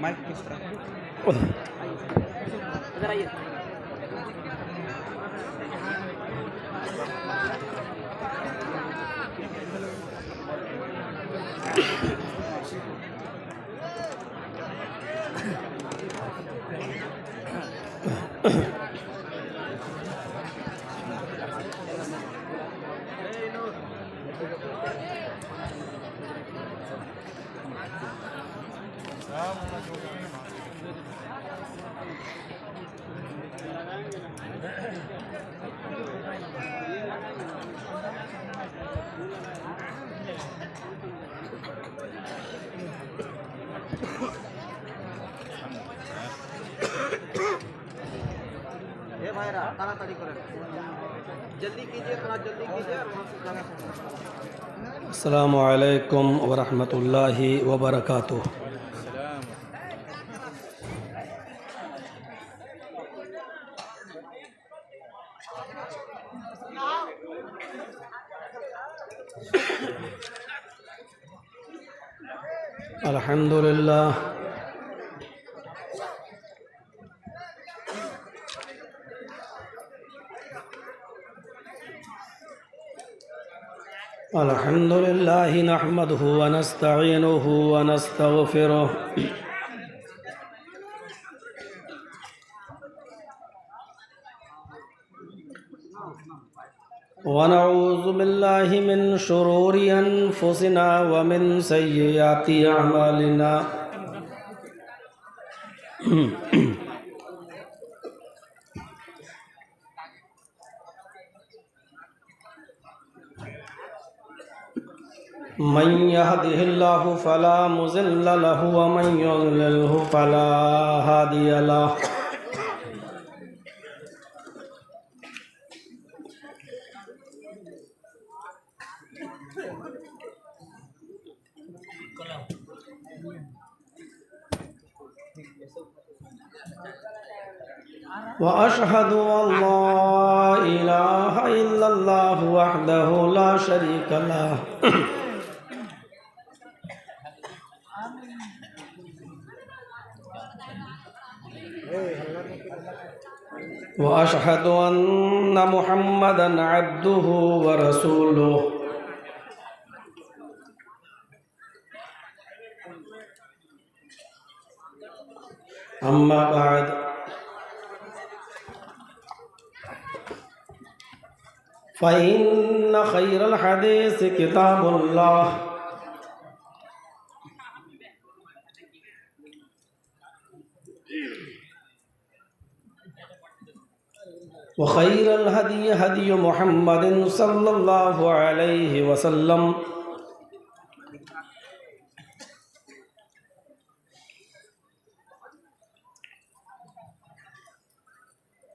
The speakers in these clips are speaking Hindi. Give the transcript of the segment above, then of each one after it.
माइक किस तरह इधर आइए। भाईरा ताड़ाताड़ी करें, जल्दी कीजिए, थोड़ा जल्दी कीजिए। अस्सलामु अलैकुम व रहमतुल्लाहि व बरकातुहू। अल्हम्दुलिल्लाह अल्हम्दुलिल्लाहि नहमदुहु व नस्तईनुहु व नस्तगफिरुह व नऊज़ु बिल्लाहि मिन शुरूरि अनफुसिना व मिन सय्यिआति अअमालिना। मन यहदिहिल्लाहु फला मुज़िल्ल लहु व मन युज़लिल्हु फला हादिय लहु। व अशहदु अल्ला इलाहा इल्लल्लाहु वहदहु ला शरीका लहु व अशहदु अन्ना मुहम्मदन अब्दुहु व रसूलुहु। अम्मा बाद फ़इन्न खैरल हदीस किताबुल्लाह व खैरल हदी हदी मुहम्मदिन सल्लल्लाहु अलैहि वसल्लम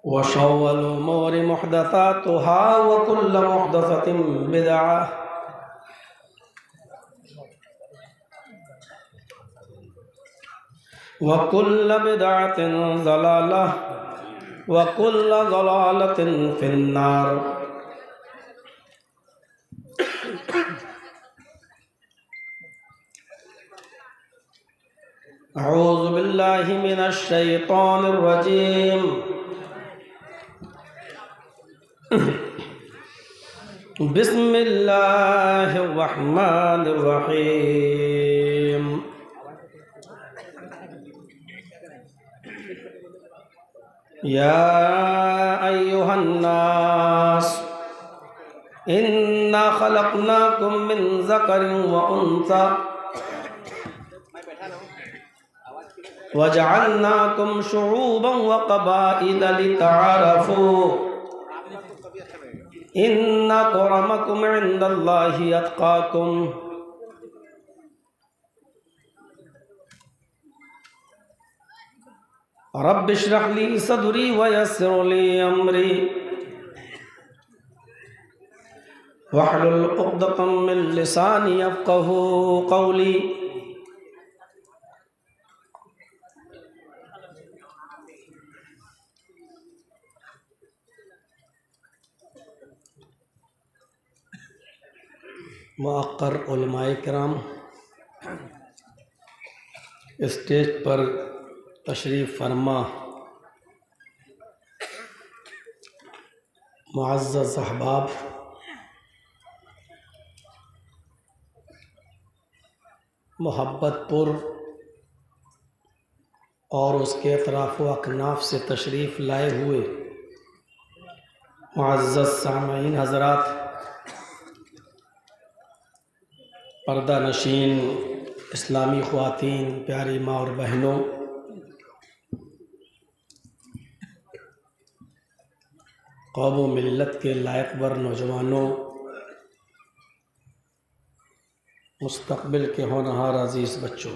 व शर्रुल उमूरि मुहदसातुहा व कुल्लु मुहदसतिन बिदअह व कुल्लु बिदअतिन ज़लालह व कुल्लु ज़लालतिन फिन्नार। अऊज़ु बिल्लाहि मिनश शैतानिर रजीम। बिस्मिल्लाहिर रहमानिर रहीम। या अय्युहन नास इन्ना खलक़नाकुम मिन ज़करिन व उन्सा वजअलनाकुम शुऊबन व क़बाइला लितआरफू इन्ना अक्रमकुम इंदल्लाहि अत्क़ाकुम। रब्बि इश्रह ली सदरी व यस्सिर ली अमरी वहलुल उक़दतम मिन लिसानी यफ़क़हू क़ौली। मुअक्कर उलमाए किराम, स्टेज पर तशरीफ़ फरमा मुअज़्ज़ज़ अहबाब, मोहब्बतपुर और उसके अतराफ़ व अकनाफ़ से तशरीफ़ लाए हुए मुअज़्ज़ज़ सामईन हज़रात, पर्दा नशीन इस्लामी ख़वातीन, प्यारी माँ और बहनों, कौम व मिल्लत के लायकवर नौजवानों, मुस्तक़बिल के होनहार अज़ीज़ बच्चों,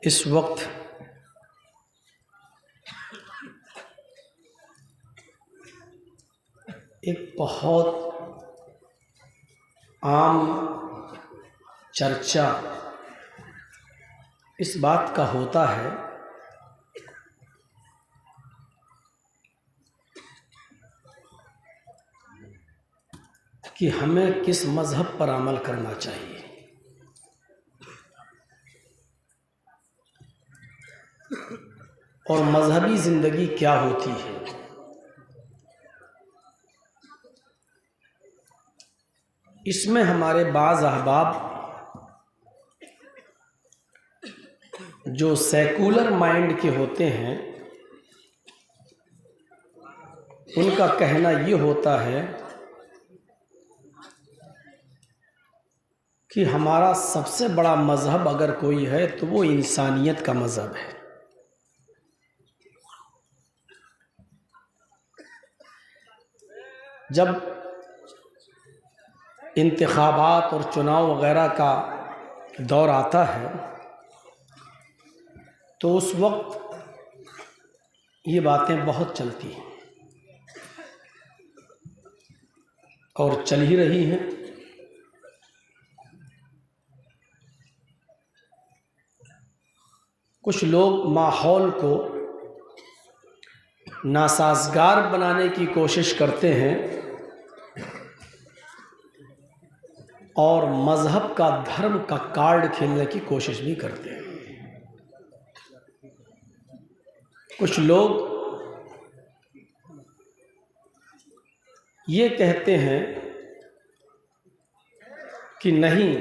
इस वक्त एक बहुत आम चर्चा इस बात का होता है कि हमें किस मज़हब पर अमल करना चाहिए। और मज़हबी ज़िंदगी क्या होती है। इसमें हमारे बाज़ अहबाब जो सेकुलर माइंड के होते हैं, उनका कहना ये होता है कि हमारा सबसे बड़ा मज़हब अगर कोई है तो वो इंसानियत का मज़हब है। जब इंतखाबात और चुनाव वगैरह का दौर आता है तो उस वक्त ये बातें बहुत चलती हैं और चल ही रही हैं। कुछ लोग माहौल को नासाज़गार बनाने की कोशिश करते हैं और मज़हब का, धर्म का कार्ड खेलने की कोशिश भी करते हैं। कुछ लोग ये कहते हैं कि नहीं,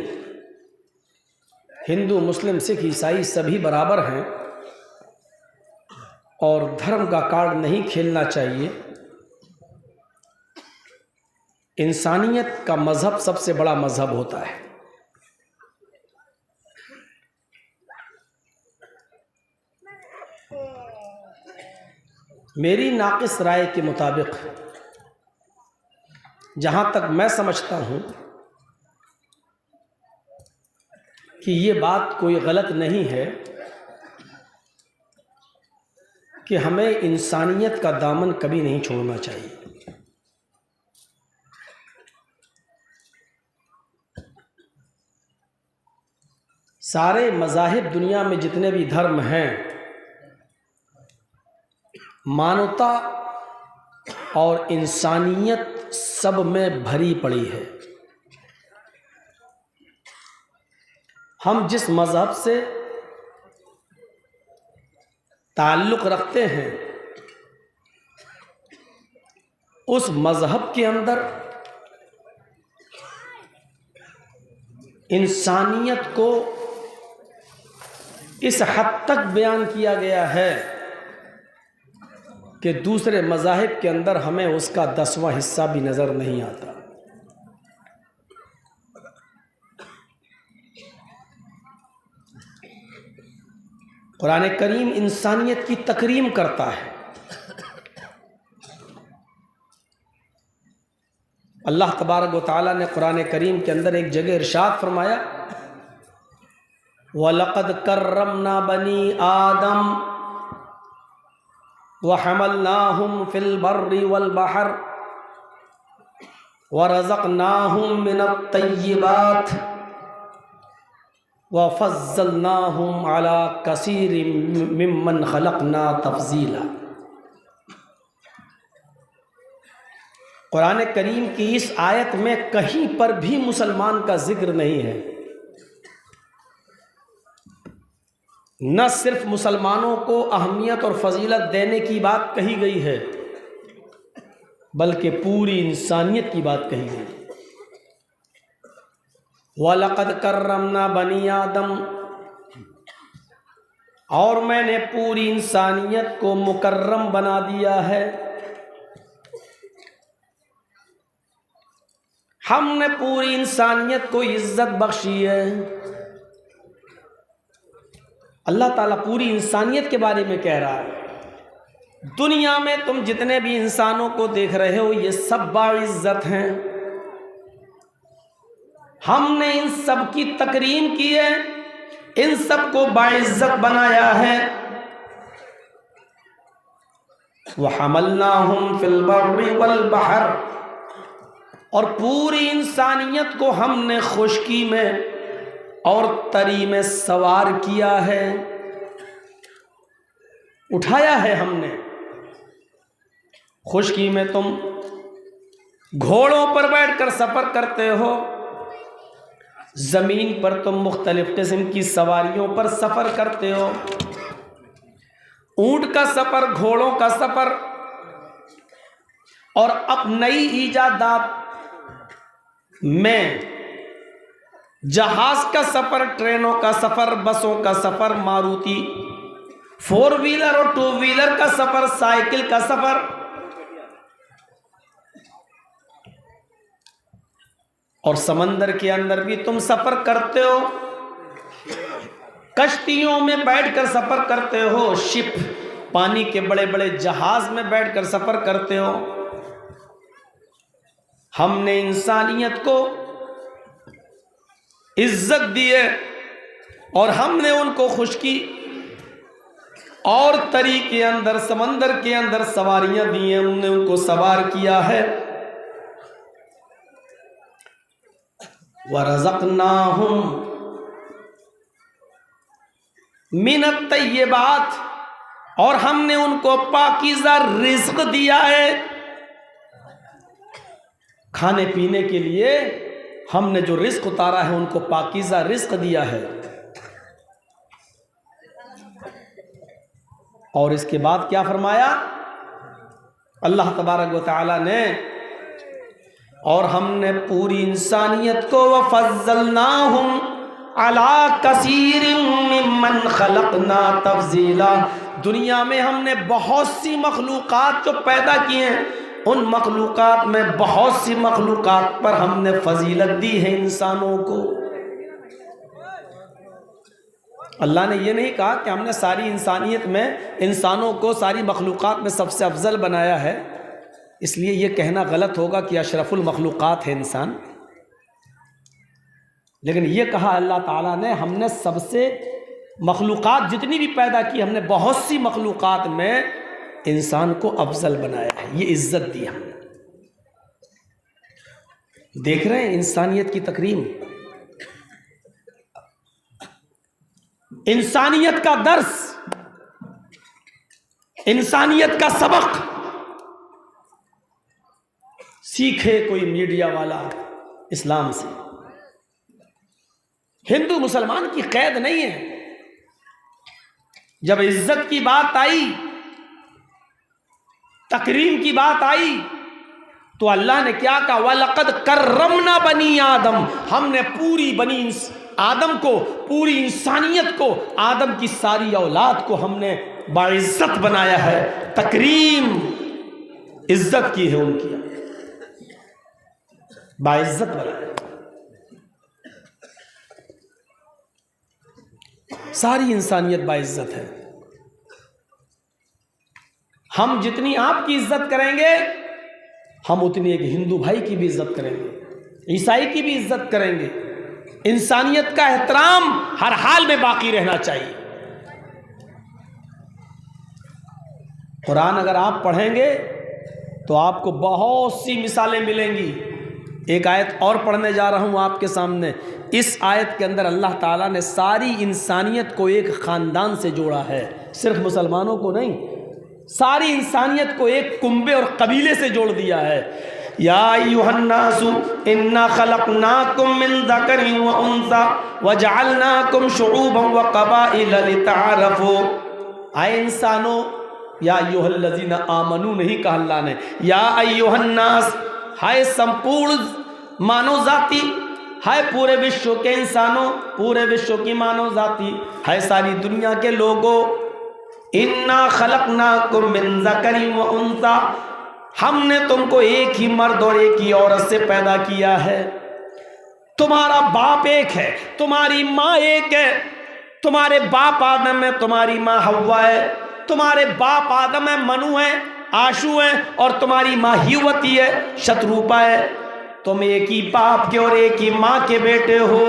हिंदू मुस्लिम सिख ईसाई सभी बराबर हैं और धर्म का कार्ड नहीं खेलना चाहिए। इंसानियत का मज़हब सबसे बड़ा मज़हब होता है। मेरी नाक़िस राय के मुताबिक, जहाँ तक मैं समझता हूँ कि ये बात कोई गलत नहीं है कि हमें इंसानियत का दामन कभी नहीं छोड़ना चाहिए। सारे मज़ाहिब, दुनिया में जितने भी धर्म हैं, मानवता और इंसानियत सब में भरी पड़ी है। हम जिस मज़हब से ताल्लुक़ रखते हैं उस मज़हब के अंदर इंसानियत को इस हद तक बयान किया गया है कि दूसरे मज़ाहिब के अंदर हमें उसका 10वां हिस्सा भी नज़र नहीं आता। कुरान करीम इंसानियत की तकरीम करता है। अल्लाह तबारक व तआला ने कुरान करीम के अंदर एक जगह इरशाद फरमाया, वलक़द कर्रमना बनी आदम व हमलनाहुम फिल बर्रि वल बहर व रज़क़नाहुम मिनत तय्यिबात व फज़्ज़लनाहुम अला कसीरिम मिम्मन खलक़ना तफ़ज़ीला। कुरान करीम की इस आयत में कहीं पर भी मुसलमान का जिक्र नहीं है। न सिर्फ मुसलमानों को अहमियत और फजीलत देने की बात कही गई है, बल्कि पूरी इंसानियत की बात कही गई। वलक़द कर्रमना बनी आदम, और मैंने पूरी इंसानियत को मुकर्रम बना दिया है। हमने पूरी इंसानियत को इज्जत बख्शी है। अल्लाह ताला पूरी इंसानियत के बारे में कह रहा है, दुनिया में तुम जितने भी इंसानों को देख रहे हो ये सब बाइज्जत हैं। हमने इन सब की तकरीम की है, इन सब को बाइज्जत बनाया है। वहमलनाहुम फिल बर्रि वल बहर, और पूरी इंसानियत को हमने खुश्की में और तरी में सवार किया है, उठाया है हमने। खुश्की में तुम घोड़ों पर बैठकर सफर करते हो, जमीन पर तुम मुख्तलिफ किस्म की सवारियों पर सफर करते हो। ऊंट का सफर, घोड़ों का सफर, और अब नई ईजादात में जहाज का सफर, ट्रेनों का सफर, बसों का सफर, मारुति 4 व्हीलर और 2 व्हीलर का सफर, साइकिल का सफर, और समंदर के अंदर भी तुम सफर करते हो। कश्तियों में बैठकर सफर करते हो, शिप, पानी के बड़े बड़े जहाज में बैठकर सफर करते हो। हमने इंसानियत को इज्जत दी है और हमने उनको खुश्की और तरी के अंदर, समंदर के अंदर सवारियां दी हैं, हमने उनको सवार किया है। वरज़क़नाहुम मिनत तय्यबात, और हमने उनको पाकीज़ा रिज़्क़ दिया है। खाने पीने के लिए हमने जो रिज़्क़ उतारा है, उनको पाकीज़ा रिज़्क़ दिया है। और इसके बाद क्या फरमाया अल्लाह तबारक व तआला ने, और हमने पूरी इंसानियत को वफ़ज़्ज़लनाहुम अला कसीरिम मिम्मन खलक़ना तफ़ज़ीला, दुनिया में हमने बहुत सी मखलूक़ात जो पैदा किए हैं, उन मखलूक़ात में बहुत सी मखलूक़ात पर हमने फजीलत दी है इंसानों को। अल्लाह ने ये नहीं कहा कि हमने सारी इंसानियत में इंसानों को, सारी मखलूक़ात में सबसे अफजल बनाया है, इसलिए ये कहना गलत होगा कि अशरफुल मखलूक़ात है इंसान। लेकिन ये कहा अल्लाह ताला ने, हमने सबसे मखलूक़ात जितनी भी पैदा की, हमने बहुत सी मखलूक़ात में इंसान को अफजल बनाया है, ये इज्जत दी हमने। देख रहे हैं इंसानियत की तकरीम, इंसानियत का दर्स, इंसानियत का सबक सीखे कोई मीडिया वाला इस्लाम से। हिंदू मुसलमान की कैद नहीं है। जब इज्जत की बात आई, तकरीम की बात आई, तो अल्लाह ने क्या कहा, वलक़द कर्रमना बनी आदम, हमने पूरी बनी आदम को, पूरी इंसानियत को, आदम की सारी औलाद को हमने बाइज्जत बनाया है। तकरीम, इज्जत की है उनकी, बाइज्जत बनाया। सारी इंसानियत बाइज्जत है। हम जितनी आपकी इज्जत करेंगे, हम उतनी एक हिंदू भाई की भी इज्जत करेंगे, ईसाई की भी इज्जत करेंगे। इंसानियत का एहतराम हर हाल में बाकी रहना चाहिए। कुरान अगर आप पढ़ेंगे तो आपको बहुत सी मिसालें मिलेंगी एक आयत और पढ़ने जा रहा हूँ आपके सामने। इस आयत के अंदर अल्लाह ताला ने सारी इंसानियत को एक ख़ानदान से जोड़ा है, सिर्फ मुसलमानों को नहीं, सारी इंसानियत को एक कुंबे और कबीले से जोड़ दिया है। या अय्युहन्नासु इन्ना खलक़नाकुम मिन ज़करिन व उन्सा व जअलनाकुम शुऊबन व क़बाइल लितअरफ़ू। आए इंसानों, या अय्युहल्लज़ीना आमनू नहीं कहा अल्लाह ने, या अय्युहन्नास, हाय संपूर्ण मानव जाति, हाय पूरे विश्व के इंसानों, पूरे विश्व की मानव जाति, हाय सारी दुनिया के लोगों, इन्ना खलक़नाकुम मिन ज़करिन व उन्सा, हमने तुमको एक ही मर्द और एक ही औरत से पैदा किया है। तुम्हारा बाप एक है, तुम्हारी माँ एक है। तुम्हारे बाप आदम है, तुम्हारी माँ हव्वा है। तुम्हारे बाप आदम है, मनु है, आशू है, और तुम्हारी माँ हिवती है, शत्रुपा है। तुम एक ही बाप के और एक ही माँ के बेटे हो।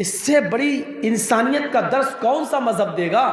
इससे बड़ी इंसानियत का दर्स कौन सा मजहब देगा,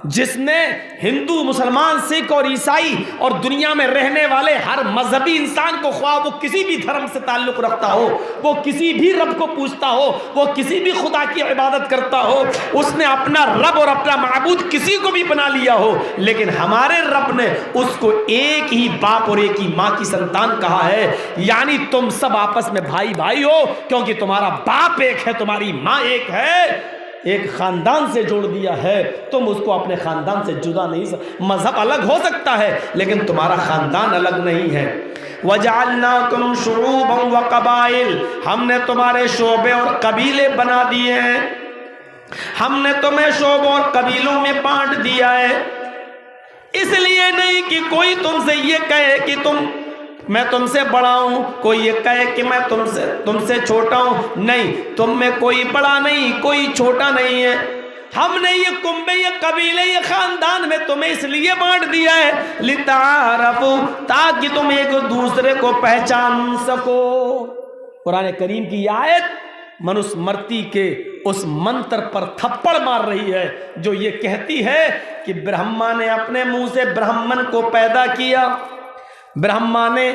जिसने हिंदू, मुसलमान, सिख और ईसाई और दुनिया में रहने वाले हर मजहबी इंसान को, ख्वाह वो किसी भी धर्म से ताल्लुक रखता हो, वो किसी भी रब को पूजता हो, वो किसी भी खुदा की इबादत करता हो, उसने अपना रब और अपना माबूद किसी को भी बना लिया हो, लेकिन हमारे रब ने उसको एक ही बाप और एक ही माँ की संतान कहा है। यानी तुम सब आपस में भाई भाई हो, क्योंकि तुम्हारा बाप एक है, तुम्हारी माँ एक है, एक खानदान से जोड़ दिया है। तुम उसको अपने खानदान से जुदा नहीं, मजहब अलग हो सकता है लेकिन तुम्हारा खानदान अलग नहीं है। वजअलनाकुम शुऊबन व क़बाइल, हमने तुम्हारे शोबे और कबीले बना दिए हैं। हमने तुम्हें शोबों और कबीलों में बांट दिया है, इसलिए नहीं कि कोई तुमसे ये कहे कि मैं तुमसे बड़ा हूं, कोई ये कहे कि मैं तुमसे छोटा हूं। नहीं, तुम में कोई बड़ा नहीं, कोई छोटा नहीं है। हमने ये कुंबे, ये कबीले, ये खानदान में तुम्हें इसलिए बांट दिया है लितारफू, ताकि तुम एक दूसरे को पहचान सको। कुरान करीम की आयत मनुस्मृति के उस मंत्र पर थप्पड़ मार रही है जो ये कहती है कि ब्रह्मा ने अपने मुंह से ब्राह्मण को पैदा किया, ब्रह्मा ने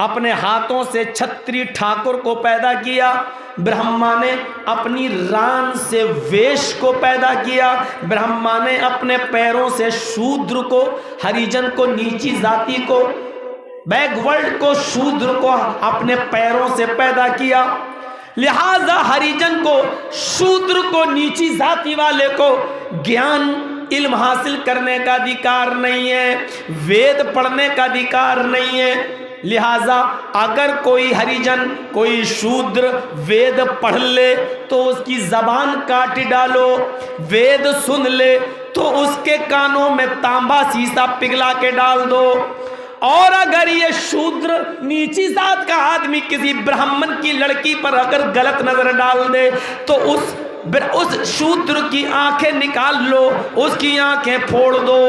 अपने हाथों से छत्री ठाकुर को पैदा किया, ब्रह्मा ने अपनी रान से वेश को पैदा किया, ब्रह्मा ने अपने पैरों से शूद्र को, हरिजन को, नीची जाति को, बैकवर्ड को, शूद्र को अपने पैरों से पैदा किया। लिहाजा हरिजन को, शूद्र को, नीची जाति वाले को ज्ञान, इल्म हासिल करने का अधिकार नहीं है, वेद पढ़ने का अधिकार नहीं है। लिहाजा अगर कोई हरिजन, कोई शूद्र वेद पढ़ ले तो उसकी जबान काट डालो, वेद सुन ले तो उसके कानों में तांबा शीशा पिघला के डाल दो। और अगर ये शूद्र, नीची जात का आदमी किसी ब्राह्मण की लड़की पर अगर गलत नजर डाल दे तो उस शूद्र की आंखें निकाल लो, उसकी आंखें फोड़ दो।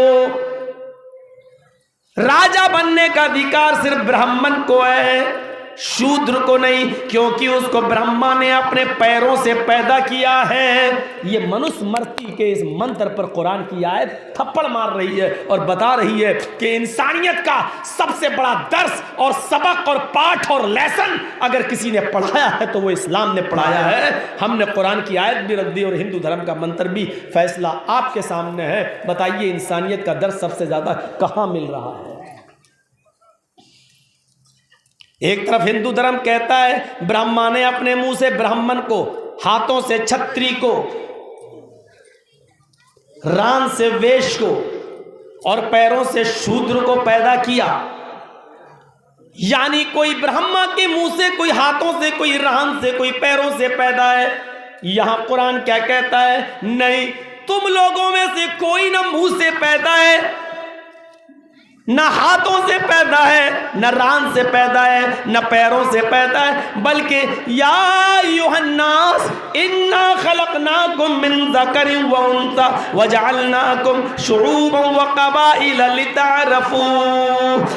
राजा बनने का अधिकार सिर्फ ब्राह्मण को है, शूद्र को नहीं, क्योंकि उसको ब्रह्मा ने अपने पैरों से पैदा किया है। ये मनुस्मृति के इस मंत्र पर कुरान की आयत थप्पड़ मार रही है और बता रही है कि इंसानियत का सबसे बड़ा दर्स और सबक और पाठ और लेसन अगर किसी ने पढ़ाया है तो वो इस्लाम ने पढ़ाया है। हमने कुरान की आयत भी रख दी और हिंदू धर्म का मंत्र भी। फैसला आपके सामने है, बताइए इंसानियत का दर्स सबसे ज्यादा कहाँ मिल रहा है? एक तरफ हिंदू धर्म कहता है ब्रह्मा ने अपने मुंह से ब्राह्मण को, हाथों से छत्री को, रान से वेश को और पैरों से शूद्र को पैदा किया। यानी कोई ब्रह्मा के मुंह से, कोई हाथों से, कोई रान से, कोई पैरों से पैदा है। यहां कुरान क्या कहता है? नहीं, तुम लोगों में से कोई ना मुंह से पैदा है, ना हाथों से पैदा है, न रान से पैदा है, न पैरों से पैदा है, बल्कि या अय्युहन्नास इन्ना खलक़नाकुम मिन ज़करिन व उन्सा वजअलनाकुम शुऊबन व क़बाइल लितअरफ़ू।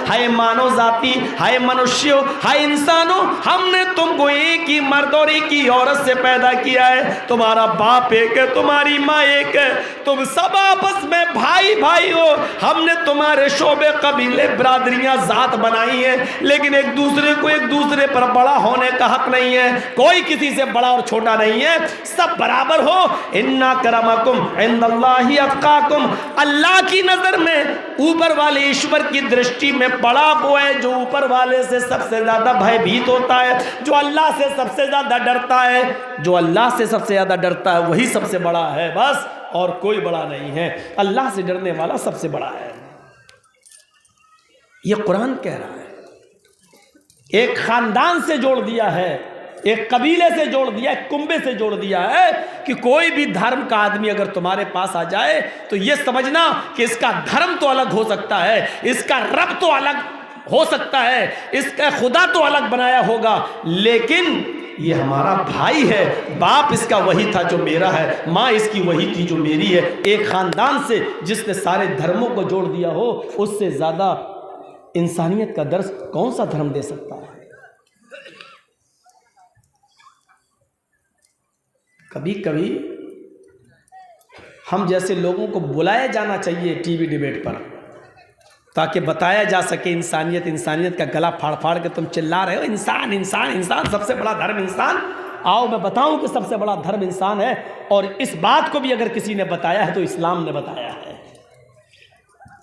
हाय मानव जाति, हाय मनुष्यों, हाय इंसानों, हमने तुमको एक ही मर्द और एक ही औरत से पैदा किया है। तुम्हारा बाप एक है, तुम्हारी माँ एक है, तुम सब आपस में भाई भाई हो। हमने तुम्हारे शोबे कबीले बरादरियां जात बनाई हैं, लेकिन एक दूसरे को एक दूसरे पर बड़ा होने का हक नहीं है। कोई किसी से बड़ा और छोटा नहीं है, सब बराबर हो। इन्ना करमकुम इंदल्लाहि अत्काकुम, अल्लाह की नजर में ऊपर वाले ईश्वर की दृष्टि में बड़ा वो है जो ऊपर वाले से सबसे ज्यादा भयभीत होता है, जो अल्लाह से सबसे ज्यादा डरता है। जो अल्लाह से सबसे ज्यादा डरता है वही सबसे बड़ा है, बस, और कोई बड़ा नहीं है। अल्लाह से डरने वाला सबसे बड़ा है। यह कुरान कह रहा है। एक खानदान से जोड़ दिया है, एक कबीले से जोड़ दिया, एक कुंबे से जोड़ दिया है कि कोई भी धर्म का आदमी अगर तुम्हारे पास आ जाए तो यह समझना कि इसका धर्म तो अलग हो सकता है, इसका रब तो अलग हो सकता है, इसका खुदा तो अलग बनाया होगा, लेकिन ये हमारा भाई है। बाप इसका वही था जो मेरा है, माँ इसकी वही थी जो मेरी है। एक खानदान से जिसने सारे धर्मों को जोड़ दिया हो, उससे ज्यादा इंसानियत का दर्स कौन सा धर्म दे सकता है। कभी कभी हम जैसे लोगों को बुलाया जाना चाहिए टीवी डिबेट पर, ताकि बताया जा सके इंसानियत, इंसानियत का गला फाड़ फाड़ के तुम चिल्ला रहे हो इंसान इंसान इंसान, सबसे बड़ा धर्म इंसान। आओ मैं बताऊं कि सबसे बड़ा धर्म इंसान है, और इस बात को भी अगर किसी ने बताया है तो इस्लाम ने बताया है।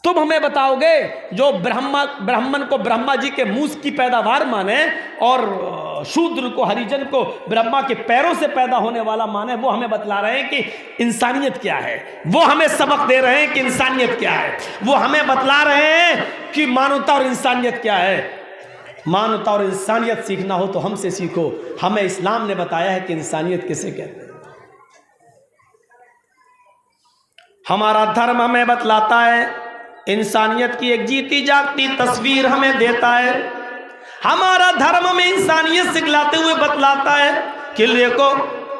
तुम हमें बताओगे जो ब्राह्मण को ब्रह्मा जी के मुंह की पैदावार माने और शूद्र को, हरिजन को ब्रह्मा के पैरों से पैदा होने वाला माने, वो हमें बतला रहे हैं कि इंसानियत क्या है। वो हमें सबक दे रहे हैं कि इंसानियत क्या है। वो हमें बतला रहे हैं कि मानवता और इंसानियत क्या है। मानवता और इंसानियत सीखना हो तो हमसे सीखो। हमें इस्लाम ने बताया है कि इंसानियत किसे कहते हैं। हमारा धर्म हमें बतलाता है, इंसानियत की एक जीती जागती तस्वीर हमें देता है। हमारा धर्म हमें इंसानियत सिखलाते हुए बतलाता है कि देखो,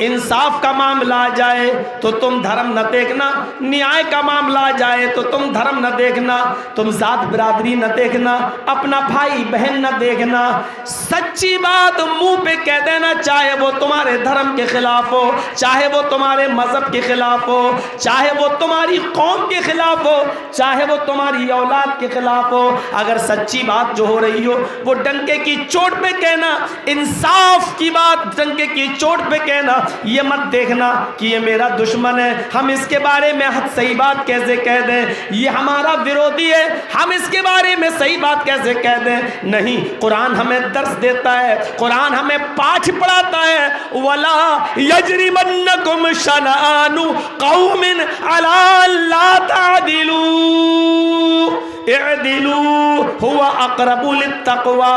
इंसाफ का मामला आ जाए तो तुम धर्म न देखना, न्याय का मामला आ जाए तो तुम धर्म न देखना, तुम जात बिरादरी न देखना, अपना भाई बहन न देखना। सच्ची बात मुंह पे कह देना, चाहे वो तुम्हारे धर्म के खिलाफ हो, चाहे वो तुम्हारे मजहब के खिलाफ हो, चाहे वो तुम्हारी कौम के खिलाफ हो, चाहे वो तुम्हारी औलाद के खिलाफ हो। अगर सच्ची बात जो हो रही हो वो डंके की चोट पे कहना, इंसाफ की बात डंके की चोट पे कहना। ये मत देखना कि ये मेरा दुश्मन है, हम इसके बारे में सही बात कैसे कह दें, ये हमारा विरोधी है, हम इसके बारे में सही बात कैसे कह दें। नहीं, कुरान हमें दर्स देता है, कुरान हमें पाठ पढ़ाता है। वला यजरिमन्नकुम शनआनु कौमिन अला अल्ला तादिलू इअदिलू हुवा अक़रबु लित्तक़वा।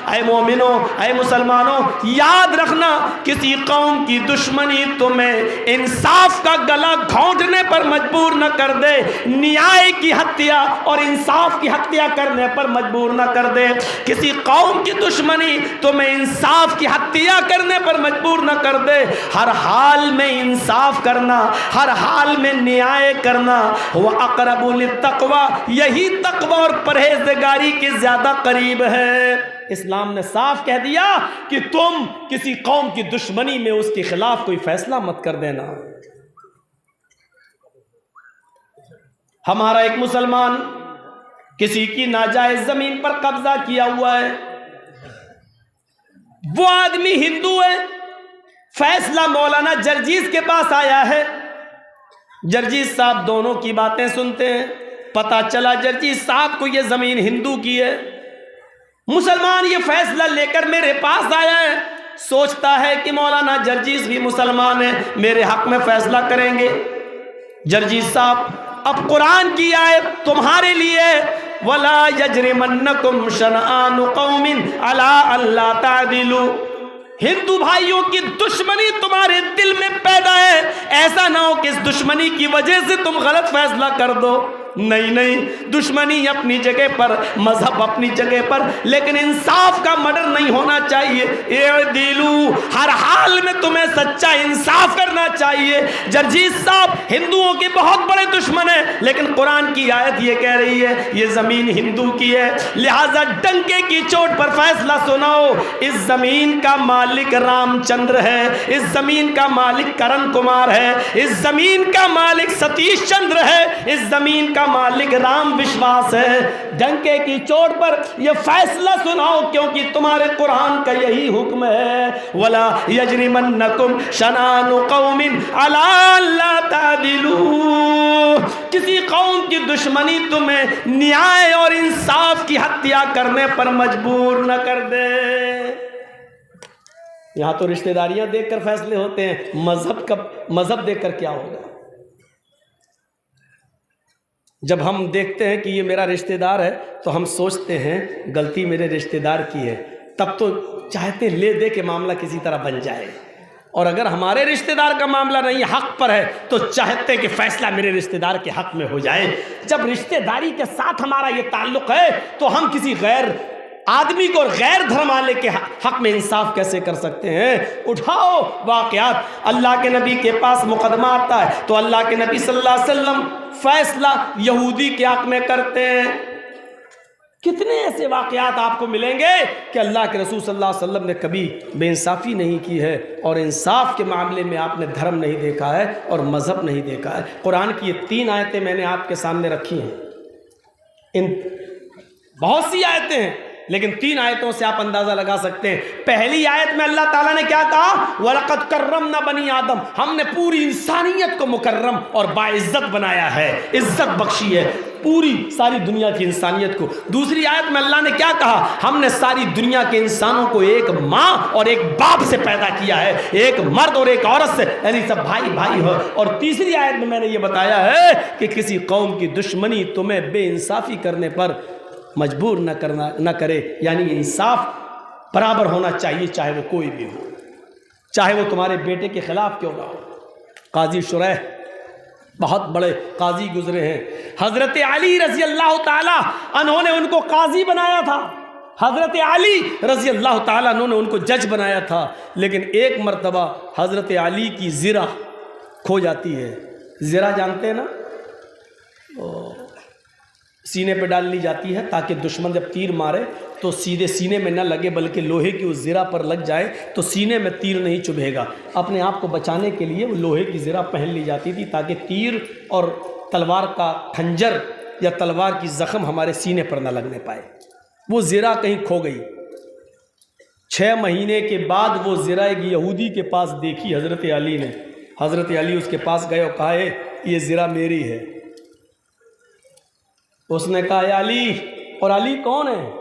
ऐ मोमिनो, ऐ मुसलमानों, याद रखना, किसी कौम की दुश्मनी तुम्हें इंसाफ का गला घोंटने पर मजबूर न कर दे, न्याय की हत्या और इंसाफ की हत्या करने पर मजबूर न कर दे। किसी कौम की दुश्मनी तुम्हें इंसाफ की हत्या करने पर मजबूर न कर दे। हर हाल में इंसाफ करना, हर हाल में न्याय करना, हुवा अक़रबु लित्तक़वा, यही तक़वा और परहेज़गारी के ज्यादा करीब है। इस्लाम ने साफ कह दिया कि तुम किसी कौम की दुश्मनी में उसके खिलाफ कोई फैसला मत कर देना। हमारा एक मुसलमान किसी की नाजायज जमीन पर कब्जा किया हुआ है, वो आदमी हिंदू है, फैसला मौलाना जर्जीस के पास आया है। जर्जीस साहब दोनों की बातें सुनते हैं, पता चला जर्जीस साहब को यह जमीन हिंदू की है। मुसलमान ये फैसला लेकर मेरे पास आया है, सोचता है कि मौलाना जर्जीस भी मुसलमान है, मेरे हक में फैसला करेंगे। जर्जीस साहब, अब कुरान की आयत तुम्हारे लिए, वला यजरिमन्नकुम शनआनु कौमिन अला अल्ला तादिलू, हिंदू भाइयों की दुश्मनी तुम्हारे दिल में पैदा है, ऐसा ना हो कि इस दुश्मनी की वजह से तुम गलत फैसला कर दो। नहीं नहीं, दुश्मनी अपनी जगह पर, मजहब अपनी जगह पर, लेकिन इंसाफ का मर्डर नहीं होना चाहिए। ए दिलू, हर हाल में तुम्हें सच्चा इंसाफ करना चाहिए। जर्जीस साहब हिंदुओं के बहुत बड़े दुश्मन है, लेकिन कुरान की आयत ये कह रही है ये जमीन हिंदू की है, लिहाजा डंके की चोट पर फैसला सुनाओ। इस जमीन का मालिक रामचंद्र है, इस जमीन का मालिक करण कुमार है, इस जमीन का मालिक सतीश चंद्र है, इस जमीन का मालिक राम विश्वास है, डंके की चोट पर ये फैसला सुनाओ, क्योंकि तुम्हारे कुरान का यही हुक्म है, वला यजरिमन्नकुम शनानु कौमिन अला अल्ला तादिलू, किसी कौम की दुश्मनी तुम्हें न्याय और इंसाफ की हत्या करने पर मजबूर न कर दे। यहां तो रिश्तेदारियां देखकर फैसले होते हैं, मजहब देखकर क्या होगा? जब हम देखते हैं कि ये मेरा रिश्तेदार है तो हम सोचते हैं गलती मेरे रिश्तेदार की है, तब तो चाहते ले दे के मामला किसी तरह बन जाए, और अगर हमारे रिश्तेदार का मामला नहीं हक पर है तो चाहते कि फैसला मेरे रिश्तेदार के हक में हो जाए। जब रिश्तेदारी के साथ हमारा ये ताल्लुक है तो हम किसी गैर आदमी को गैर धर्म वाले के हक में इंसाफ कैसे कर सकते हैं? उठाओ वाक़यात। अल्लाह के नबी के पास मुकदमा आता है तो अल्लाह के नबी सल्लल्लाहु अलैहि वसल्लम फैसला यहूदी के हक में करते हैं। कितने ऐसे वाक़यात आपको मिलेंगे कि अल्लाह के रसूल सल्लल्लाहु अलैहि वसल्लम ने कभी बेइंसाफ़ी नहीं की है, और इंसाफ के मामले में आपने धर्म नहीं देखा है और मज़हब नहीं देखा है। कुरान की ये 3 आयतें मैंने आपके सामने रखी हैं। इन बहुत सी आयतें हैं, लेकिन 3 आयतों से आप अंदाजा लगा सकते हैं। पहली आयत में अल्लाह ताला ने क्या कहा? वलक़द कर्रमना बनी आदम, हमने पूरी इंसानियत को मुकर्रम और बाइज्जत बनाया है, इज्जत बख्शी है पूरी सारी दुनिया की इंसानियत को। दूसरी आयत में अल्लाह ने क्या कहा? हमने सारी दुनिया के इंसानों को एक माँ और एक बाप से पैदा किया है, एक मर्द और एक औरत से, यानी सब भाई भाई हो। और तीसरी आयत में मैंने ये बताया है कि किसी कौम की दुश्मनी तुम्हें बेइंसाफ़ी करने पर मजबूर न करे, यानी इंसाफ बराबर होना चाहिए, चाहे वो कोई भी हो, चाहे वो तुम्हारे बेटे के खिलाफ क्यों ना हो। काजी शुरैह बहुत बड़े काजी गुजरे हैं, हजरत अली रजी अल्लाह ताला अन्हों ने उनको काजी बनाया था, हजरत अली रजी अल्लाह ताला अन्हों ने उनको जज बनाया था। लेकिन एक मर्तबा हजरत अली की ज़िरा खो जाती है। ज़िरा जानते हैं ना, सीने पे डाल ली जाती है ताकि दुश्मन जब तीर मारे तो सीधे सीने में न लगे, बल्कि लोहे की उस ज़िरा पर लग जाए तो सीने में तीर नहीं चुभेगा। अपने आप को बचाने के लिए वो लोहे की ज़िरा पहन ली जाती थी ताकि तीर और तलवार का खंजर या तलवार की ज़ख़म हमारे सीने पर न लगने पाए। वो ज़िरा कहीं खो गई। 6 महीने के बाद वो ज़िरा एक यहूदी के पास देखी हज़रत अली ने। हज़रत अली उसके पास गए और कहा ये ज़िरा मेरी है। उसने कहा अली, और अली कौन है?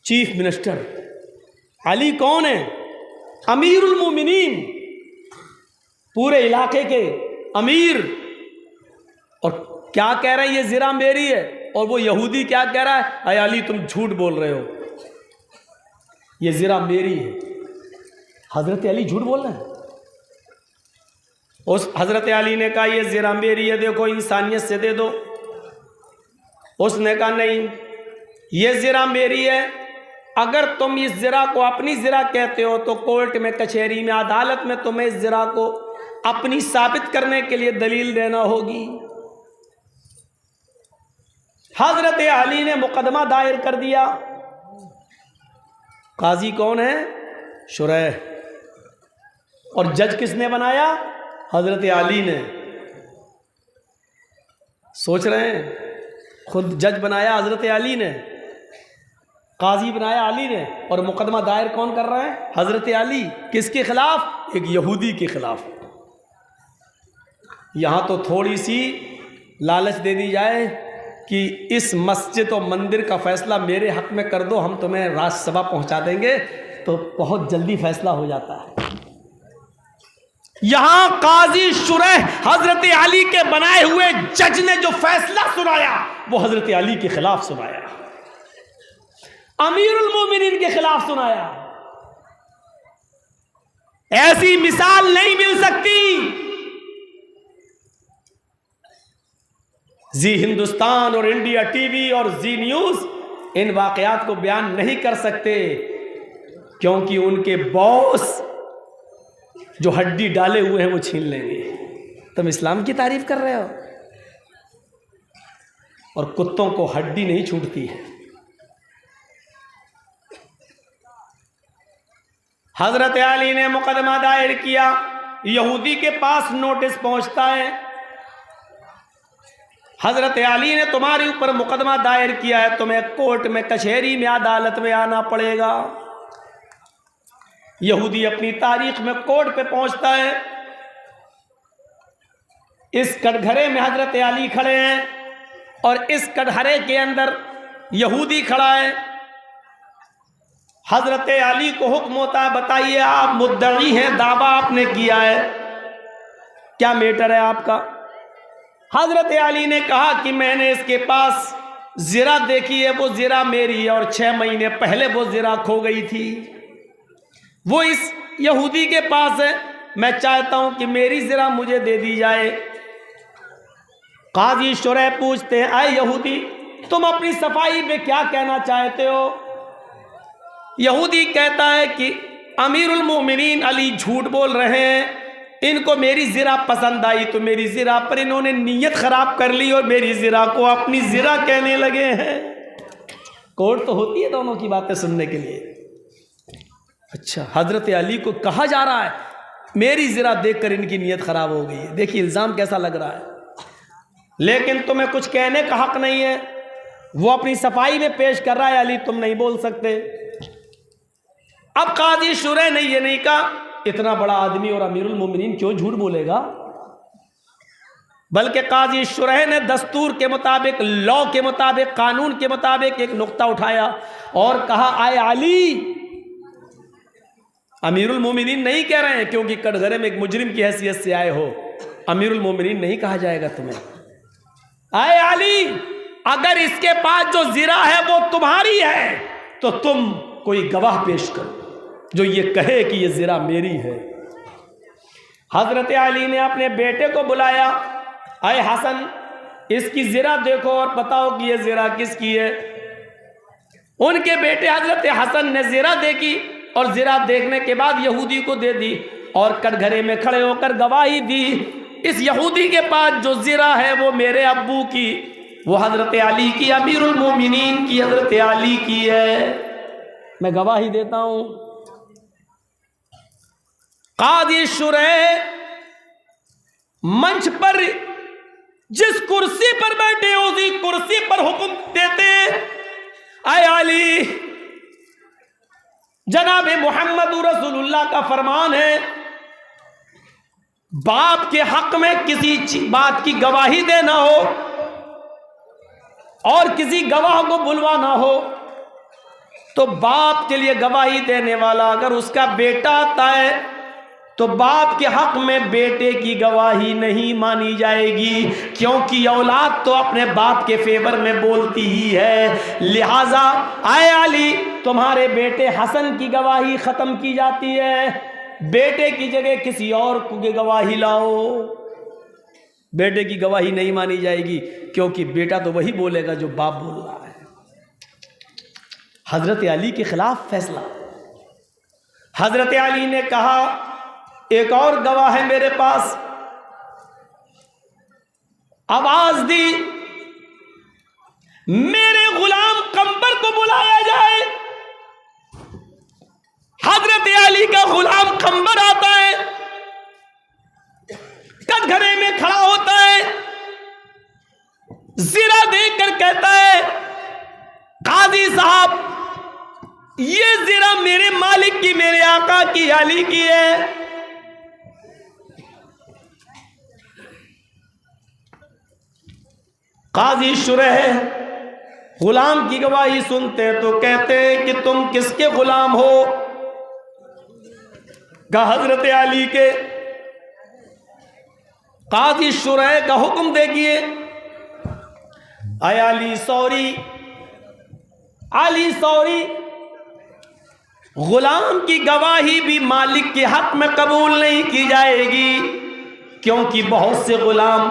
Chief minister. अली कौन है? अमीरुल मोमिनीन, पूरे इलाके के अमीर। और क्या कह रहे हैं? ये ज़िरा मेरी है। और वो यहूदी क्या कह रहा है? अय अली तुम झूठ बोल रहे हो, ये ज़िरा मेरी है। हज़रत अली झूठ बोल रहे हैं। उस हज़रत अली ने कहा ये ज़िरा मेरी है, देखो इंसानियत से दे दो। उसने कहा नहीं, ये ज़िरा मेरी है। अगर तुम इस ज़िरा को अपनी ज़िरा कहते हो तो कोर्ट में, कचहरी में, अदालत में तुम्हें इस ज़िरा को अपनी साबित करने के लिए दलील देना होगी। हज़रत अली ने मुकदमा दायर कर दिया। काजी कौन है? शुरैह। और जज किसने बनाया? हज़रत अली ने। सोच रहे हैं, खुद जज बनाया हज़रत अली ने, काजी बनाया अली ने, और मुकदमा दायर कौन कर रहा है? हज़रत अली। किसके खिलाफ? एक यहूदी के खिलाफ। यहाँ तो थोड़ी सी लालच दे दी जाए कि इस मस्जिद और मंदिर का फैसला मेरे हक में कर दो, हम तुम्हें राज्यसभा पहुँचा देंगे, तो बहुत जल्दी फैसला हो जाता है। यहां काजी शुरैह हजरत अली के बनाए हुए जज ने जो फैसला सुनाया वो हजरत अली के खिलाफ सुनाया, अमीरुल मोमिनीन के खिलाफ सुनाया। ऐसी मिसाल नहीं मिल सकती। जी हिंदुस्तान और इंडिया टीवी और जी न्यूज इन वाकयात को बयान नहीं कर सकते, क्योंकि उनके बॉस जो हड्डी डाले हुए हैं वो छीन लेंगे। तुम इस्लाम की तारीफ कर रहे हो, और कुत्तों को हड्डी नहीं छूटती है। हजरत अली ने मुकदमा दायर किया। यहूदी के पास नोटिस पहुंचता है। हजरत अली ने तुम्हारे ऊपर मुकदमा दायर किया है, तुम्हें कोर्ट में, कचहरी में, अदालत में आना पड़ेगा। यहूदी अपनी तारीख में कोर्ट पे पहुंचता है। इस कटघरे में हजरत अली खड़े हैं और इस कटघरे के अंदर यहूदी खड़ा है। हजरत अली को हुक्म होता है, बताइए आप मुद्दई हैं, दावा आपने किया है, क्या मैटर है आपका? हजरत अली ने कहा कि मैंने इसके पास जिरा देखी है, वो जिरा मेरी है और 6 महीने पहले वो जिरा खो गई थी, वो इस यहूदी के पास है, मैं चाहता हूं कि मेरी जिरा मुझे दे दी जाए। काजी शुरैह पूछते हैं, आए यहूदी, तुम अपनी सफाई पे क्या कहना चाहते हो? यहूदी कहता है कि अमीरुल मोमिनीन अली झूठ बोल रहे हैं, इनको मेरी जिरा पसंद आई तो मेरी जिरा पर इन्होंने नीयत खराब कर ली और मेरी जिरा को अपनी जिरा कहने लगे हैं। कोर्ट तो होती है दोनों की बातें सुनने के लिए। अच्छा, हजरत अली को कहा जा रहा है मेरी जिरा देखकर इनकी नीयत खराब हो गई है। देखिए इल्जाम कैसा लग रहा है, लेकिन तुम्हें कुछ कहने का हक नहीं है। वो अपनी सफाई में पेश कर रहा है, अली तुम नहीं बोल सकते। अब काजी शुरैह ने ये नहीं कहा इतना बड़ा आदमी और अमीरुल मोमिनीन क्यों झूठ बोलेगा, बल्कि काजी शुरैह ने दस्तूर के मुताबिक, लॉ के मुताबिक, कानून के मुताबिक एक नुक्ता उठाया और कहा, आए अली, अमीरुल मोमिनीन नहीं कह रहे हैं क्योंकि कटघरे में एक मुजरिम की हैसियत से आए हो, अमीरुल मोमिनीन नहीं कहा जाएगा तुम्हें। आए अली, अगर इसके पास जो जिरा है वो तुम्हारी है तो तुम कोई गवाह पेश करो जो ये कहे कि ये जिरा मेरी है। हजरत अली ने अपने बेटे को बुलाया, आए हसन, इसकी जिरा देखो और बताओ कि ये जिरा किसकी है। उनके बेटे हजरत हसन ने जिरा देखी और जिरा देखने के बाद यहूदी को दे दी और कटघरे में खड़े होकर गवाही दी, इस यहूदी के पास जो जिरा है वो मेरे अब्बू की, वो हजरत अली की, अमीरुल मोमिनीन की, हजरत अली की है, मैं गवाही देता हूं। काजी शुरैह मंच पर जिस कुर्सी पर बैठे उसी कुर्सी पर हुक्म देते, आए अली, जनाब मोहम्मद रसूलुल्लाह का फरमान है, बाप के हक में किसी बात की गवाही देना हो और किसी गवाह को बुलवाना हो तो बाप के लिए गवाही देने वाला अगर उसका बेटा आता है तो बाप के हक में बेटे की गवाही नहीं मानी जाएगी, क्योंकि औलाद तो अपने बाप के फेवर में बोलती ही है। लिहाजा आए अली, तुम्हारे बेटे हसन की गवाही खत्म की जाती है, बेटे की जगह किसी और की गवाही लाओ। बेटे की गवाही नहीं मानी जाएगी क्योंकि बेटा तो वही बोलेगा जो बाप बोल रहा है। हजरत अली के खिलाफ फैसला। हजरत अली ने कहा, एक और गवाह है मेरे पास। आवाज दी, मेरे गुलाम कंबर को बुलाया जाए। हजरत अली का गुलाम कंबर आता है, कटघरे में खड़ा होता है, जिरा देखकर कहता है, काजी साहब, ये जिरा मेरे मालिक की, मेरे आका की, अली की है। काजी शुरैह गुलाम की गवाही सुनते तो कहते कि तुम किसके गुलाम हो? कहा हजरत अली के। काजी शुरैह का हुक्म देखिए, आय अली सॉरी, अली सॉरी, गुलाम की गवाही भी मालिक के हक में कबूल नहीं की जाएगी, क्योंकि बहुत से गुलाम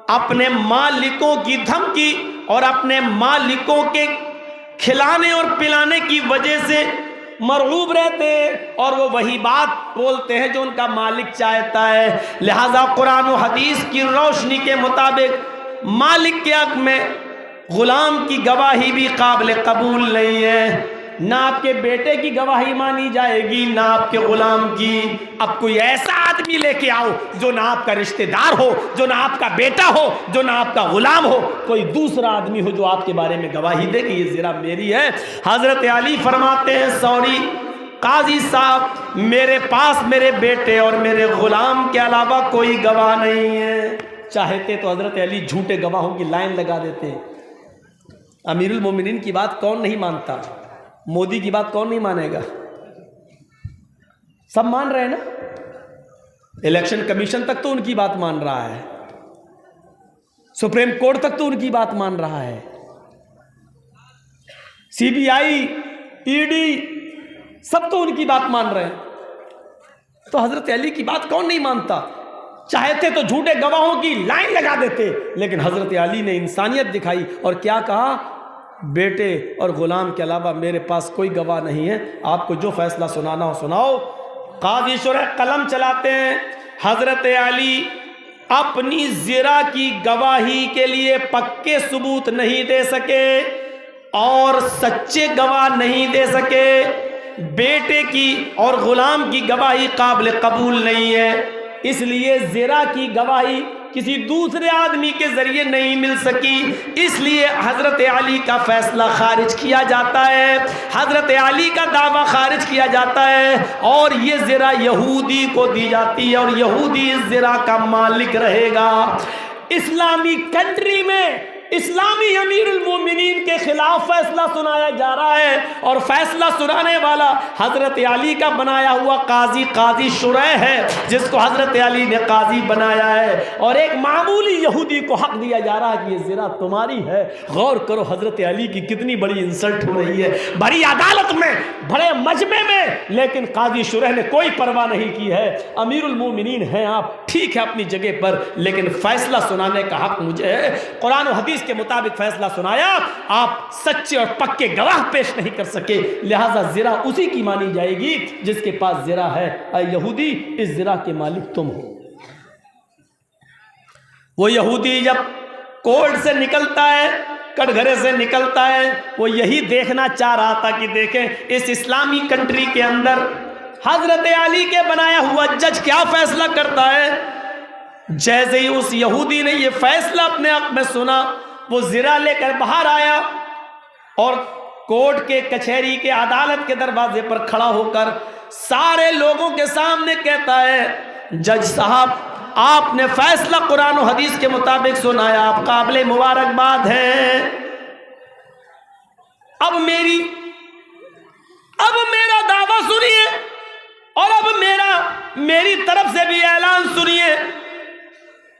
अपने मालिकों की धमकी और अपने मालिकों के खिलाने और पिलाने की वजह से मरगूब रहते हैं और वो वही बात बोलते हैं जो उनका मालिक चाहता है। लिहाजा कुरान और हदीस की रोशनी के मुताबिक मालिक के हक में गुलाम की गवाही भी काबिल कबूल नहीं है। ना आपके बेटे की गवाही मानी जाएगी, ना आपके गुलाम की। अब कोई ऐसा आदमी लेके आओ जो ना आपका रिश्तेदार हो, जो ना आपका बेटा हो, जो ना आपका गुलाम हो, कोई दूसरा आदमी हो जो आपके बारे में गवाही दे कि ये ज़िरा मेरी है। हजरत अली फरमाते हैं, सॉरी काजी साहब, मेरे पास मेरे बेटे और मेरे गुलाम के अलावा कोई गवाह नहीं है। चाहते तो हजरत अली झूठे गवाहों की लाइन लगा देते। अमीरुल मोमिनीन की बात कौन नहीं मानता? मोदी की बात कौन नहीं मानेगा? सब मान रहे हैं ना। इलेक्शन कमीशन तक तो उनकी बात मान रहा है, सुप्रीम कोर्ट तक तो उनकी बात मान रहा है, सीबीआई, ईडी सब तो उनकी बात मान रहे हैं। तो हजरत अली की बात कौन नहीं मानता? चाहते तो झूठे गवाहों की लाइन लगा देते, लेकिन हजरत अली ने इंसानियत दिखाई और क्या कहा, बेटे और गुलाम के अलावा मेरे पास कोई गवाह नहीं है, आपको जो फैसला सुनाना हो सुनाओ। काजी शुरह कलम चलाते हैं, हजरत अली अपनी ज़िरा की गवाही के लिए पक्के सबूत नहीं दे सके और सच्चे गवाह नहीं दे सके। बेटे की और गुलाम की गवाही काबिल कबूल नहीं है, इसलिए ज़िरा की गवाही किसी दूसरे आदमी के जरिए नहीं मिल सकी, इसलिए हजरत अली का फैसला खारिज किया जाता है, हजरत अली का दावा खारिज किया जाता है और ये ज़िरा यहूदी को दी जाती है और यहूदी इस ज़िरा का मालिक रहेगा। इस्लामी कंट्री में इस्लामी अमीरुल मोमिनीन के खिलाफ फैसला सुनाया जा रहा है और फैसला सुनाने वाला हजरत अली का बनाया हुआ काजी शुरह है, जिसको हजरत अली ने काजी बनाया है, और एक मामूली यहूदी को हक दिया जा रहा है कि ये ज़िरा तुम्हारी है। गौर करो हजरत अली की कितनी बड़ी इंसल्ट हो रही है, बड़ी अदालत में, बड़े मजमे में, लेकिन काजी शुरह ने कोई परवाह नहीं की है। अमीरुल मोमिनीन हैं आप, ठीक है अपनी जगह पर, लेकिन फैसला सुनाने का हक मुझे है। कुरान और हदीस के मुताबिक फैसला सुनाया, आप सच्चे और पक्के गवाह पेश नहीं कर सके, लिहाजा ज़िरा उसी की मानी जाएगी जिसके पास ज़िरा है। ऐ यहूदी, इस ज़िरा के मालिक तुम हो। वो यहूदी जब कोर्ट से निकलता है, कटघरे से निकलता है, वो यही देखना चाह रहा था कि देखें इस इस्लामी कंट्री के अंदर हजरत अली के बनाया हुआ जज क्या फैसला करता है। जैसे ही उस यहूदी ने ये फैसला अपने हक में सुना, वो ज़िरा लेकर बाहर आया और कोर्ट के कचहरी के अदालत के दरवाजे पर खड़ा होकर सारे लोगों के सामने कहता है, जज साहब आपने फैसला कुरान और हदीस के मुताबिक सुनाया, आप काबिल मुबारकबाद हैं। अब मेरा दावा सुनिए और अब मेरी तरफ से भी ऐलान सुनिए।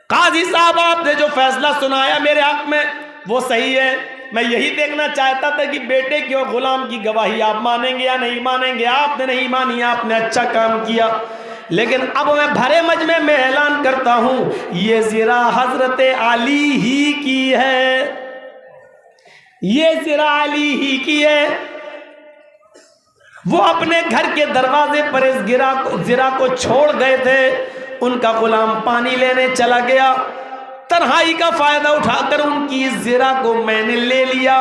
काजी साहब आपने जो फैसला सुनाया मेरे हक में वो सही है। मैं यही देखना चाहता था कि बेटे की और गुलाम की गवाही आप मानेंगे या नहीं मानेंगे। आपने नहीं मानी, आपने अच्छा काम किया, लेकिन अब मैं भरे मजमे में ऐलान करता हूं ये ज़िरा हजरत अली ही की है, ये ज़िरा अली ही की है। वो अपने घर के दरवाजे पर इस ज़िरा को छोड़ गए थे, उनका गुलाम पानी लेने चला गया, तन्हाई का फायदा उठाकर उनकी इस ज़िरा को मैंने ले लिया,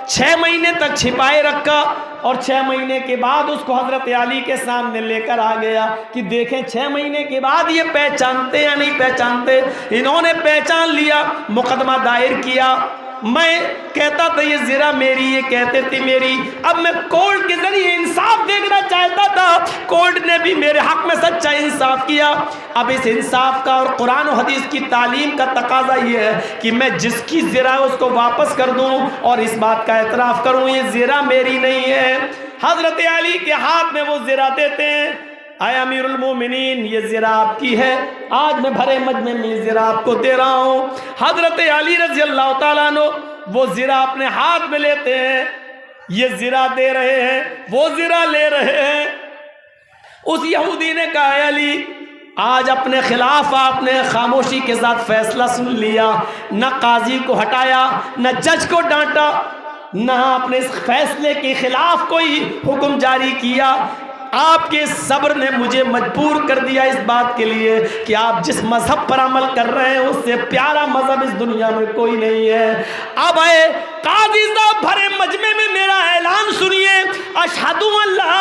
6 महीने तक छिपाए रखा और 6 महीने के बाद उसको हजरत अली के सामने लेकर आ गया कि देखें 6 महीने के बाद ये पहचानते या नहीं पहचानते। इन्होंने पहचान लिया, मुकदमा दायर किया। मैं कहता था ये ज़िरा मेरी, ये कहते थे मेरी। अब मैं कोर्ट के जरिए इंसाफ देखना चाहता था, कोर्ट ने भी मेरे हक में सच्चा इंसाफ किया। अब इस इंसाफ का और कुरान और हदीस की तालीम का तकाजा ये है कि मैं जिसकी ज़िरा उसको वापस कर दूं और इस बात का एतराफ़ करूं ये ज़िरा मेरी नहीं है। हज़रत अली के हाथ में वो ज़िरा देते हैं, आए अमीरुल मोमिनीन ये ज़िरा आपकी है, आज मैं भरे मजमे में ज़िरा आपको दे रहा हूँ। हज़रत अली रज़ी अल्लाह ताला अन्हु वो ज़िरा अपने हाथ में लेते हैं, ये ज़िरा दे रहे हैं, वो ज़िरा ले रहे हैं। उस यहूदी ने कहा, अली आज अपने खिलाफ आपने खामोशी के साथ फैसला सुन लिया, न काजी को हटाया, न जज को डांटा, न आपने इस फैसले के खिलाफ कोई हुक्म जारी किया। आपके सब्र ने मुझे मजबूर कर दिया इस बात के लिए कि आप जिस मजहब पर अमल कर रहे हैं उससे प्यारा मजहब इस दुनिया में कोई नहीं है। अब आए काजी साहब भरे मजमे में मेरा ऐलान सुनिए, अशहदु अल्ला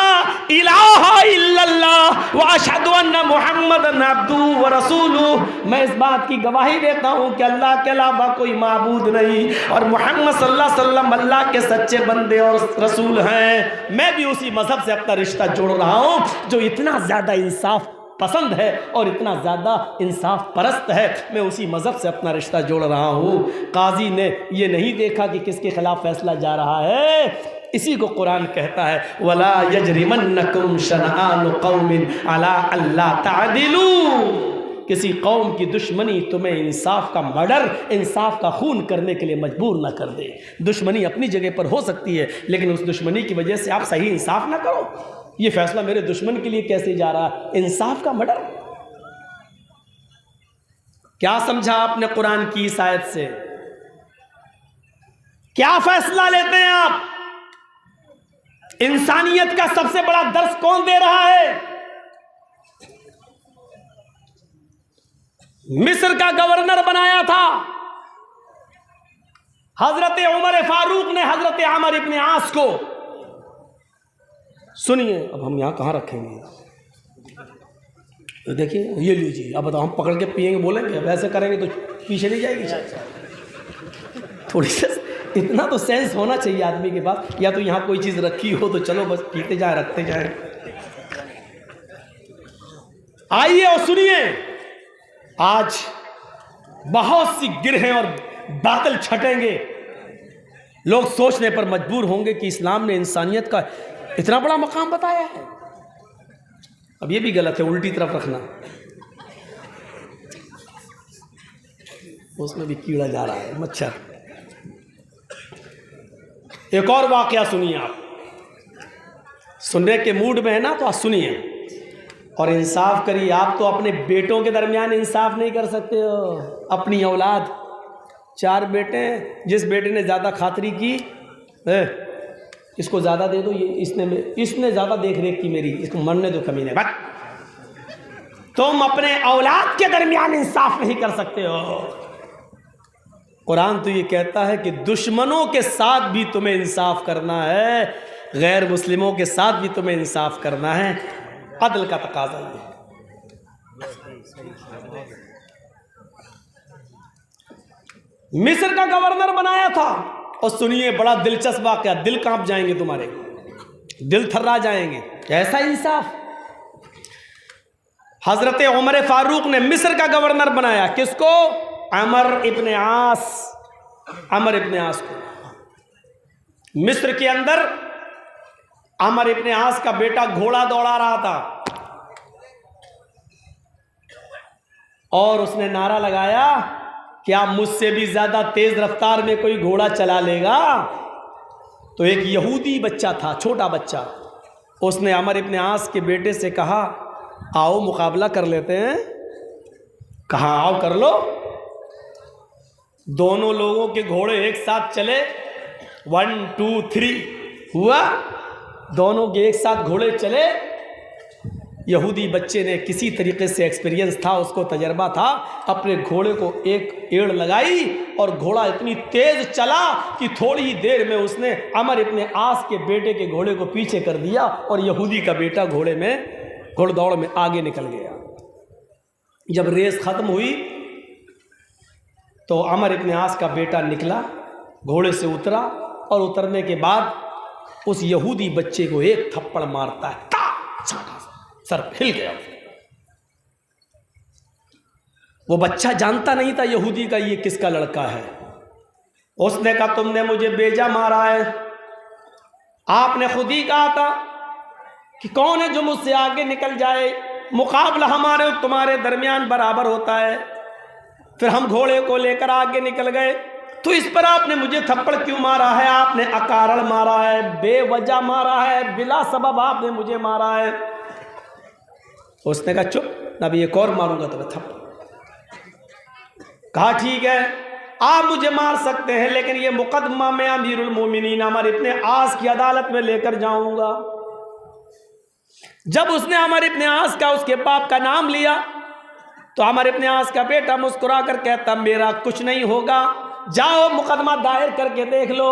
इलाहा इल्लल्लाह व अशहदु अन्ना मुहम्मदन अब्दुहु व रसूलुहु। मैं इस बात की गवाही देता हूँ कि अल्लाह के अलावा कोई माबूद नहीं और मोहम्मद सल्लल्लाहु अलैहि वसल्लम अल्लाह के सच्चे बंदे और रसूल हैं। मैं भी उसी मजहब से अपना रिश्ता जोड़ रहा हूँ जो इतना ज़्यादा इंसाफ पसंद है और इतना ज़्यादा इंसाफ परस्त है। मैं उसी मज़हब से अपना रिश्ता जोड़ रहा हूँ। काजी ने ये नहीं देखा कि किसके खिलाफ फैसला जा रहा है। इसी को कुरान कहता है, वला यजरिमन्नकुम शनआनु कौमिन अला अल्ला तादिलू। किसी कौम की दुश्मनी तुम्हें इंसाफ का मर्डर, इंसाफ का खून करने के लिए मजबूर ना कर दे। दुश्मनी अपनी जगह पर हो सकती है, लेकिन उस दुश्मनी की वजह से आप सही इंसाफ ना करो। ये फैसला मेरे दुश्मन के लिए कैसे जा रहा है? इंसाफ का मर्डर। क्या समझा आपने कुरान की इस आयत से? क्या फैसला लेते हैं आप? इंसानियत का सबसे बड़ा दर्स कौन दे रहा है? मिस्र का गवर्नर बनाया था हजरत उमर फारूक ने हजरत आमर इब्न आस को। सुनिए, अब हम यहां कहां रखेंगे? तो देखिए, ये लीजिए। अब बताओ, हम पकड़ के पिएंगे, बोलेंगे? अब ऐसे करेंगे तो पीछे नहीं जाएगी। थोड़ी सा इतना तो सेंस होना चाहिए आदमी के पास। या तो यहाँ कोई चीज़ रखी हो तो चलो बस पीते जाए, रखते जाए। आइए और सुनिए, आज बहुत सी गिरहें और बादल छटेंगे। लोग सोचने पर मजबूर होंगे कि इस्लाम ने इंसानियत का इतना बड़ा मकाम बताया है। अब ये भी गलत है, उल्टी तरफ रखना। उसमें भी कीड़ा जा रहा है, मच्छर। एक और वाकया सुनिए। आप सुनने के मूड में है ना, तो आप सुनिए और इंसाफ करिए। आप तो अपने बेटों के दरमियान इंसाफ नहीं कर सकते हो। अपनी औलाद, 4 बेटे हैं, जिस बेटे ने ज़्यादा खातिरी की इसको ज़्यादा दे दो। ये इसने ज़्यादा देख रेख की मेरी, इसको मरने दो कमीने। बट तुम अपने औलाद के दरमियान इंसाफ नहीं कर सकते हो। कुरान तो ये कहता है कि दुश्मनों के साथ भी तुम्हें इंसाफ करना है, गैर मुस्लिमों के साथ भी तुम्हें इंसाफ करना है। अदल का तकाजा ये। मिस्र का गवर्नर बनाया था। और सुनिए, बड़ा दिलचस्प वाकया, दिल कांप जाएंगे तुम्हारे, दिल थर्रा जाएंगे। ऐसा इंसाफ हजरत उमर फारूक ने मिस्र का गवर्नर बनाया। किसको? अमर इब्न आस को। मिस्र के अंदर अमर इब्न आस का बेटा घोड़ा दौड़ा रहा था और उसने नारा लगाया, क्या मुझसे भी ज्यादा तेज रफ्तार में कोई घोड़ा चला लेगा? तो एक यहूदी बच्चा था, छोटा बच्चा, उसने अमर इब्न आस के बेटे से कहा, आओ मुकाबला कर लेते हैं। कहा, आओ कर लो। दोनों लोगों के घोड़े एक साथ चले, 1 2 3 हुआ। दोनों के एक साथ घोड़े चले। यहूदी बच्चे ने किसी तरीके से एक्सपीरियंस था, उसको तजर्बा था, अपने घोड़े को एक एड़ लगाई और घोड़ा इतनी तेज चला कि थोड़ी ही देर में उसने अमर इब्न आस के बेटे के घोड़े को पीछे कर दिया और यहूदी का बेटा घोड़दौड़ में आगे निकल गया। जब रेस खत्म हुई तो अमर इब्न आस का बेटा निकला, घोड़े से उतरा और उतरने के बाद उस यहूदी बच्चे को एक थप्पड़ मारता है, सर हिल गया। वो बच्चा जानता नहीं था यहूदी का ये किसका लड़का है। उसने कहा, तुमने मुझे बेजा मारा है। आपने खुद ही कहा था कि कौन है जो मुझसे आगे निकल जाए, मुकाबला हमारे और तुम्हारे दरमियान बराबर होता है। फिर हम घोड़े को लेकर आगे निकल गए, तो इस पर आपने मुझे थप्पड़ क्यों मारा है? आपने अकारण मारा है, बेवजह मारा है, बिला सबब आपने मुझे मारा है। उसने कहा, चुप, अभी एक और मारूंगा तुम्हें थप्पड़। कहा, ठीक है, आप मुझे मार सकते हैं, लेकिन ये मुकदमा मैं अमीरुल मोमिनीन अमर इब्न आस की अदालत में लेकर जाऊंगा। जब उसने अमर इब्न आस का, उसके बाप का नाम लिया, तो अमर इब्न आस का बेटा मुस्कुरा कर कहता, मेरा कुछ नहीं होगा, जाओ मुकदमा दायर करके देख लो,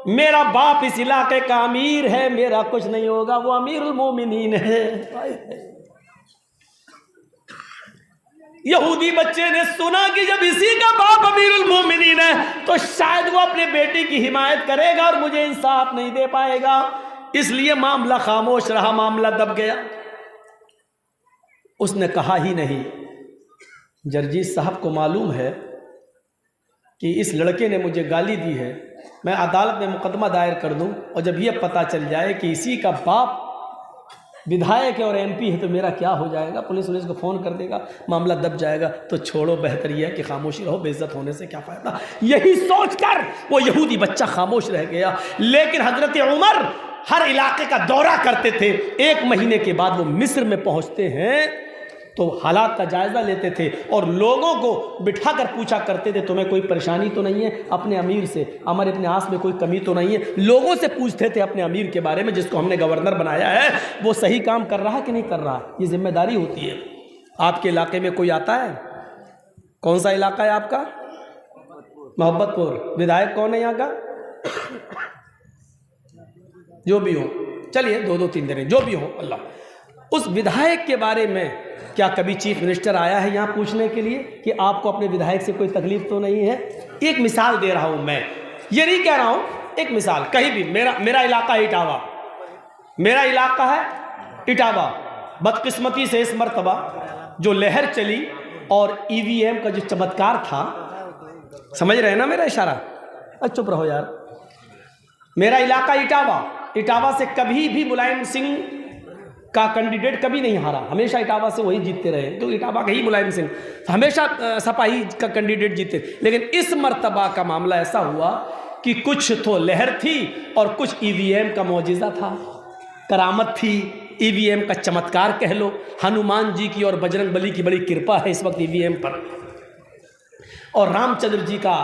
मेरा बाप इस इलाके का अमीर है, मेरा कुछ नहीं होगा, वो अमीरुल मोमिनीन है। यहूदी बच्चे ने सुना कि जब इसी का बाप अमीरुल मोमिनीन है तो शायद वो अपने बेटे की हिमायत करेगा और मुझे इंसाफ नहीं दे पाएगा, इसलिए मामला खामोश रहा, मामला दब गया। उसने कहा ही नहीं। जर्जीत साहब को मालूम है कि इस लड़के ने मुझे गाली दी है, मैं अदालत में मुकदमा दायर कर दूं और जब ये पता चल जाए कि इसी का बाप विधायक है और एमपी है तो मेरा क्या हो जाएगा, पुलिस को फ़ोन कर देगा, मामला दब जाएगा। तो छोड़ो, बेहतर यह है कि खामोशी रहो, बेइज्जत होने से क्या फ़ायदा। यही सोचकर वो यहूदी बच्चा खामोश रह गया। लेकिन हज़रत उमर हर इलाके का दौरा करते थे। 1 महीने के बाद वो मिस्र में पहुँचते हैं तो हालात का जायज़ा लेते थे और लोगों को बिठाकर पूछा करते थे, तुम्हें कोई परेशानी तो नहीं है अपने अमीर से, अमर इब्न आस में कोई कमी तो नहीं है। लोगों से पूछते थे अपने अमीर के बारे में, जिसको हमने गवर्नर बनाया है, वो सही काम कर रहा है कि नहीं कर रहा। ये जिम्मेदारी होती है। आपके इलाके में कोई आता है? कौन सा इलाका है आपका? मोहब्बतपुर। विधायक कौन है यहाँ का? जो भी हो, चलिए 2-2-3 दिन जो भी हो, अल्लाह। उस विधायक के बारे में क्या कभी चीफ मिनिस्टर आया है यहाँ पूछने के लिए कि आपको अपने विधायक से कोई तकलीफ तो नहीं है? एक मिसाल दे रहा हूँ मैं, ये नहीं कह रहा हूँ, एक मिसाल। कहीं भी मेरा इलाका है इटावा, मेरा इलाका है इटावा। बदकिस्मती से इस मर्तबा जो लहर चली और ईवीएम का जो चमत्कार था, समझ रहे हैं ना मेरा इशारा? चुप रहो यार। मेरा इलाका इटावा से कभी भी मुलायम सिंह का कैंडिडेट कभी नहीं हारा, हमेशा इटावा से वही जीतते रहे। तो इटावा का ही मुलायम सिंह हमेशा सपा ही का कैंडिडेट जीते। लेकिन इस मर्तबा का मामला ऐसा हुआ कि कुछ तो लहर थी और कुछ ईवीएम का मौजिज़ा था, करामत थी, ईवीएम का चमत्कार कह लो। हनुमान जी की और बजरंग बली की बड़ी कृपा है इस वक्त ईवीएम पर, और रामचंद्र जी का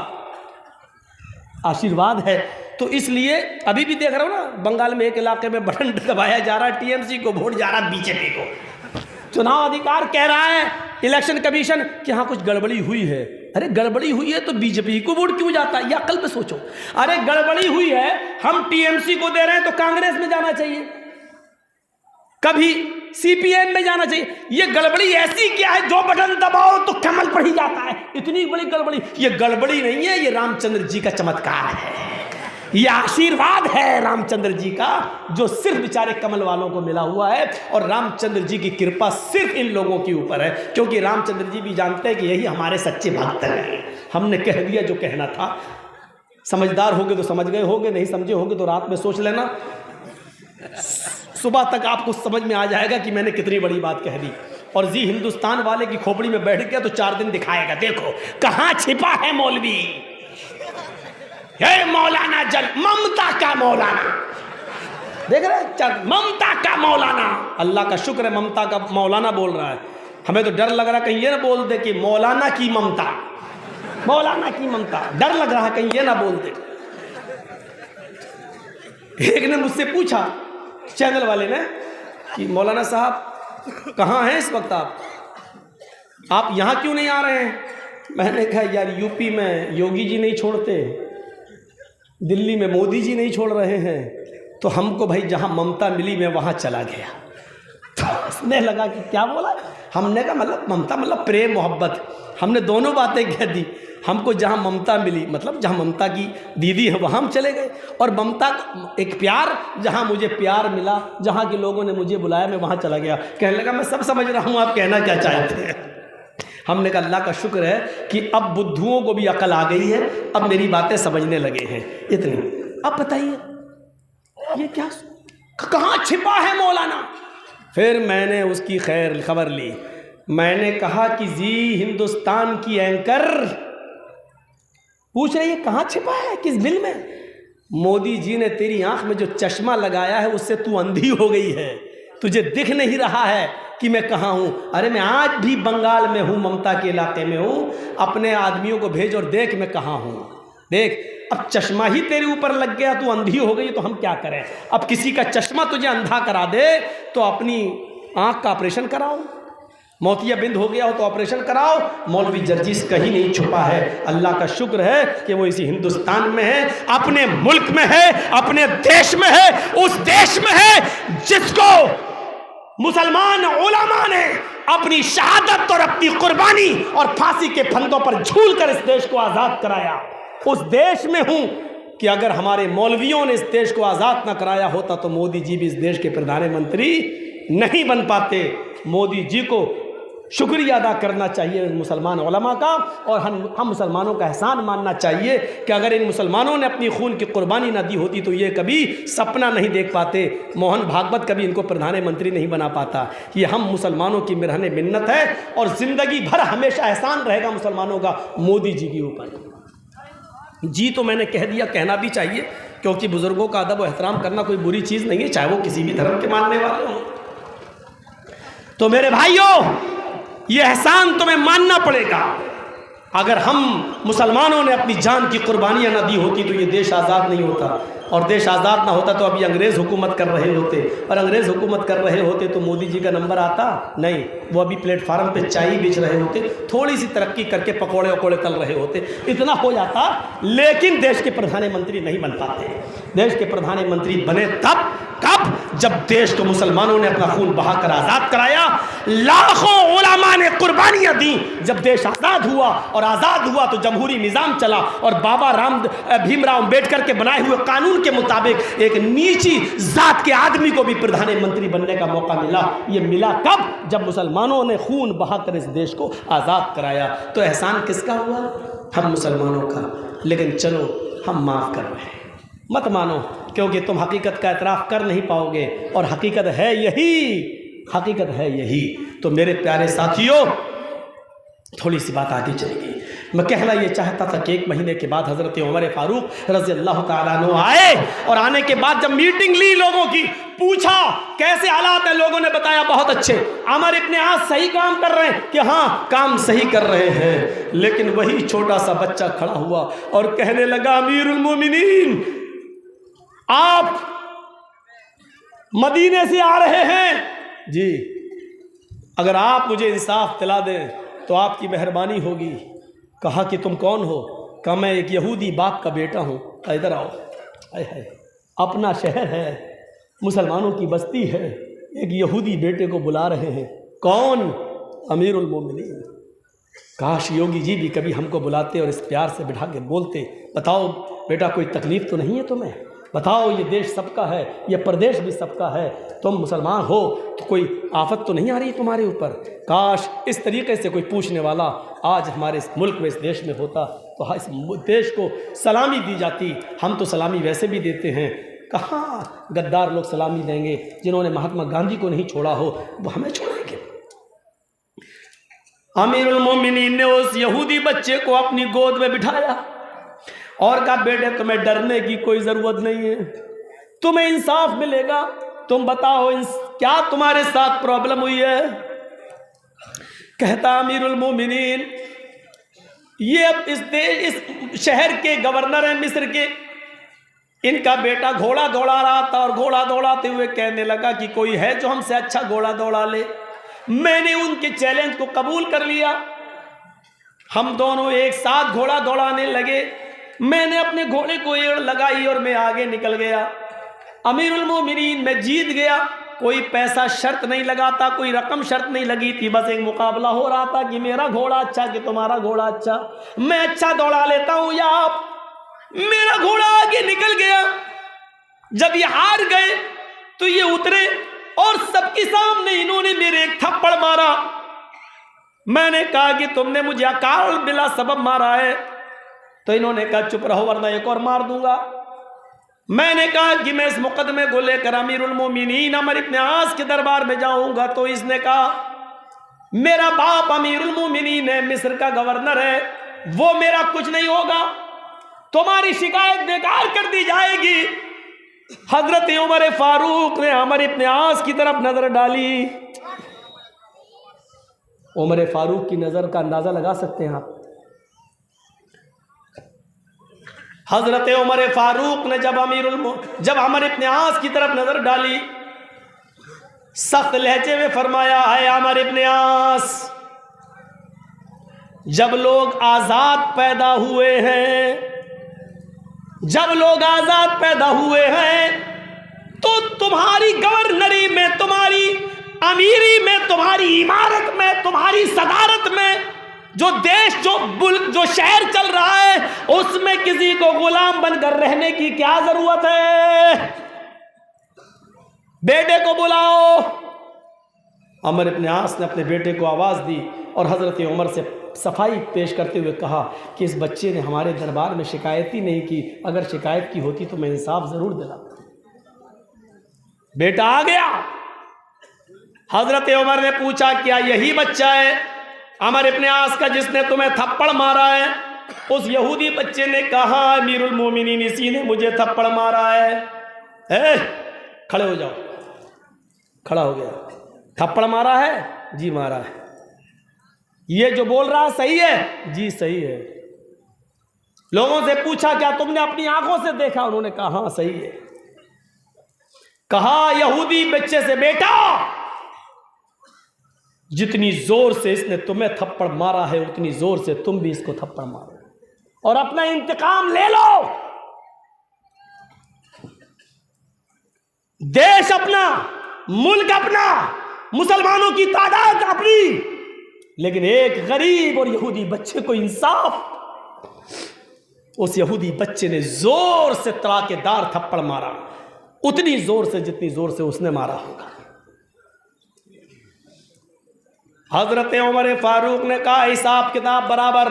आशीर्वाद है। तो इसलिए अभी भी देख रहा हूँ ना, बंगाल में एक इलाके में बटन दबाया जा रहा है, टीएमसी को वोट जा रहा बीजेपी को। चुनाव अधिकार कह रहा है इलेक्शन कमीशन कि हाँ कुछ गड़बड़ी हुई है। अरे गड़बड़ी हुई है तो बीजेपी को वोट क्यों जाता है? या कल पे सोचो, अरे गड़बड़ी हुई है, हम टीएमसी को दे रहे हैं तो कांग्रेस में जाना चाहिए, कभी सीपीएम में जाना चाहिए। ये गड़बड़ी ऐसी क्या है जो बटन दबाओ तो कमल पर ही जाता है? इतनी बड़ी गड़बड़ी। ये गड़बड़ी नहीं है, ये रामचंद्र जी का चमत्कार है, ये आशीर्वाद है रामचंद्र जी का, जो सिर्फ बेचारे कमल वालों को मिला हुआ है। और रामचंद्र जी की कृपा सिर्फ इन लोगों के ऊपर है, क्योंकि रामचंद्र जी भी जानते हैं कि यही हमारे सच्चे भक्त हैं। हमने कह दिया जो कहना था। समझदार होगे तो समझ गए होगे, नहीं समझे होगे तो रात में सोच लेना, सुबह तक आपको समझ में आ जाएगा कि मैंने कितनी बड़ी बात कह दी। और जी हिंदुस्तान वाले की खोपड़ी में बैठ गया तो 4 दिन दिखाएगा, देखो कहाँ छिपा है मौलवी। हे मौलाना जल, ममता का मौलाना, देख रहे ममता का मौलाना। अल्लाह का शुक्र है ममता का मौलाना बोल रहा है। हमें तो डर लग रहा है कहीं ये ना बोल दे कि मौलाना की ममता, मौलाना की ममता। डर लग रहा है कहीं ये ना बोल दे। एक ने मुझसे पूछा, चैनल वाले ने, कि मौलाना साहब कहाँ हैं इस वक्त आप यहाँ क्यों नहीं आ रहे हैं? मैंने कहा यार यूपी में योगी जी नहीं छोड़ते, दिल्ली में मोदी जी नहीं छोड़ रहे हैं, तो हमको भाई जहाँ ममता मिली मैं वहाँ चला गया। तो उसने लगा कि क्या बोला? हमने कहा मतलब ममता मतलब प्रेम मोहब्बत, हमने दोनों बातें कह दी। हमको जहाँ ममता मिली, मतलब जहाँ ममता की दीदी है वहाँ हम चले गए, और ममता एक प्यार, जहाँ मुझे प्यार मिला, जहाँ के लोगों ने मुझे बुलाया मैं वहाँ चला गया। कहने लगा मैं सब समझ रहा हूँ आप कहना क्या चाहते हैं। हमने कहा अल्लाह का शुक्र है कि अब बुद्धुओं को भी अकल आ गई है, अब मेरी बातें समझने लगे हैं। इतनी। अब बताइए ये क्या, कहाँ छिपा है मौलाना? फिर मैंने उसकी खैर खबर ली। मैंने कहा कि जी हिंदुस्तान की एंकर पूछ रही है कहाँ छिपा है, किस बिल में? मोदी जी ने तेरी आंख में जो चश्मा लगाया है उससे तू अंधी हो गई है, तुझे दिख नहीं रहा है कि मैं कहाँ हूँ। अरे मैं आज भी बंगाल में हूँ, ममता के इलाके में हूँ, अपने आदमियों को भेज और देख मैं कहाँ हूँ। देख अब चश्मा ही तेरे ऊपर लग गया, तू अंधी हो गई, तो हम क्या करें? अब किसी का चश्मा तुझे अंधा करा दे तो अपनी आँख का ऑपरेशन कराओ। मोतियाबिंद हो गया हो तो ऑपरेशन कराओ, मौलवी जर्जीस कहीं नहीं छुपा है। अल्लाह का शुक्र है कि वो इसी हिंदुस्तान में है, अपने मुल्क में है, अपने देश में है, उस देश में है जिसको मुसलमान उलमा ने अपनी शहादत और अपनी कुर्बानी और फांसी के फंदों पर झूल कर इस देश को आज़ाद कराया। उस देश में हूं कि अगर हमारे मौलवियों ने इस देश को आज़ाद ना कराया होता तो मोदी जी भी इस देश के प्रधानमंत्री नहीं बन पाते। मोदी जी को शुक्रिया अदा करना चाहिए मुसलमान उलमा का, और हम मुसलमानों का एहसान मानना चाहिए कि अगर इन मुसलमानों ने अपनी खून की कुर्बानी ना दी होती तो ये कभी सपना नहीं देख पाते, मोहन भागवत कभी इनको प्रधानमंत्री नहीं बना पाता। ये हम मुसलमानों की मिरहने मिन्नत है और ज़िंदगी भर हमेशा एहसान रहेगा मुसलमानों का मोदी जी के ऊपर। जी तो मैंने कह दिया, कहना भी चाहिए, क्योंकि बुज़ुर्गों का अदब और एहतराम करना कोई बुरी चीज़ नहीं है, चाहे वो किसी भी धर्म के मानने वाले हों। तो मेरे भाइयों, ये एहसान तुम्हें मानना पड़ेगा। अगर हम मुसलमानों ने अपनी जान की कुर्बानियाँ ना दी होती तो ये देश आज़ाद नहीं होता, और देश आज़ाद ना होता तो अभी अंग्रेज़ हुकूमत कर रहे होते, और अंग्रेज़ हुकूमत कर रहे होते तो मोदी जी का नंबर आता नहीं, वो अभी प्लेटफार्म पे चाय बेच रहे होते, थोड़ी सी तरक्की करके पकौड़े वकौड़े तल रहे होते, इतना हो जाता। लेकिन देश के प्रधानमंत्री नहीं बन पाते। देश के प्रधानमंत्री बने तब कब, जब देश को मुसलमानों ने अपना खून बहाकर आज़ाद कराया, लाखों उलमा ने कुर्बानियाँ दी। जब देश आज़ाद हुआ और आज़ाद हुआ तो जमहूरी निज़ाम चला, और बाबा भीमराव अम्बेडकर के बनाए हुए कानून के मुताबिक एक नीची जात के आदमी को भी प्रधानमंत्री बनने का मौका मिला। ये मिला कब, जब मुसलमानों ने खून बहाकर इस देश को आज़ाद कराया। तो एहसान किसका हुआ? हम मुसलमानों का। लेकिन चलो हम माफ़ कर रहे हैं, मत मानो, क्योंकि तुम हकीकत का एतराफ़ कर नहीं पाओगे, और हकीकत है यही, हकीकत है यही। तो मेरे प्यारे साथियों, थोड़ी सी बात आगे चलेगी। मैं कहना ये चाहता था कि 1 महीने के बाद हज़रत उमर फारूक रज़ी अल्लाह ताला अन्हु आए, और आने के बाद जब मीटिंग ली लोगों की, पूछा कैसे हालात हैं, लोगों ने बताया बहुत अच्छे, अमर इब्ने आस सही काम कर रहे हैं, कि हाँ काम सही कर रहे हैं। लेकिन वही छोटा सा बच्चा खड़ा हुआ और कहने लगा, अमीरुल मोमिनीन, आप मदीने से आ रहे हैं जी, अगर आप मुझे इंसाफ दिला दें तो आपकी मेहरबानी होगी। कहा कि तुम कौन हो? कहा मैं एक यहूदी बाप का बेटा हूँ। इधर आओ। है अपना शहर है, मुसलमानों की बस्ती है, एक यहूदी बेटे को बुला रहे हैं। कौन? अमीरुल मोमिनीन। काश योगी जी भी कभी हमको बुलाते और इस प्यार से बिठा के बोलते, बताओ बेटा कोई तकलीफ़ तो नहीं है तुम्हें? बताओ ये देश सबका है, ये प्रदेश भी सबका है, तुम मुसलमान हो तो कोई आफत तो नहीं आ रही तुम्हारे ऊपर? काश इस तरीके से कोई पूछने वाला आज हमारे इस मुल्क में, इस देश में होता तो इस देश को सलामी दी जाती। हम तो सलामी वैसे भी देते हैं, कहाँ गद्दार लोग सलामी देंगे? जिन्होंने महात्मा गांधी को नहीं छोड़ा हो वो हमें छोड़ेंगे। अमीरुल मोमिनीन ने उस यहूदी बच्चे को अपनी गोद में बिठाया और कहा, बेटे तुम्हें डरने की कोई ज़रूरत नहीं है, तुम्हें इंसाफ मिलेगा। तुम बताओ क्या तुम्हारे साथ प्रॉब्लम हुई है? कहता, अमीरुल मोमिनीन, ये अब इस शहर के गवर्नर हैं मिस्र के, इनका बेटा घोड़ा दौड़ा रहा था और घोड़ा दौड़ाते हुए कहने लगा कि कोई है जो हमसे अच्छा घोड़ा दौड़ा ले। मैंने उनके चैलेंज को कबूल कर लिया, हम दोनों एक साथ घोड़ा दौड़ाने लगे। मैंने अपने घोड़े को एड़ लगाई और मैं आगे निकल गया। अमीरुल मोमिनीन, मैं जीत गया। कोई पैसा शर्त नहीं लगाता, कोई रकम शर्त नहीं लगी थी, बस एक मुकाबला हो रहा था कि मेरा घोड़ा अच्छा कि तुम्हारा घोड़ा अच्छा, मैं अच्छा दौड़ा लेता हूं या आप। मेरा घोड़ा आगे निकल गया। जब ये हार गए तो ये उतरे और सबके सामने इन्होंने मेरे एक थप्पड़ मारा। मैंने कहा कि तुमने मुझे अकाल बिला सबब मारा है, तो इन्होंने कहा चुप रहो वरना एक और मार दूंगा। मैंने कहा कि मैं इस मुकदमे को लेकर अमीरुल मोमिनीन अमर इब्ने आस के दरबार में जाऊंगा, तो इसने कहा मेरा बाप अमीरुल मोमिनीन है, मिस्र का गवर्नर है, वो मेरा कुछ नहीं होगा, तुम्हारी शिकायत बेकार कर दी जाएगी। हजरत उमर फारूक ने अमर इब्ने आस की तरफ नजर डाली। उमर फारूक की नजर का अंदाजा लगा सकते हैं आप। हजरत उमर फारूक ने जब अमर इब्ने आस की तरफ नजर डाली, सख्त लहजे में फरमाया है अमर इब्न आस, जब लोग आजाद पैदा हुए हैं, जब लोग आजाद पैदा हुए हैं तो तुम्हारी गवर्नरी में, तुम्हारी अमीरी में, तुम्हारी इमारत में, तुम्हारी सदारत में जो देश, जो मुल्क, जो शहर चल रहा है, उसमें किसी को गुलाम बनकर रहने की क्या जरूरत है? बेटे को बुलाओ। अमर इब्न आस ने अपने बेटे को आवाज दी और हजरत उमर से सफाई पेश करते हुए कहा कि इस बच्चे ने हमारे दरबार में शिकायत ही नहीं की, अगर शिकायत की होती तो मैं इंसाफ जरूर दिलाता। बेटा आ गया। हजरत उमर ने पूछा क्या यही बच्चा है अमर इब्न आस का जिसने तुम्हें थप्पड़ मारा है? उस यहूदी बच्चे ने कहा अमीरुल मोमिनीन, इसी ने मुझे थप्पड़ मारा है। खड़े हो जाओ। खड़ा हो गया। थप्पड़ मारा है? जी मारा है। ये जो बोल रहा सही है? जी सही है। लोगों से पूछा क्या तुमने अपनी आंखों से देखा? उन्होंने कहा हाँ सही है। कहा यहूदी बच्चे से, बेटा जितनी जोर से इसने तुम्हें थप्पड़ मारा है उतनी जोर से तुम भी इसको थप्पड़ मारो और अपना इंतकाम ले लो। देश अपना, मुल्क अपना, मुसलमानों की तादाद अपनी, लेकिन एक गरीब और यहूदी बच्चे को इंसाफ। उस यहूदी बच्चे ने जोर से तड़ाकेदार थप्पड़ मारा, उतनी जोर से जितनी जोर से उसने मारा होगा। हजरत उमर फारूक ने कहा हिसाब किताब बराबर,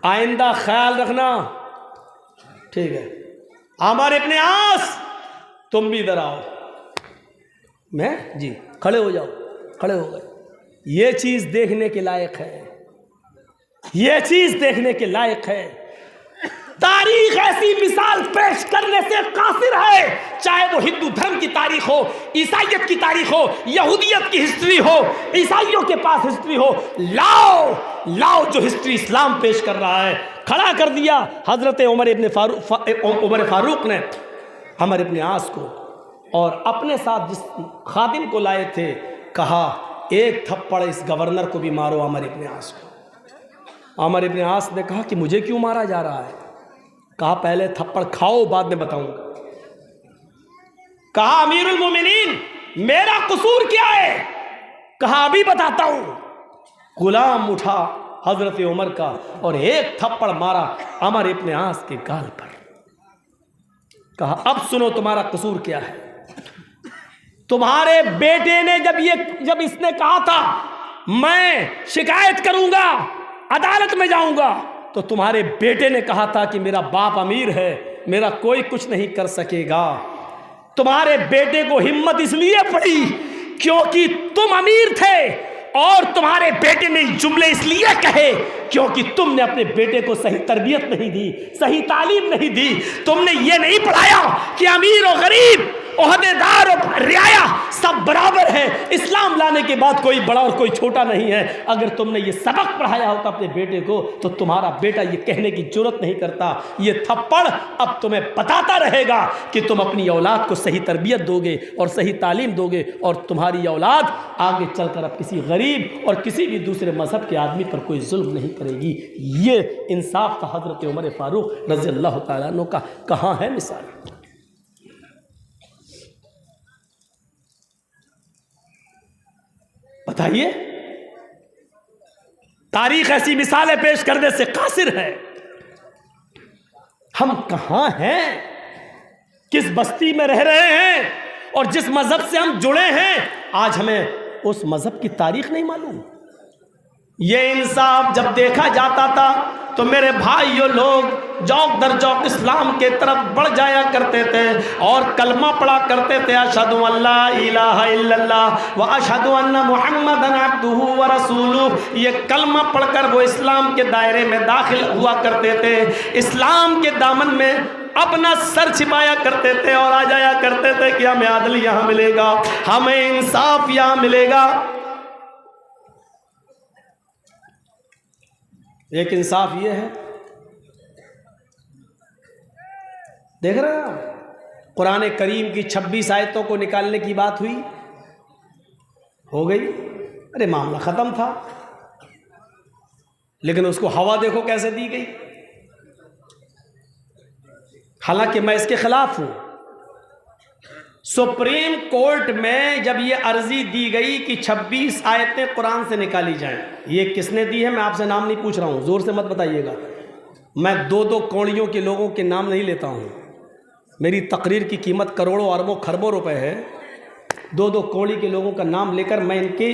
आइंदा ख्याल रखना। ठीक है। अमर इब्न आस तुम भी इधर आओ। मैं जी खड़े हो जाओ। खड़े हो गए। ये चीज देखने के लायक है, ये चीज देखने के लायक है। तारीख ऐसी मिसाल पेश करने से कासिर है, चाहे वो हिंदू धर्म की तारीख हो, ईसाइयत की तारीख हो, यहूदियत की हिस्ट्री हो, ईसाइयों के पास हिस्ट्री हो। लाओ लाओ जो हिस्ट्री इस्लाम पेश कर रहा है। खड़ा कर दिया हजरत उमर फारूक ने अमर इब्न आस को, और अपने साथ जिस खादिम को लाए थे कहा एक थप्पड़ इस गवर्नर को भी मारो, अमर इब्न आस को। अमर इब्न आस ने कहा कि मुझे क्यों मारा जा रहा है? कहा पहले थप्पड़ खाओ, बाद में बताऊंगा। कहा अमीरुल मोमिनीन मेरा कसूर क्या है? कहा अभी बताता हूं। गुलाम उठा हजरत उमर का और एक थप्पड़ मारा अमर इब्न आस के गाल पर। कहा अब सुनो तुम्हारा कसूर क्या है। तुम्हारे बेटे ने जब इसने कहा था मैं शिकायत करूंगा, अदालत में जाऊंगा, तो तुम्हारे बेटे ने कहा था कि मेरा बाप अमीर है, मेरा कोई कुछ नहीं कर सकेगा। तुम्हारे बेटे को हिम्मत इसलिए पड़ी क्योंकि तुम अमीर थे, और तुम्हारे बेटे ने जुमले इसलिए कहे क्योंकि तुमने अपने बेटे को सही तरबियत नहीं दी, सही तालीम नहीं दी। तुमने ये नहीं पढ़ाया कि अमीर और गरीब, ओहदेदार और रियाया सब बराबर है, इस्लाम लाने के बाद कोई बड़ा और कोई छोटा नहीं है। अगर तुमने ये सबक पढ़ाया होता अपने बेटे को तो तुम्हारा बेटा ये कहने की जरूरत नहीं करता। ये थप्पड़ अब तुम्हें बताता रहेगा कि तुम अपनी औलाद को सही तरबियत दोगे और सही तालीम दोगे, और तुम्हारी औलाद आगे चलकर अब किसी गरीब और किसी भी दूसरे मजहब के आदमी पर कोई जुल्म नहीं करेगी। ये इंसाफ था हजरत उमर फारूक रज़ी अल्लाह तआला अन्हु का। कहाँ है मिसाल? बताइए। तारीख ऐसी मिसालें पेश करने से कासिर है। हम कहां हैं, किस बस्ती में रह रहे हैं, और जिस मजहब से हम जुड़े हैं आज हमें उस मजहब की तारीख नहीं मालूम। ये इंसाफ जब देखा जाता था तो मेरे भाइयों लोग जौक दर जौक इस्लाम के तरफ बढ़ जाया करते थे और कलमा पढ़ा करते थे, अशहदु अल्ला इलाहा इल्लल्लाह व अशहदु अन्ना मुहम्मदन अब्दुहु व रसूलुहु। ये कलमा पढ़कर वो इस्लाम के दायरे में दाखिल हुआ करते थे, इस्लाम के दामन में अपना सर छिपाया करते थे और आ जाया करते थे कि हमें आदल यहाँ मिलेगा, हमें इंसाफ यहाँ मिलेगा। एक इंसाफ ये है, देख रहे हैं आप, कुरान करीम की 26 आयतों को निकालने की बात हुई, हो गई, अरे मामला ख़त्म था। लेकिन उसको हवा देखो कैसे दी गई। हालांकि मैं इसके खिलाफ हूं। सुप्रीम कोर्ट में जब ये अर्जी दी गई कि 26 आयतें कुरान से निकाली जाएं, ये किसने दी है? मैं आपसे नाम नहीं पूछ रहा हूं, जोर से मत बताइएगा। मैं दो दो कौड़ियों के लोगों के नाम नहीं लेता हूं। मेरी तकरीर की कीमत करोड़ों अरबों खरबों रुपए है। दो दो कौड़ी के लोगों का नाम लेकर मैं इनकी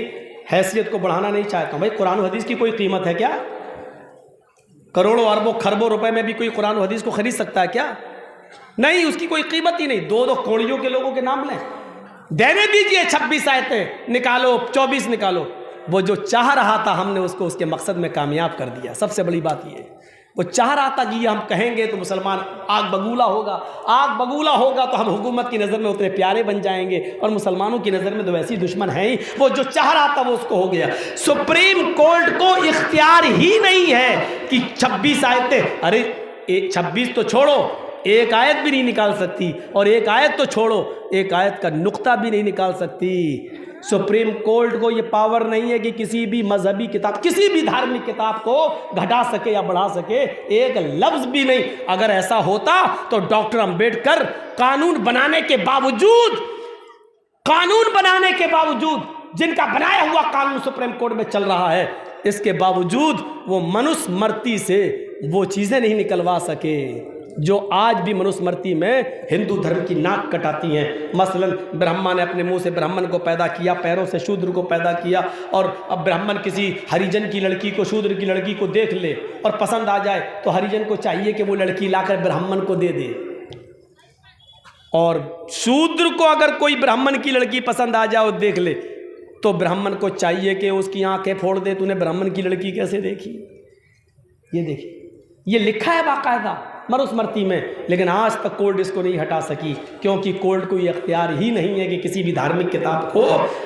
हैसियत को बढ़ाना नहीं चाहता हूं। भाई कुरान और हदीस की कोई कीमत है क्या? करोड़ों अरबों खरबों रुपए में भी कोई कुरान और हदीस को खरीद सकता है क्या? नहीं, उसकी कोई कीमत ही नहीं। दो दो कौड़ियों के लोगों के नाम लें, देने दीजिए 26 आयतें निकालो, 24 निकालो। वो जो चाह रहा था हमने उसको उसके मकसद में कामयाब कर दिया। सबसे बड़ी बात ये, वो चाह रहा था कि ये हम कहेंगे तो मुसलमान आग बगूला होगा, आग बगूला होगा तो हम हुकूमत की नज़र में उतने प्यारे बन जाएंगे और मुसलमानों की नज़र में तो वैसी दुश्मन है ही। वो जो चाह रहा था वो उसको हो गया। सुप्रीम कोर्ट को इख्तियार ही नहीं है कि 26 आयतें, अरे 26 तो छोड़ो, एक आयत भी नहीं निकाल सकती, और एक आयत तो छोड़ो, एक आयत का नुक्ता भी नहीं निकाल सकती। सुप्रीम कोर्ट को ये पावर नहीं है कि किसी भी मजहबी किताब, किसी भी धार्मिक किताब को घटा सके या बढ़ा सके, एक लफ्ज भी नहीं। अगर ऐसा होता तो डॉक्टर अंबेडकर कानून बनाने के बावजूद जिनका बनाया हुआ कानून सुप्रीम कोर्ट में चल रहा है, इसके बावजूद वो मनुस्मृति से वो चीज़ें नहीं निकलवा सके जो आज भी मनुस्मृति में हिंदू धर्म की नाक कटाती हैं। मसलन ब्राह्मण ने अपने मुंह से ब्राह्मण को पैदा किया, पैरों से शूद्र को पैदा किया, और अब ब्राह्मण किसी हरिजन की लड़की को, शूद्र की लड़की को देख ले और पसंद आ जाए तो हरिजन को चाहिए कि वो लड़की लाकर ब्राह्मण को दे दे, और शूद्र को अगर कोई ब्राह्मण की लड़की पसंद आ जाए और देख ले तो ब्राह्मण को चाहिए कि उसकी आंखें फोड़ दे, तूने ब्राह्मण की लड़की कैसे देखी। ये देखिए, ये लिखा है बाकायदा मनुस्मृति में, लेकिन आज तक कोर्ट इसको नहीं हटा सकी, क्योंकि कोर्ट को ये अख्तियार ही नहीं है कि किसी भी धार्मिक किताब को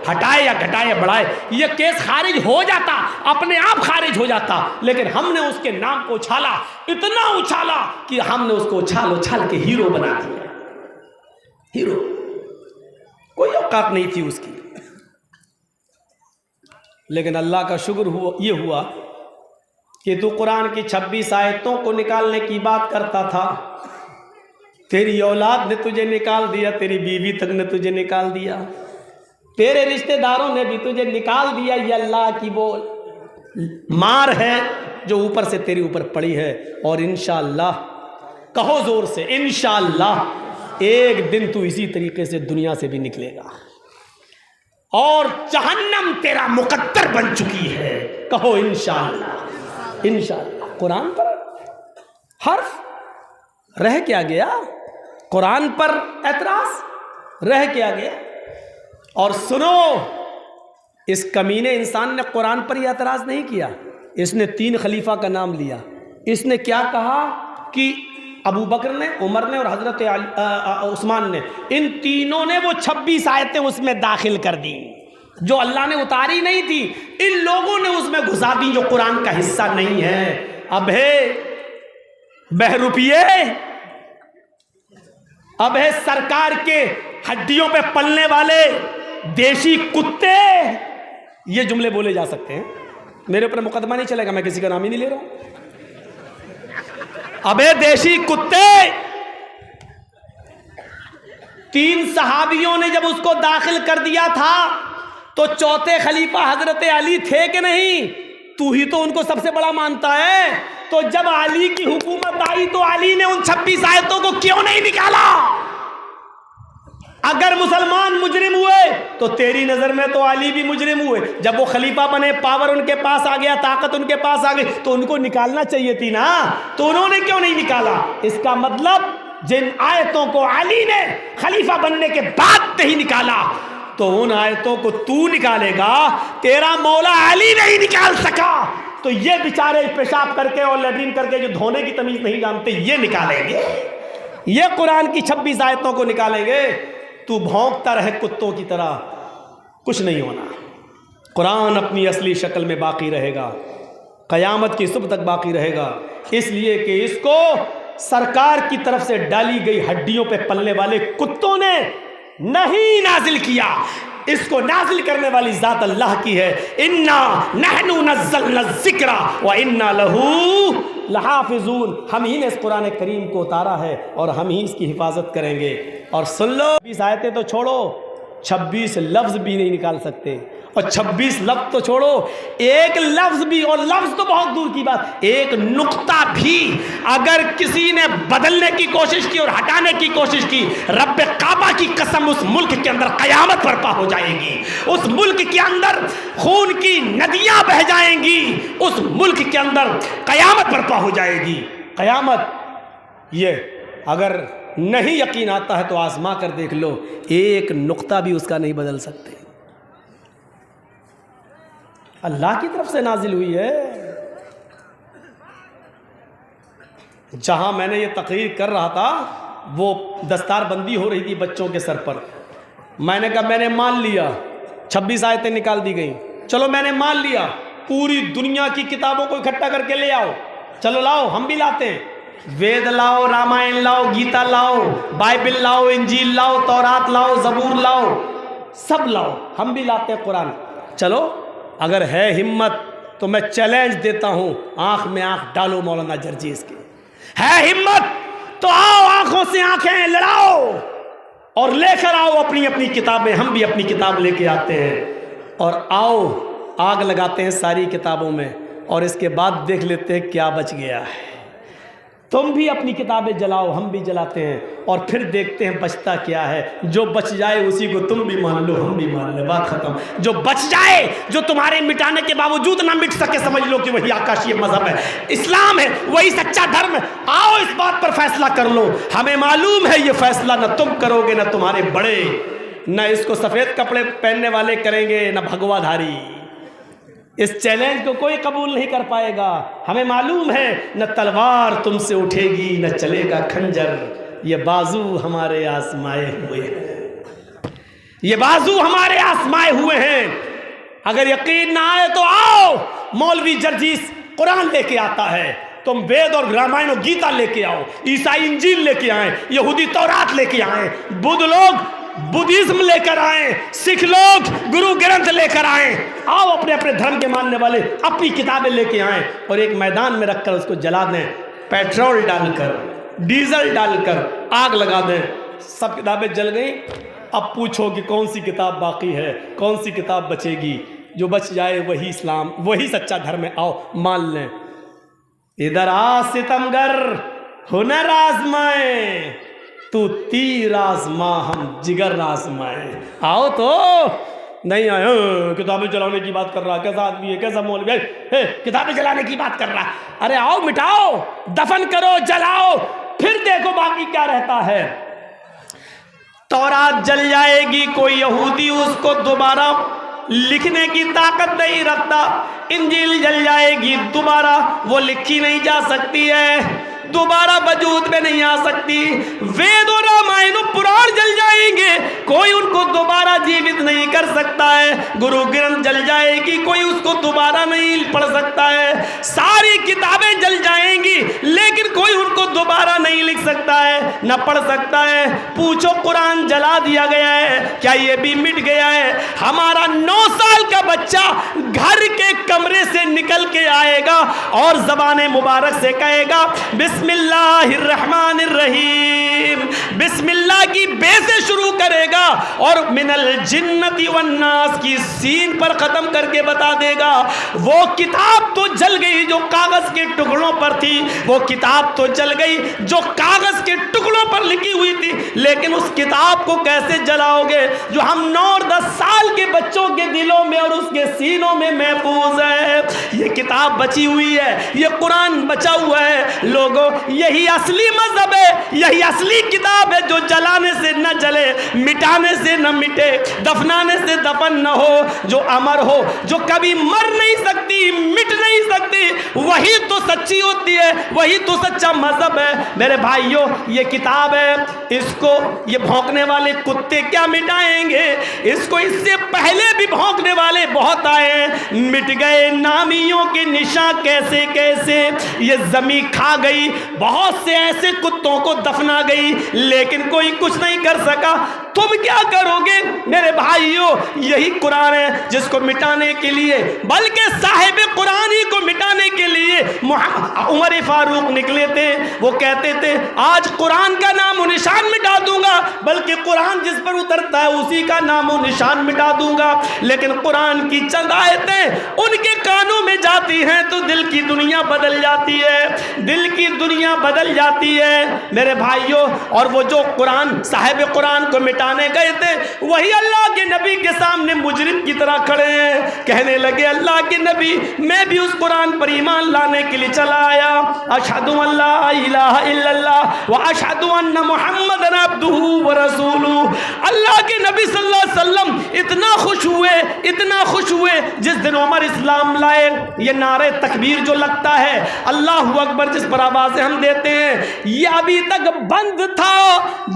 हटाए या घटाए या बढ़ाए। ये केस खारिज हो जाता, अपने आप खारिज हो जाता, लेकिन हमने उसके नाम को उछाला, इतना उछाला कि हमने उसको उछाल के हीरो बना दिया। हीरो, कोई औकात नहीं थी उसकी। लेकिन अल्लाह का शुक्र हुआ कि तू कुरान की 26 आयतों को निकालने की बात करता था, तेरी औलाद ने तुझे निकाल दिया, तेरी बीवी तक ने तुझे निकाल दिया, तेरे रिश्तेदारों ने भी तुझे निकाल दिया। ये अल्लाह की वो मार है जो ऊपर से तेरे ऊपर पड़ी है। और इंशाअल्लाह, कहो जोर से, इंशाअल्लाह एक दिन तू इसी तरीके से दुनिया से भी निकलेगा और जहन्नम तेरा मुकद्दर बन चुकी है। कहो इंशाअल्लाह, इंशाअल्लाह। कुरान पर हर्फ रह क्या गया, कुरान पर एतराज रह क्या गया। और सुनो, इस कमीने इंसान ने कुरान पर ही एतराज नहीं किया, इसने 3 खलीफा का नाम लिया। इसने क्या कहा कि अबू बकर ने, उमर ने और हजरत उस्मान ने, इन तीनों ने वो 26 आयतें उसमें दाखिल कर दी जो अल्लाह ने उतारी नहीं थी। इन लोगों ने उसमें घुसा दी जो कुरान का हिस्सा नहीं है। अब है बहरूपिये, अब है सरकार के हड्डियों पे पलने वाले देशी कुत्ते। ये जुमले बोले जा सकते हैं, मेरे ऊपर मुकदमा नहीं चलेगा, मैं किसी का नाम ही नहीं ले रहा हूं। अबे देशी कुत्ते। 3 सहाबियों ने जब उसको दाखिल कर दिया था तो चौथे खलीफा हजरत अली थे कि नहीं? तू ही तो उनको सबसे बड़ा मानता है। तो जब अली की हुकूमत आई तो अली ने उन 26 आयतों को क्यों नहीं निकाला? अगर मुसलमान मुजरिम हुए तो तेरी नजर में तो अली भी मुजरिम हुए। जब वो खलीफा बने, पावर उनके पास आ गया, ताकत उनके पास आ गई, तो उनको निकालना चाहिए थी ना, तो उन्होंने क्यों नहीं निकाला? इसका मतलब जिन आयतों को अली ने खलीफा बनने के बाद नहीं निकाला, तो उन आयतों को तू निकालेगा, तेरा मौला अली नहीं निकाल सका, तो ये बेचारे पेशाब करके और लैट्रिन करके जो धोने की तमीज नहीं जानते, ये निकालेंगे, ये कुरान की 26 आयतों को निकालेंगे। तू भौंकता रहे कुत्तों की तरह, कुछ नहीं होना। कुरान अपनी असली शक्ल में बाकी रहेगा, क़यामत की सुबह तक बाकी रहेगा, इसलिए कि इसको सरकार की तरफ से डाली गई हड्डियों पे पलने वाले कुत्तों ने नहीं नाजिल किया। इसको नाजिल करने वाली ज़ात अल्लाह की है। इन्ना नहनु नज़्ज़लना ज़िक्रा व इन्ना लहू लहाफ़िज़ून, हम ही ने इस कुरान करीम को उतारा है और हम ही इसकी हिफाजत करेंगे। और सुन लो, 20 आयतें तो छोड़ो, 26 लफ्ज़ भी नहीं निकाल सकते। और 26 लफ्ज़ तो छोड़ो, एक लफ्ज़ भी, और लफ्ज़ तो बहुत दूर की बात, एक नुक्ता भी अगर किसी ने बदलने की कोशिश की और हटाने की कोशिश की, रब्बे काबा की कसम, उस मुल्क के अंदर क़यामत बर्पा हो जाएगी। उस मुल्क के अंदर खून की नदियां बह जाएंगी। उस मुल्क के अंदर क़यामत बर्पा हो जाएगी। क़यामत, ये अगर नहीं यकीन आता है तो आजमा कर देख लो, एक नुक्ता भी उसका नहीं बदल सकते। अल्लाह की तरफ से नाजिल हुई है। जहां मैंने ये तकरीर कर रहा था, वो दस्तार बंदी हो रही थी बच्चों के सर पर। मैंने कहा मैंने मान लिया, 26 आयतें निकाल दी गई, चलो मैंने मान लिया, पूरी दुनिया की किताबों को इकट्ठा करके ले आओ, चलो लाओ, हम भी लाते हैं। वेद लाओ, रामायण लाओ, गीता लाओ, बाइबल लाओ, इंजील लाओ, तौरात लाओ, जबूर लाओ, सब लाओ, हम भी लाते हैं कुरान। चलो, अगर है हिम्मत तो मैं चैलेंज देता हूं, आंख में आंख डालो मौलाना जर्जीस की। है हिम्मत तो आओ, आंखों से आंखें लड़ाओ और लेकर आओ अपनी अपनी किताबें। हम भी अपनी किताब लेके आते हैं और आओ, आग लगाते हैं सारी किताबों में और इसके बाद देख लेते हैं क्या बच गया है। तुम भी अपनी किताबें जलाओ, हम भी जलाते हैं और फिर देखते हैं बचता क्या है। जो बच जाए उसी को तुम भी मान लो, हम भी मान लो, बात खत्म। जो बच जाए, जो तुम्हारे मिटाने के बावजूद ना मिट सके, समझ लो कि वही आकाशीय मजहब है, इस्लाम है, वही सच्चा धर्म है। आओ इस बात पर फैसला कर लो। हमें मालूम है ये फैसला न तुम करोगे, न तुम्हारे बड़े, न इसको सफ़ेद कपड़े पहनने वाले करेंगे, न भगवाधारी। इस चैलेंज को कोई कबूल नहीं कर पाएगा। हमें मालूम है न तलवार तुमसे उठेगी, न चलेगा खंजर। ये बाजू हमारे आसमाए हुए हैं, ये बाजू हमारे आसमाए हुए हैं। अगर यकीन ना आए तो आओ, मौलवी जर्जीस कुरान लेके आता है, तुम वेद और रामायण और गीता लेके आओ, ईसाई इंजील लेके आए, यहूदी तौरात लेके आए, बुद्ध लोग बुद्धिज्म लेकर आए, सिख लोग गुरु ग्रंथ लेकर आए। आओ अपने अपने धर्म के मानने वाले अपनी किताबें लेके आए और एक मैदान में रखकर उसको जला दें, पेट्रोल डालकर, डीजल डालकर आग लगा दें। सब किताबें जल गई। अब पूछो कि कौन सी किताब बाकी है, कौन सी किताब बचेगी। जो बच जाए वही इस्लाम, वही सच्चा धर्म है। आओ मान लें। इधर आ सितमगर, हुनर आजमाए, तू तीर आजमा, हम जिगर आजमाए। आओ तो नहीं आए, किताबें जलाने की बात कर रहा, कैसा आदमी है, कैसा मौलवी है, किताबें जलाने की बात कर रहा। अरे आओ, मिटाओ, दफन करो, जलाओ, फिर देखो बाकी क्या रहता है। तौरात जल जाएगी, कोई यहूदी उसको दोबारा लिखने की ताकत नहीं रखता। इंजील जल जाएगी, दोबारा वो लिखी नहीं जा सकती है, दोबारा वजूद में नहीं आ सकती। वेद और रामायण पुराण जल जाएंगे, कोई उनको दोबारा जीवित नहीं कर सकता है। गुरु ग्रंथ जल जाएगी, कोई उसको दोबारा नहीं पढ़ सकता है। सारी किताबें जल जाएंगी, लेकिन कोई उनको दोबारा नहीं लिख सकता है, न पढ़ सकता है। पूछो, कुरान जला दिया गया है, क्या ये भी मिट गया है? हमारा 9 साल का बच्चा घर के कमरे से निकल के आएगा और ज़बान मुबारक से कहेगा बिस्मिल्लाहिर्रहमानिर्रहीम, बिस्मिल्लाह की बे से शुरू करेगा और मिनल जिन्नति वन्नास की सीन पर ख़त्म करके बता देगा। वो किताब तो जल गई जो कागज़ के टुकड़ों पर थी, वो किताब तो जल गई जो कागज़ के टुकड़ों पर लिखी हुई थी, लेकिन उस किताब को कैसे जलाओगे जो हम 9 और 10 साल के बच्चों के दिलों में और उसके सीनों में महफूज है। ये किताब बची हुई है, ये कुरान बचा हुआ है। लोगों, यही असली मजहब है, यही असली किताब है जो जलाने से न जले, मिटाने से न मिटे, दफनाने से दफन न हो, जो अमर हो, जो कभी मर नहीं सकती, मिट नहीं सकती, वही तो सच्ची होती है, वही तो सच्चा मजहब है। मेरे भाइयों, ये किताब है, इसको ये भौंकने वाले कुत्ते क्या मिटाएंगे? इसको इससे पहले भी भौंकने वाले बहुत आए, मिट गए नामियों के निशान कैसे कैसे। ये जमी खा गई, बहुत से ऐसे कुत्तों को दफना गई, लेकिन कोई कुछ नहीं कर सका। तुम क्या करोगे? मेरे भाइयों, यही कुरान है जिसको मिटाने के लिए, बल्कि साहिब कुरान ही को मिटाने के लिए उमर फारूक निकले थे। वो कहते थे आज कुरान का नामो निशान मिटा दूंगा, बल्कि कुरान जिस पर उतरता है उसी का नामो निशान मिटा दूंगा। लेकिन कुरान की चंद आयतें उनके कानों में जाती हैं तो दिल की दुनिया बदल जाती है, दिल की दुनिया बदल जाती है मेरे भाइयों। और वो जो कुरान साहिब कुरान को मिटाने गए थे, वही अल्लाह के नबी के सामने मुजरिम की तरह खड़े हैं। कहने लगे अल्लाह के नबी, मैं भी उस कुरान पर ईमान लाने के लिए चला आया। अशहदु अल्ला इलाहा इल्लल्लाह व अशहदु अन्ना मुहम्मदन अब्दुहु व रसूलुहु। अल्लाह के नबी सल्लल्लाहु अलैहि वसल्लम इतना खुश हुए जिस दिन उमर इस्लाम लाए। ये नारे तकबीर जो लगता है, अल्लाहु अकबर जिस पर आवाज़ें हम देते हैं, ये अभी तक बंद था।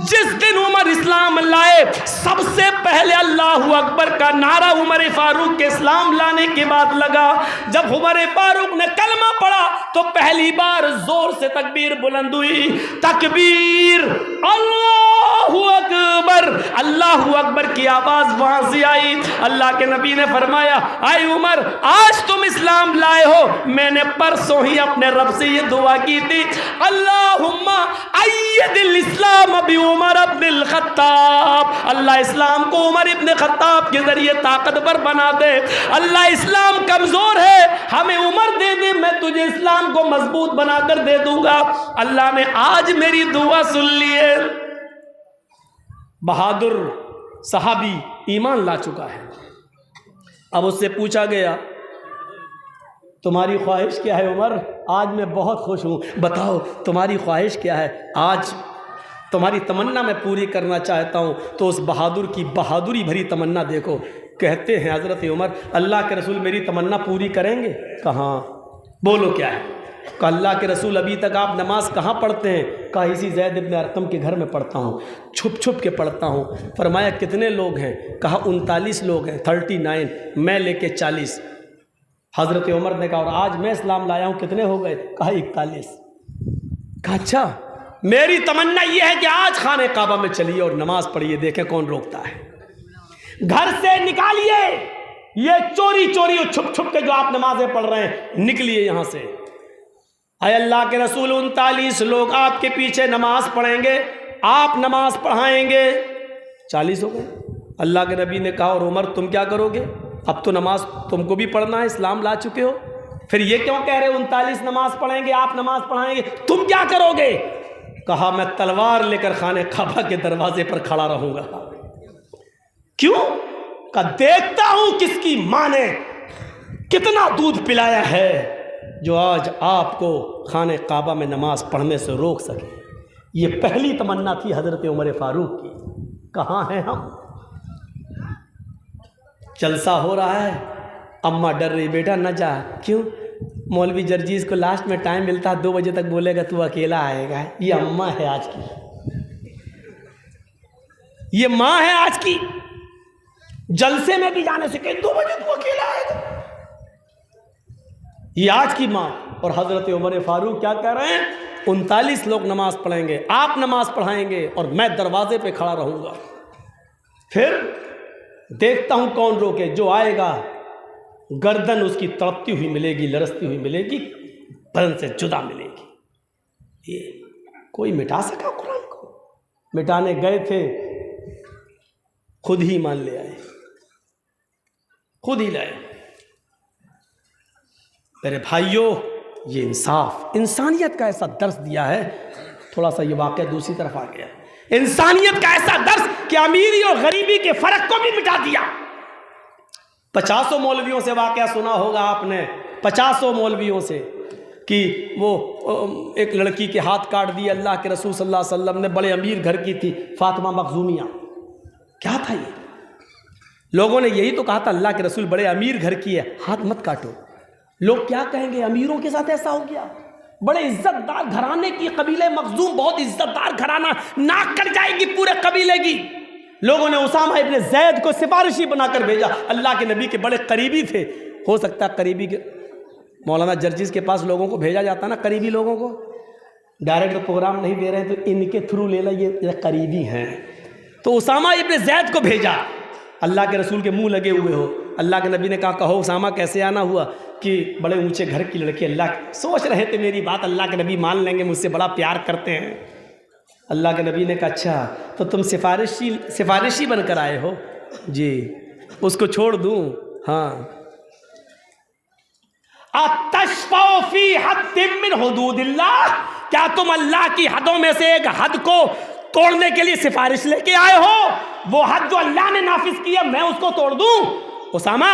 जिस दिन उमर इस्लाम लाए, सबसे पहले अल्लाहु अकबर का नारा उमर फारूक के इस्लाम लाने के बाद लगा। जब उमर फारूक ने कलमा पढ़ा तो पहली बार जोर से तकबीर बुलंद हुई। तकबीर, अल्लाहु अकबर, अल्लाहु अकबर की आवाज वहां से आई। अल्लाह के नबी ने फरमाया, आए उमर, आज तुम इस्लाम लाए हो, मैंने परसों ही अपने रब से ये दुआ की थी, अल्लाहुम्मा अय्यदिल इस्लाम बि उमर इब्नुल खत्ताब। अल्लाह इस्लाम को उमर इब्न खत्ताब के जरिए ताकतवर बना दे। अल्लाह इस्लाम कमजोर है, हमें उमर दे दे, मैं तुझे इस्लाम को मजबूत बनाकर दे दूंगा। अल्लाह ने आज मेरी दुआ सुन ली है। बहादुर सहाबी ईमान ला चुका है। अब उससे पूछा गया, तुम्हारी ख्वाहिश क्या है उमर? आज मैं बहुत खुश हूँ, बताओ तुम्हारी ख्वाहिश क्या है? आज तुम्हारी तमन्ना मैं पूरी करना चाहता हूँ। तो उस बहादुर की बहादुरी भरी तमन्ना देखो। कहते हैं हज़रत उमर, अल्लाह के रसूल मेरी तमन्ना पूरी करेंगे? कहाँ, बोलो क्या है? कहा अल्लाह के रसूल अभी तक आप नमाज कहाँ पढ़ते हैं? कहा इसी ज़ैद इब्न अरकम के घर में पढ़ता हूँ, छुप छुप के पढ़ता हूँ। फरमाया कितने लोग हैं? कहा 39 लोग हैं, 39, मैं लेके 40। हज़रत उमर ने कहा और आज मैं इस्लाम लाया हूँ, कितने हो गए? कहा 41। कहा अच्छा, मेरी तमन्ना यह है कि आज खाने काबा में चलिए और नमाज पढ़िए, देखें कौन रोकता है। घर से निकालिए ये चोरी चोरी और छुप छुप के जो आप नमाजें पढ़ रहे हैं, निकलिए यहाँ से। अय अल्लाह के रसूल, 39 लोग आपके पीछे नमाज पढ़ेंगे, आप नमाज पढ़ाएंगे, 40 हो गए। अल्लाह के नबी ने कहा और उमर तुम क्या करोगे? अब तो नमाज तुमको भी पढ़ना है, इस्लाम ला चुके हो, फिर ये क्यों कह रहे हो 39 नमाज पढ़ेंगे, आप नमाज पढ़ाएंगे, तुम क्या करोगे? कहा मैं तलवार लेकर खाने काबा के दरवाजे पर खड़ा रहूंगा। क्यों? का देखता हूं किसकी मां ने कितना दूध पिलाया है जो आज आपको खाने काबा में नमाज पढ़ने से रोक सके। ये पहली तमन्ना थी हजरत उमर फारूक की। कहाँ हैं हम? जलसा हो रहा है, अम्मा डर रही, बेटा न जा। क्यों? मौलवी जर्जीज को लास्ट में टाइम मिलता है, 2 बजे तक बोलेगा तू अकेला आएगा। ये अम्मा है आज की, ये माँ है आज की। जलसे में भी जाने से कहे 2 बजे तू अकेला आएगा, ये आज की माँ। और हजरत उमर फारूक क्या कह रहे हैं? 39 लोग नमाज पढ़ेंगे, आप नमाज पढ़ाएंगे और मैं दरवाजे पे खड़ा रहूंगा, फिर देखता हूं कौन रोके। जो आएगा गर्दन उसकी तड़पती हुई मिलेगी, लरसती हुई मिलेगी, बदन से जुदा मिलेगी। ये कोई मिटा सका कुरान को? मिटाने गए थे, खुद ही मान ले आए, खुद ही लाए। मेरे भाइयों, ये इंसाफ, इंसानियत का ऐसा दर्स दिया है। थोड़ा सा ये वाक़या दूसरी तरफ आ गया। इंसानियत का ऐसा दर्स कि अमीरी और गरीबी के फर्क को भी मिटा दिया। 50 मौलवियों से वाक़या सुना होगा आपने, 50 मौलवियों से, कि वो एक लड़की के हाथ काट दिए। अल्लाह के रसूल सल्लल्लाहु अलैहि वसल्लम ने, बड़े अमीर घर की थी, फातिमा मखजूमिया। क्या था ये? लोगों ने यही तो कहा था अल्लाह के रसूल बड़े अमीर घर की है, हाथ मत काटो। लोग क्या कहेंगे? अमीरों के साथ ऐसा हो गया। बड़े इज्जतदार घराने की, कबीले मखजूम बहुत इज्जतदार घराना, नाक कट जाएगी पूरे कबीले की। लोगों ने उसामा इब्न ज़ैद को सिफारिशी बनाकर भेजा। अल्लाह के नबी के बड़े करीबी थे। हो सकता है करीबी के मौलाना जर्जिस के पास लोगों को भेजा जाता ना, करीबी लोगों को। डायरेक्ट प्रोग्राम नहीं दे रहे हैं तो इनके थ्रू ले ला, ये करीबी हैं। तो उसामा इब्न ज़ैद को भेजा। अल्लाह के रसूल के मुंह लगे हुए हो, अल्लाह के नबी ने कहा कहो उसामा कैसे आना हुआ कि बड़े ऊंचे घर की लड़की, अल्लाह सोच रहे थे मेरी बात अल्लाह के नबी मान लेंगे, मुझसे बड़ा प्यार करते हैं। अल्लाह के नबी ने कहा अच्छा तो तुम सिफारिशी बनकर आए हो जी, उसको छोड़ दूं? हाँ। अतशफ़ौ फी हद्दिन मिन हुदूदिल्लाह, क्या तुम अल्लाह की हदों में से एक हद को तोड़ने के लिए सिफारिश लेके आए हो? वो हद जो अल्लाह ने नाफिज किया मैं उसको तोड़ दूं? उसामा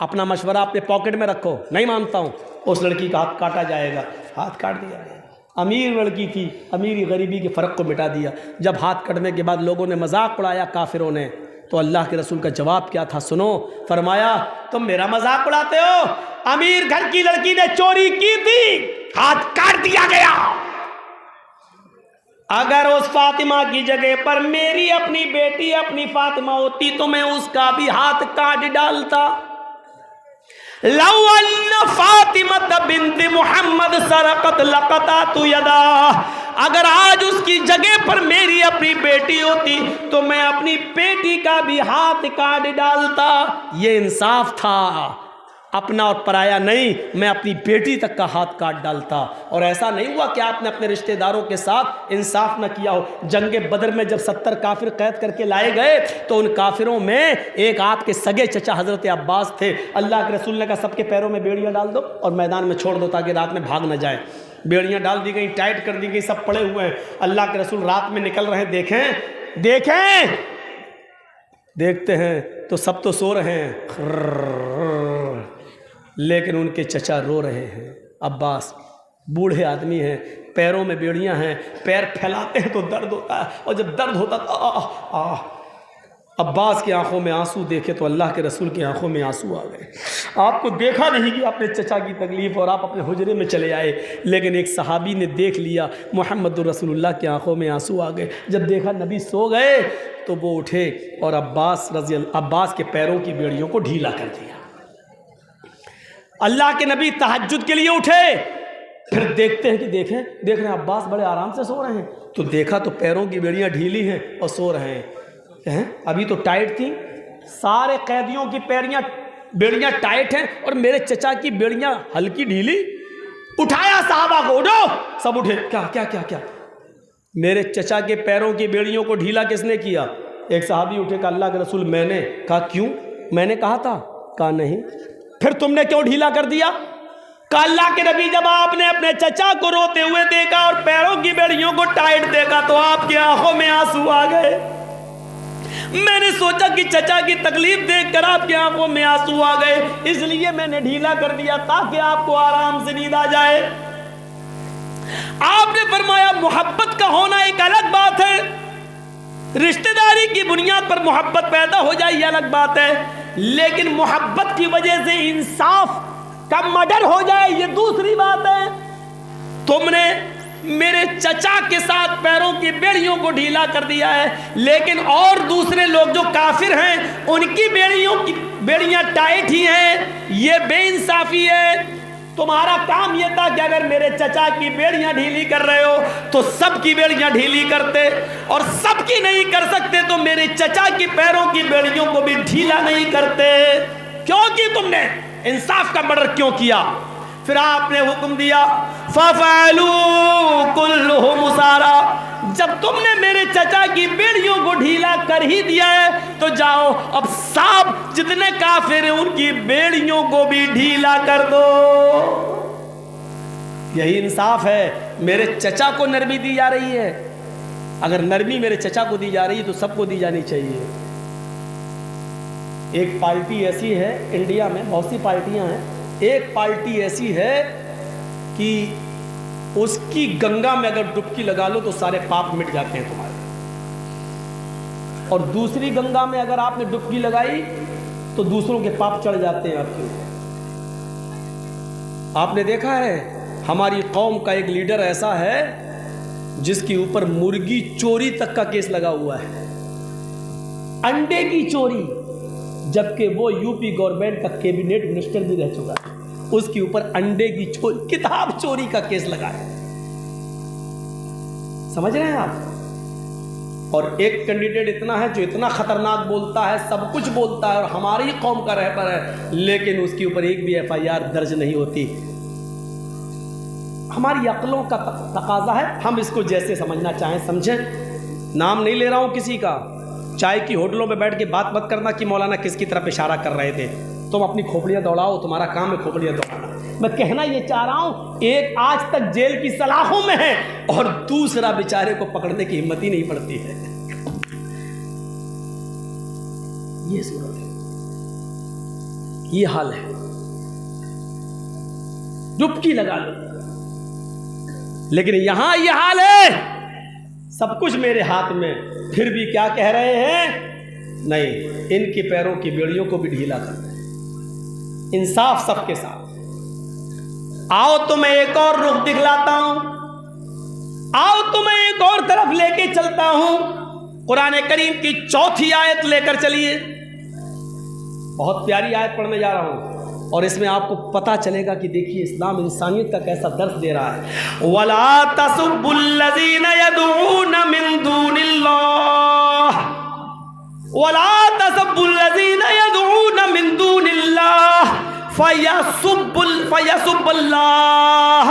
अपना मशवरा अपने पॉकेट में रखो, नहीं मानता हूं। उस लड़की का हाथ काटा जाएगा, हाथ काट दिया गया। अमीर लड़की थी, अमीरी गरीबी के फ़र्क को मिटा दिया। जब हाथ कटने के बाद लोगों ने मजाक उड़ाया काफिरों ने, तो अल्लाह के रसूल का जवाब क्या था सुनो। फरमाया तुम मेरा मजाक उड़ाते हो, अमीर घर की लड़की ने चोरी की थी, हाथ काट दिया गया। अगर उस फातिमा की जगह पर मेरी अपनी बेटी अपनी फातिमा होती तो मैं उसका भी हाथ काट डालता। लौ अन्न फातिमत बिन्त मुहम्मद सरकत लक़तअतु यदा, अगर आज उसकी जगह पर मेरी अपनी बेटी होती तो मैं अपनी बेटी का भी हाथ काट डालता। ये इंसाफ था, अपना और पराया नहीं, मैं अपनी बेटी तक का हाथ काट डालता। और ऐसा नहीं हुआ कि आपने अपने रिश्तेदारों के साथ इंसाफ न किया हो। जंगे बदर में जब 70 काफिर कैद करके लाए गए तो उन काफिरों में एक आपके सगे चचा हजरत अब्बास थे। अल्लाह के रसूल ने कहा सबके पैरों में बेड़ियां डाल दो और मैदान में छोड़ दो ताकि रात में भाग न जाए। बेड़ियां डाल दी गई, टाइट कर दी गई, सब पड़े हुए हैं। अल्लाह के रसूल रात में निकल रहे हैं, देखें देखते हैं तो सब तो सो रहे हैं, लेकिन उनके चचा रो रहे हैं। अब्बास बूढ़े आदमी हैं, पैरों में बेड़ियां हैं, पैर फैलाते हैं तो दर्द होता है, और जब दर्द होता तो अब्बास की आंखों में आंसू देखे तो अल्लाह के रसूल की आंखों में आंसू आ गए। आपको देखा नहीं कि आपने चचा की तकलीफ़ और आप अपने हुजरे में चले आए, लेकिन एक सहाबी ने देख लिया, मुहम्मद रसूलुल्लाह की आंखों में आंसू आ गए। जब देखा नबी सो गए तो वो उठे और अब्बास के पैरों की बेड़ियों को ढीला कर दिया। अल्लाह के नबी तहज्जुद के लिए उठे, फिर देखते हैं कि देख रहे हैं अब्बास बड़े आराम से सो रहे हैं, तो देखा तो पैरों की बेड़ियां ढीली हैं और सो रहे हैं। अभी तो टाइट थी, सारे कैदियों की बेड़ियां टाइट हैं और मेरे चचा की बेड़ियां हल्की ढीली। उठाया साहबा को, उठो, सब उठे। क्या क्या क्या क्या? मेरे चचा के पैरों की बेड़ियों को ढीला किसने किया? एक सहाबी उठे, कहा अल्लाह के रसूल मैंने। कहा क्यों? मैंने कहा था? कहा नहीं। फिर तुमने क्यों ढीला कर दिया? कहा अल्लाह के नबी जब आपने अपने चचा को रोते हुए देखा और पैरों की बेड़ियों को टाइट देखा तो आपकी आंखों में आंसू आ गए। मैंने सोचा कि चचा की तकलीफ देखकर आपकी आंखों में आंसू आ गए, इसलिए मैंने ढीला कर दिया ताकि आपको आराम से नींद आ जाए। आपने फरमाया मोहब्बत का होना एक अलग बात है, रिश्तेदारी की बुनियाद पर मोहब्बत पैदा हो जाए ये अलग बात है, लेकिन मोहब्बत की वजह से इंसाफ का मर्डर हो जाए ये दूसरी बात है। तुमने मेरे चचा के साथ पैरों की बेड़ियों को ढीला कर दिया है, लेकिन और दूसरे लोग जो काफिर हैं उनकी बेड़ियां टाइट ही हैं, ये बेइंसाफी है। तुम्हारा काम यह था कि अगर मेरे चचा की बेड़ियां ढीली कर रहे हो तो सबकी बेड़ियां ढीली करते, और सबकी नहीं कर सकते तो मेरे चचा की पैरों की बेड़ियों को भी ढीला नहीं करते। क्योंकि तुमने इंसाफ का मर्डर क्यों किया? फिर आपने हुक्म दिया फफ़अलू कुल्लुहुम सारा, जब तुमने मेरे चचा की बेड़ियों को ढीला कर ही दिया है तो जाओ अब सब जितने काफिर हैं उनकी बेड़ियों को भी ढीला कर दो। यही इंसाफ है। मेरे चचा को नरमी दी जा रही है, अगर नरमी मेरे चचा को दी जा रही है तो सबको दी जानी चाहिए। एक पार्टी ऐसी है इंडिया में, बहुत सी पार्टियां हैं, एक पार्टी ऐसी है कि उसकी गंगा में अगर डुबकी लगा लो तो सारे पाप मिट जाते हैं तुम्हारे, और दूसरी गंगा में अगर आपने डुबकी लगाई तो दूसरों के पाप चढ़ जाते हैं आपके ऊपर। आपने देखा है हमारी कौम का एक लीडर ऐसा है जिसके ऊपर मुर्गी चोरी तक का केस लगा हुआ है, अंडे की चोरी, जबकि वो यूपी गवर्नमेंट का कैबिनेट मिनिस्टर भी रह चुका है, उसके ऊपर अंडे की चोरी, किताब चोरी का केस लगा है। समझ रहे हैं आप? और एक कैंडिडेट इतना है जो इतना खतरनाक बोलता है, सब कुछ बोलता है और हमारी कौम का रहबर है, लेकिन उसके ऊपर एक भी FIR दर्ज नहीं होती। हमारी अक्लों का तकाजा है, हम इसको जैसे समझना चाहें समझें। नाम नहीं ले रहा हूं किसी का। चाय की होटलों में बैठ के बात मत करना कि मौलाना किसकी तरफ इशारा कर रहे थे। तुम अपनी खोपड़ियां दौड़ाओ, तुम्हारा काम है खोपड़ियां दौड़ाना। मैं कहना ये चाह रहा हूं, एक आज तक जेल की सलाखों में है और दूसरा बेचारे को पकड़ने की हिम्मत ही नहीं पड़ती है। ये सूरत है, ये हाल है। डुबकी लगा लो। लेकिन यहां ये हाल है, सब कुछ मेरे हाथ में, फिर भी क्या कह रहे हैं? नहीं, इनके पैरों की बेड़ियों को भी ढीला कर दे। इंसाफ सबके साथ। आओ तो मैं एक और रुख दिखलाता हूं, आओ तो मैं एक और तरफ लेके चलता हूं। कुरान करीम की 4थी आयत लेकर चलिए। बहुत प्यारी आयत पढ़ने जा रहा हूं और इसमें आपको पता चलेगा कि देखिए इस्लाम इंसानियत का कैसा दर्स दे रहा है। वला तसुब्बुल्लज़ीना यदऊना मिन दूनिल्लाह, वला तसुब्बुल्लज़ीना यदऊना मिन दूनिल्लाह फयसुब्बुल्लाह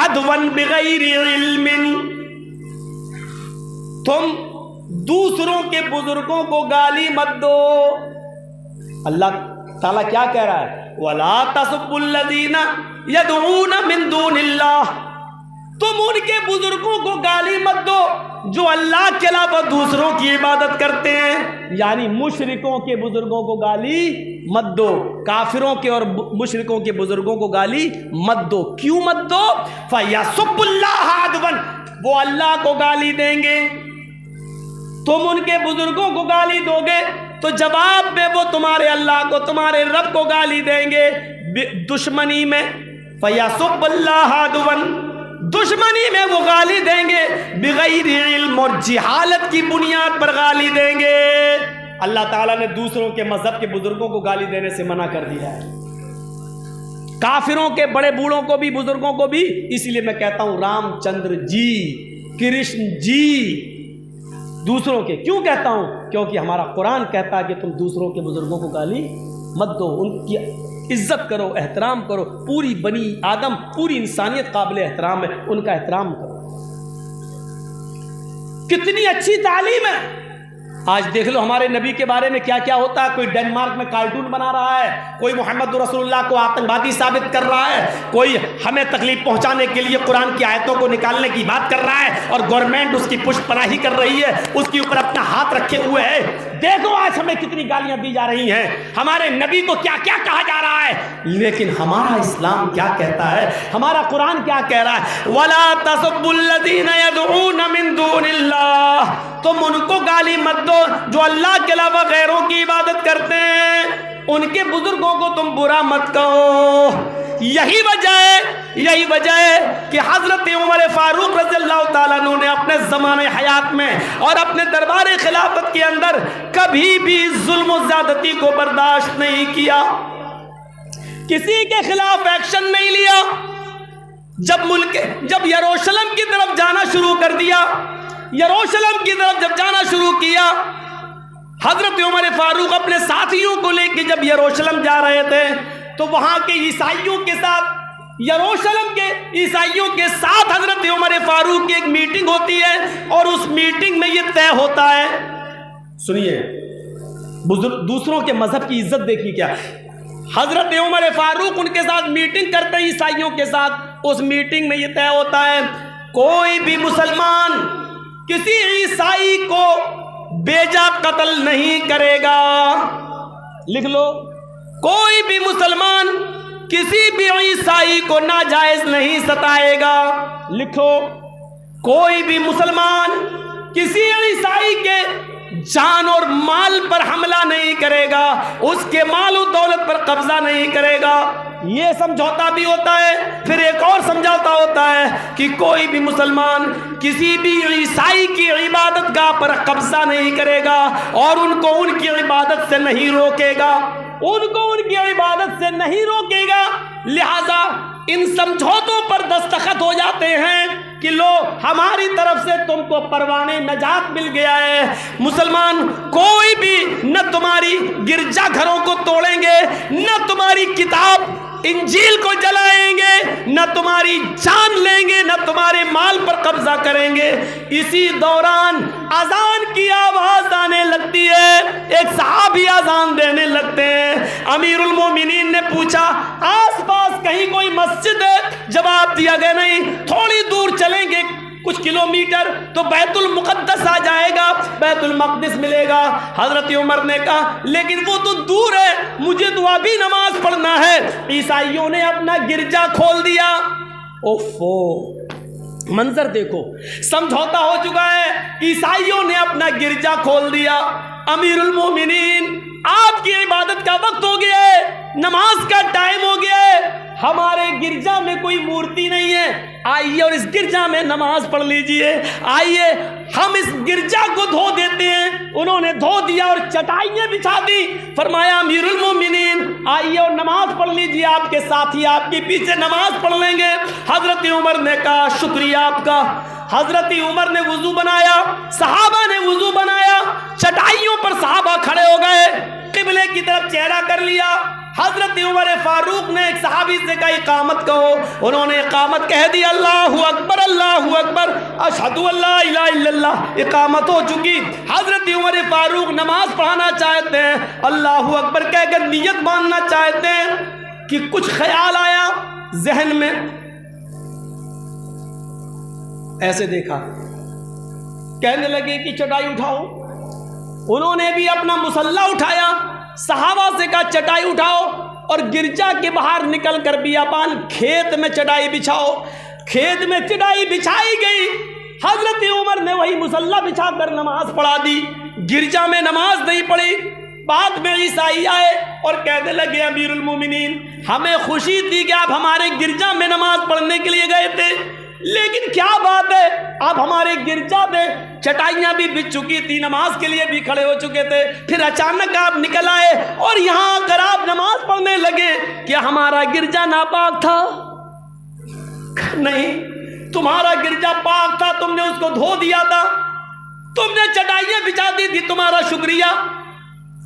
अदवन बिगैरि इल्मिन। तुम दूसरों के बुजुर्गों को गाली मत दो। अल्लाह ताला क्या कह रहा है? वला तसुब्बुल्लज़ीना यदऊना मिन दूनिल्लाह, तुम उनके बुजुर्गों को गाली मत दो जो अल्लाह के अलावा दूसरों की इबादत करते हैं। यानी मुशरिकों के बुजुर्गों को गाली मत दो, काफिरों के और मुशरिकों के बुजुर्गों को गाली मत दो। क्यों मत दो? फयसुब्बुल्लाह अदवन, वो अल्लाह को गाली देंगे। तुम उनके बुजुर्गों को गाली दोगे तो जवाब में वो तुम्हारे अल्लाह को, तुम्हारे रब को गाली देंगे दुश्मनी में। फयसुब्बुल्लाह अदवन, दुश्मनी में वो गाली देंगे, बिगैर इल्म, और जिहालत की बुनियाद पर गाली देंगे। अल्लाह ताला ने दूसरों के मजहब के बुजुर्गों को गाली देने से मना कर दिया है, काफिरों के बड़े बूढ़ों को भी, बुजुर्गों को भी। इसलिए मैं कहता हूं रामचंद्र जी, कृष्ण जी, दूसरों के क्यों कहता हूं? क्योंकि हमारा कुरान कहता है कि तुम दूसरों के बुजुर्गों को गाली मत दो, उनकी इज्जत करो, एहतराम करो। पूरी बनी आदम, पूरी इंसानियत काबिल एहतराम है, उनका एहतराम करो। कितनी अच्छी तालीम है। आज देख लो हमारे नबी के बारे में क्या क्या होता है। कोई डेनमार्क में कार्टून बना रहा है, कोई मोहम्मद रसूलुल्लाह को आतंकवादी साबित कर रहा है, कोई हमें तकलीफ पहुंचाने के लिए कुरान की आयतों को निकालने की बात कर रहा है और गवर्नमेंट उसकी पुष्टपनाही कर रही है, उसके ऊपर अपना हाथ रखे हुए है। देखो आज हमें कितनी गालियां दी जा रही हैं, हमारे नबी को क्या क्या कहा जा रहा है, लेकिन हमारा इस्लाम क्या कहता है, हमारा कुरान क्या कह रहा है? वला तसुब्बुल्लज़ीना यदऊना मिन दूनिल्लाह, तुम उनको गाली मत दो जो अल्लाह के अलावा गैरों की इबादत करते हैं, उनके बुजुर्गों को तुम बुरा मत कहो। यही वजह है कि हजरत उमर फारूक रज़ियल्लाहु ताला अन्हु ने अपने ज़माने हयात में और अपने दरबार खिलाफत के अंदर कभी भी जुल्म और ज़्यादती को बर्दाश्त नहीं किया, किसी के खिलाफ एक्शन नहीं लिया। जब यरूशलेम की तरफ जाना शुरू कर दिया, यरूशलेम की तरफ जब जाना शुरू किया, हजरत उमर फारूक अपने साथियों को लेकर जब यरूशलेम जा रहे थे तो वहां के ईसाइयों के साथ, यरूशलेम के ईसाइयों के साथ हजरत उमर फारूक की एक मीटिंग होती है और उस मीटिंग में यह तय होता है, सुनिए दूसरों के मजहब की इज्जत देखिए क्या। हजरत उमर फारूक उनके साथ मीटिंग करते हैं ईसाइयों के साथ। उस मीटिंग में यह तय होता है कोई भी मुसलमान किसी ईसाई को बेजा कत्ल नहीं करेगा। लिख लो, कोई भी मुसलमान किसी भी ईसाई को नाजायज नहीं सताएगा। लिखो, कोई भी मुसलमान किसी ईसाई के जान और माल पर हमला नहीं करेगा, उसके माल और दौलत पर कब्जा नहीं करेगा। ये समझौता भी होता है। फिर एक और समझौता होता है कि कोई भी मुसलमान किसी भी ईसाई की इबादत गाह पर कब्जा नहीं करेगा और उनको उनकी इबादत से नहीं रोकेगा, उनको उनकी इबादत से नहीं रोकेगा। लिहाजा इन समझौतों पर दस्तखत हो जाते हैं कि लो हमारी तरफ से तुमको परवाने नजात मिल गया है। मुसलमान कोई भी न तुम्हारी गिरजा घरों को तोड़ेंगे, न तुम्हारी किताब इंजील को जलाएंगे, न तुम्हारी जान लेंगे, न तुम्हारे माल पर कब्जा करेंगे। इसी दौरान अजान की आवाज आने लगती है, एक सहाबी अजान देने लगते हैं। अमीरुल मोमिनीन ने पूछा आसपास कहीं कोई मस्जिद है? जवाब दिया गया नहीं, थोड़ी दूर चलेंगे कुछ किलोमीटर तो बैतुल मुकद्दस आ जाएगा, बैतुल मक़दिस मिलेगा। हजरत उमर ने कहा लेकिन वो तो दूर है, मुझे तो अभी नमाज पढ़ना है। ईसाइयों ने अपना गिरजा खोल दिया। ओफो, मंजर देखो, समझौता हो चुका है, ईसाइयों ने अपना गिरजा खोल दिया। अमीरुल मोमिनीन आपकी इबादत का वक्त हो गया है, नमाज का टाइम हो गया है, हमारे गिरजा में कोई मूर्ति नहीं है, आइए और इस गिरजा में नमाज पढ़ लीजिए, आइए हम इस गिरजा को धो देते हैं। उन्होंने धो दिया और चटाइयाँ बिछा दी। फरमाया अमीरुल मोमिनीन आइए और नमाज पढ़ लीजिए, आपके साथी आपके पीछे नमाज पढ़ लेंगे। हजरत उमर ने कहा शुक्रिया आपका। हजरत उमर ने वुजू बनाया, सहाबा ने वुजू बनाया, चटाइयों पर सहाबा खड़े हो गए, किबले की तरफ चेहरा कर लिया। हजरत उमर फारूक ने एक सहाबी से कहा इकामत कहो, उन्होंने इकामत कह दी, अल्लाहु अकबर अल्लाहु अकबर अशहदु अल्ला इलाहा इल्लल्लाह। इकामत हो चुकी। हजरत उमर फारूक नमाज पढ़ाना चाहते हैं, अल्लाहु अकबर कहकर नियत बांधना चाहते हैं कि कुछ ख्याल आया जहन में, ऐसे देखा, कहने लगे कि चटाई उठाओ। उन्होंने भी अपना मुसल्ला उठाया, सहाबा से कहा चटाई उठाओ और गिरजा के बाहर निकल कर बियाबान खेत में चटाई बिछाओ। खेत में चटाई बिछाई गई। हजरत उमर ने वही मुसल्ला बिछा कर नमाज पढ़ा दी, गिरजा में नमाज नहीं पढ़ी। बाद में ईसाई आए और कहने लगे अमीरुल मोमिनीन हमें खुशी थी कि आप हमारे गिरजा में नमाज पढ़ने के लिए गए थे, लेकिन क्या बात है आप हमारे गिरजा में चटाइयाँ भी बिछ चुकी थी, नमाज के लिए भी खड़े हो चुके थे, फिर अचानक आप निकल आए और यहाँ आकर आप नमाज पढ़ने लगे, क्या हमारा गिरजा नापाक था? नहीं, तुम्हारा गिरजा पाक था, तुमने उसको धो दिया था, तुमने चटाइयाँ बिछा दी थी, तुम्हारा शुक्रिया,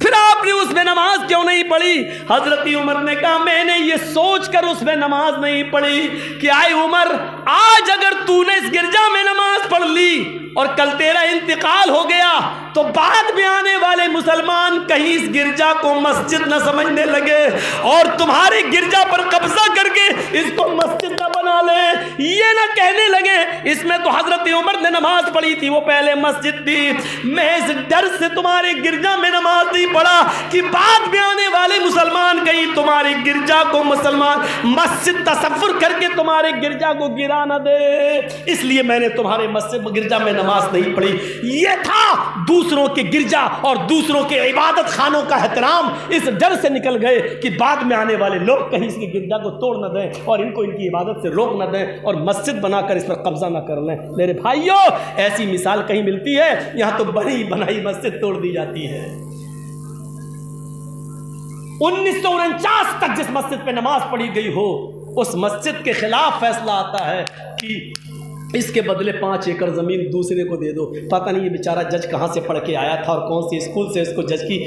फिर आपने उसमें नमाज क्यों नहीं पढ़ी? हजरत उमर ने कहा मैंने ये सोचकर उसमें नमाज नहीं पढ़ी कि आए उमर, आज अगर तूने इस गिरजा में नमाज पढ़ ली और कल तेरा इंतकाल हो गया तो बाद में आने वाले मुसलमान कहीं इस गिरजा को मस्जिद न समझने लगे और तुम्हारे गिरजा पर कब्जा करके इसको मस्जिद न बना ले, ये ना कहने लगे इसमें तो हजरत उमर ने नमाज पढ़ी थी, वो पहले मस्जिद थी। मैं इस डर से तुम्हारे गिरजा में नमाज नहीं पढ़ा कि बाद में आने वाले मुसलमान कहीं तुम्हारे गिरजा को मुसलमान मस्जिद तसव्वुर करके तुम्हारे गिरजा को गिरा न दे, इसलिए मैंने तुम्हारे मस्जिद गिरजा में नमाज नहीं पढ़ी। ये था दूसरों के गिरजा और दूसरों के इबादत खानों का एहतराम। इस डर से निकल गए कि बाद में आने वाले लोग कहीं इसके गिरजा को तोड़ न दें और इनको इनकी इबादत से रोक न दें और मस्जिद बनाकर इस पर कब्जा न कर लें। मेरे भाइयों, ऐसी मिसाल कहीं मिलती है? यहाँ तो बनी बनाई मस्जिद तोड़ दी जाती है। 1949 तक जिस मस्जिद पे नमाज पढ़ी गई हो उस मस्जिद के खिलाफ फैसला आता है कि इसके बदले 5 एकड़ ज़मीन दूसरे को दे दो। पता नहीं ये बेचारा जज कहाँ से पढ़ के आया था और कौन सी स्कूल से इसको जज की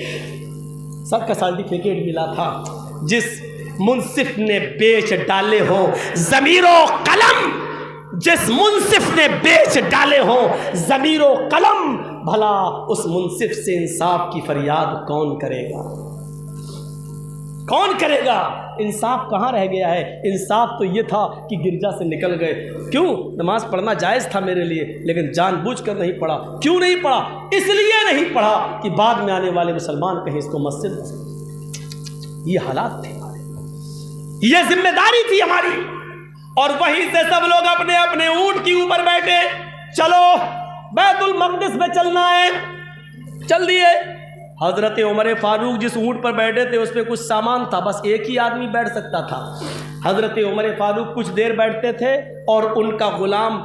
सबका सर्टिफिकेट मिला था। जिस मुंसिफ ने बेच डाले हो ज़मीरो कलम, जिस मुंसिफ ने बेच डाले हो ज़मीरो कलम, भला उस मुंसिफ से इंसाफ की फरियाद कौन करेगा? कौन करेगा? इंसाफ कहाँ रह गया है? इंसाफ तो ये था कि गिरजा से निकल गए। क्यों? नमाज पढ़ना जायज़ था मेरे लिए, लेकिन जानबूझकर नहीं पढ़ा। क्यों नहीं पढ़ा? इसलिए नहीं पढ़ा कि बाद में आने वाले मुसलमान कहीं इसको मस्जिद न। ये हालात थे, ये जिम्मेदारी थी हमारी। और वहीं से सब लोग अपने अपने ऊंट के ऊपर बैठे, चलो बैतुल मक़दिस में चलना है, चल दिए। हजरत उमर फारूक जिस ऊँट पर बैठे थे उस पर कुछ सामान था, बस एक ही आदमी बैठ सकता था। हजरत उमर फारूक कुछ देर बैठते थे और उनका गुलाम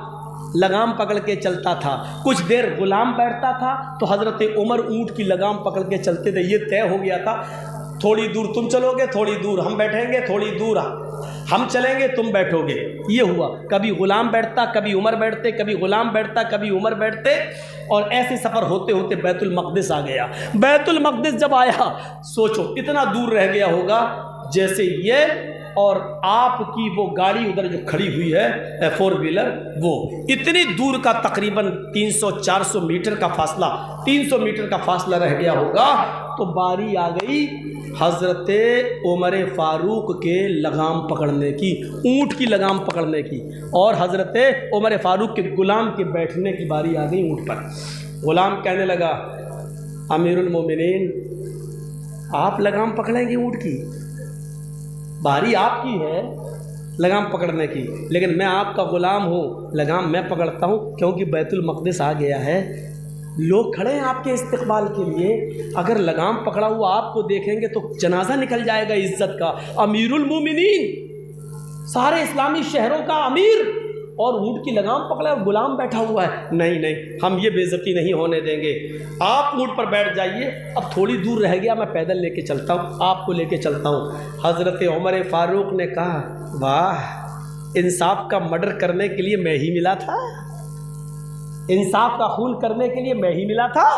लगाम पकड़ के चलता था। कुछ देर गुलाम बैठता था तो हजरत उमर ऊँट की लगाम पकड़ के चलते थे। ये तय हो गया था, थोड़ी दूर तुम चलोगे, थोड़ी दूर हम बैठेंगे, थोड़ी दूर हम चलेंगे तुम बैठोगे। ये हुआ, कभी गुलाम बैठता, कभी उमर बैठते, कभी गुलाम बैठता, कभी उमर बैठते, और ऐसे सफ़र होते होते बैतुल मक़दिस आ गया। बैतुल मक़दिस जब आया, सोचो इतना दूर रह गया होगा जैसे ये और आपकी वो गाड़ी उधर जो खड़ी हुई है 4 व्हीलर, वो इतनी दूर का तकरीबन 300-400 मीटर का फासला, 300 मीटर का फासला रह गया होगा। तो बारी आ गई हज़रत उमर फ़ारूक के लगाम पकड़ने की, ऊँट की लगाम पकड़ने की, और हज़रत उमर फ़ारूक के गुलाम के बैठने की बारी आ गई ऊँट पर। गुलाम कहने लगा, अमीरुल मोमिनीन आप लगाम पकड़ेंगे ऊँट की? बारी आपकी है लगाम पकड़ने की, लेकिन मैं आपका ग़ुलाम हूँ, लगाम मैं पकड़ता हूँ, क्योंकि बैतुल मक़दिस आ गया है, लोग खड़े हैं आपके इस्तकबाल के लिए। अगर लगाम पकड़ा हुआ आपको देखेंगे तो जनाजा निकल जाएगा इज़्ज़त का। अमीरुल मोमिनीन, सारे इस्लामी शहरों का अमीर, और ऊँट की लगाम पकड़ा और गुलाम बैठा हुआ है। नहीं नहीं, हम ये बेइज्जती नहीं होने देंगे, आप ऊँट पर बैठ जाइए। अब थोड़ी दूर रह गया, मैं पैदल लेके चलता हूँ, आपको लेके चलता हूँ। हज़रत उमर फ़ारूक ने कहा, वाह, इंसाफ का मर्डर करने के लिए मैं ही मिला था, इंसाफ का खून करने के लिए मैं ही मिला था।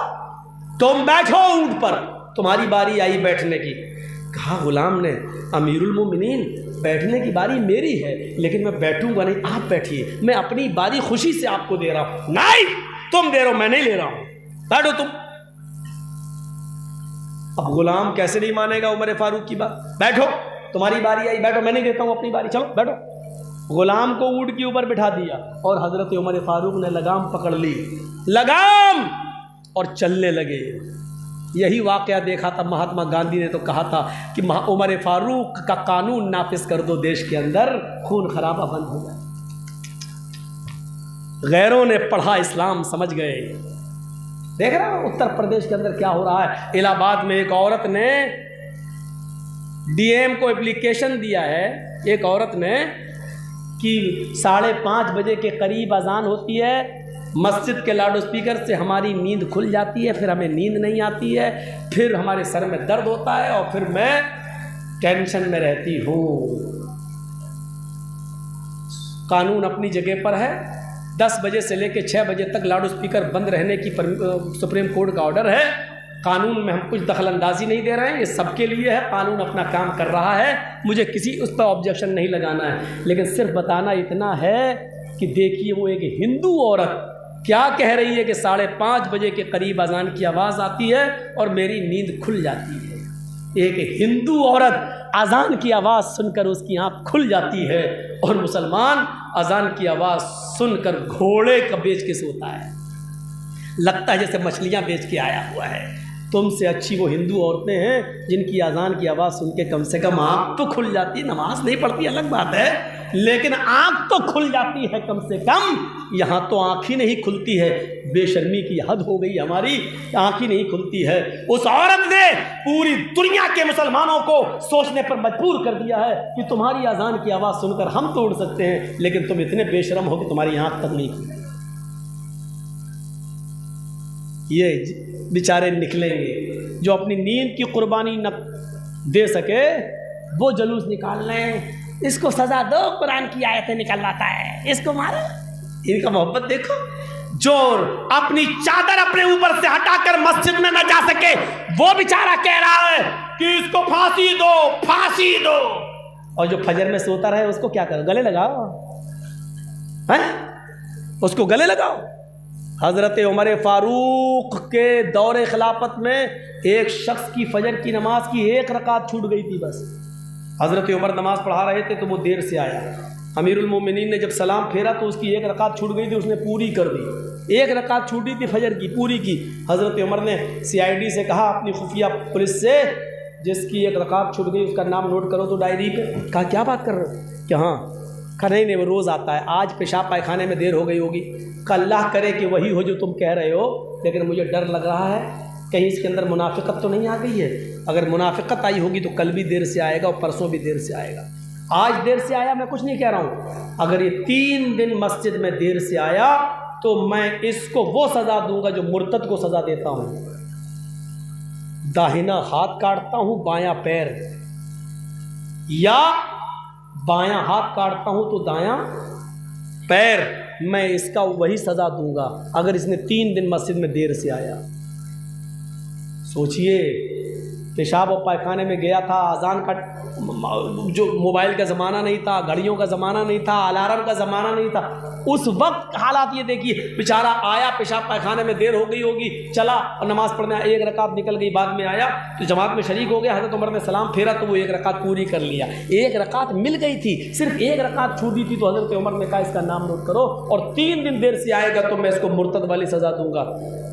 तुम बैठो ऊँट पर, तुम्हारी बारी आई बैठने की। कहा गुलाम ने, अमीरुल मोमिनीन बैठने की बारी मेरी है, लेकिन मैं बैठूंगा नहीं, आप बैठिए, मैं अपनी बारी खुशी से आपको दे रहा हूं। नहीं, तुम दे रहे हो, मैं नहीं ले रहा हूं, बैठो तुम। अब गुलाम कैसे नहीं मानेगा उमर फारूक की बात? बैठो, तुम्हारी बारी आई, बैठो, मैं नहीं देता हूं अपनी बारी, चलो बैठो। गुलाम को ऊँट के ऊपर बिठा दिया और हजरत उमर फारूक ने लगाम पकड़ ली, लगाम, और चलने लगे। यही वाक़या देखा था महात्मा गांधी ने, तो कहा था कि उमर फारूक का कानून नाफिज कर दो देश के अंदर, खून खराबा बंद हो जाए। गैरों ने पढ़ा इस्लाम, समझ गए। देख रहा हूं उत्तर प्रदेश के अंदर क्या हो रहा है। इलाहाबाद में एक औरत ने डीएम को एप्लीकेशन दिया है, एक औरत ने, कि 5:30 बजे के करीब अजान होती है, मस्जिद के लाउड स्पीकर से हमारी नींद खुल जाती है, फिर हमें नींद नहीं आती है, फिर हमारे सर में दर्द होता है और फिर मैं टेंशन में रहती हूँ। कानून अपनी जगह पर है, 10 बजे से लेकर 6 बजे तक लाउड स्पीकर बंद रहने की सुप्रीम कोर्ट का ऑर्डर है। कानून में हम कुछ दखल अंदाजी नहीं दे रहे हैं, ये सबके लिए है, कानून अपना काम कर रहा है, मुझे किसी उस पर ऑब्जेक्शन नहीं लगाना है, लेकिन सिर्फ बताना इतना है कि देखिए वो एक हिंदू औरत क्या कह रही है कि 5:30 बजे के करीब अजान की आवाज़ आती है और मेरी नींद खुल जाती है। एक हिंदू औरत अजान की आवाज़ सुनकर उसकी आँख खुल जाती है, और मुसलमान अजान की आवाज़ सुनकर घोड़े का बेच के सोता है, लगता है जैसे मछलियाँ बेच के आया हुआ है। तुमसे अच्छी वो हिंदू औरतें हैं जिनकी अजान की आवाज़ सुन के कम से कम आँख तो खुल जाती है, नमाज नहीं पढ़ती अलग बात है, लेकिन आँख तो खुल जाती है कम से कम। यहाँ तो आँख ही नहीं खुलती है, बेशर्मी की हद हो गई हमारी, आँख ही नहीं खुलती है। उस औरत ने पूरी दुनिया के मुसलमानों को सोचने पर मजबूर कर दिया है कि तुम्हारी अजान की आवाज़ सुनकर हम तो उड़ सकते हैं, लेकिन तुम इतने बेशरम हो कि तुम्हारी आँख तक नहीं खुलती। ये बेचारे निकलेंगे जो अपनी नींद की कुर्बानी न दे सके, वो जुलूस निकाल लें, इसको सजा दो, कुरान की आयतें निकलवाता है, इसको मारो। इनका मोहब्बत देखो, जो अपनी चादर अपने ऊपर से हटाकर मस्जिद में न जा सके, वो बेचारा कह रहा है कि इसको फांसी दो, फांसी दो। और जो फजर में सोता रहे उसको क्या करो, गले लगाओ, हैं? उसको गले लगाओ। हज़रत उमर फ़ारूक के दौरे खिलाफत में एक शख्स की फजर की नमाज की 1 रकात छूट गई थी बस। हज़रत उमर नमाज पढ़ा रहे थे तो वो देर से आया, अमीरुल मोमिनीन ने जब सलाम फेरा तो उसकी 1 रकात छूट गई थी, उसने पूरी कर दी। 1 रकात छूटी थी फजर की, पूरी की। हज़रत उमर ने CID से कहा, अपनी खुफिया पुलिस से, जिसकी 1 रकात छूट गई उसका नाम नोट करो तो डायरी पे। कहा क्या बात कर रहे हो? क्या हाँ? कहा नहीं वो रोज़ आता है, आज पेशाब पायखाने में देर हो गई होगी। कहा अल्लाह करे कि वही हो जो तुम कह रहे हो, लेकिन मुझे डर लग रहा है कहीं इसके अंदर मुनाफिकत तो नहीं आ गई है। अगर मुनाफिकत आई होगी तो कल भी देर से आएगा और परसों भी देर से आएगा। आज देर से आया, मैं कुछ नहीं कह रहा हूँ, अगर ये 3 दिन मस्जिद में देर से आया तो मैं इसको वो सज़ा दूंगा जो मुर्तद को सज़ा देता हूँ, दाहिना हाथ काटता हूँ, बायां पैर, या बायां हाथ काटता हूं तो दायां पैर, मैं इसका वही सज़ा दूंगा अगर इसने 3 दिन मस्जिद में देर से आया। सोचिए, पेशाब और पायखाने में गया था, अजान का जो मोबाइल का ज़माना नहीं था, घड़ियों का ज़माना नहीं था, अलार्म का ज़माना नहीं था, उस वक्त हालात ये देखिए, बेचारा आया, पेशाब पायखाने में देर हो गई होगी, चला और नमाज़ पढ़ने, 1 रकात निकल गई, बाद में आया तो जमात में शरीक हो गया, हज़रत उमर ने सलाम फेरा तो वो 1 रकात पूरी कर लिया। 1 रकात मिल गई थी, सिर्फ 1 रकात छूटी थी, तो हज़रत उमर ने कहा इसका नाम नोट करो और 3 दिन देर से आएगा तो मैं इसको मुर्तद वाली सज़ा दूंगा।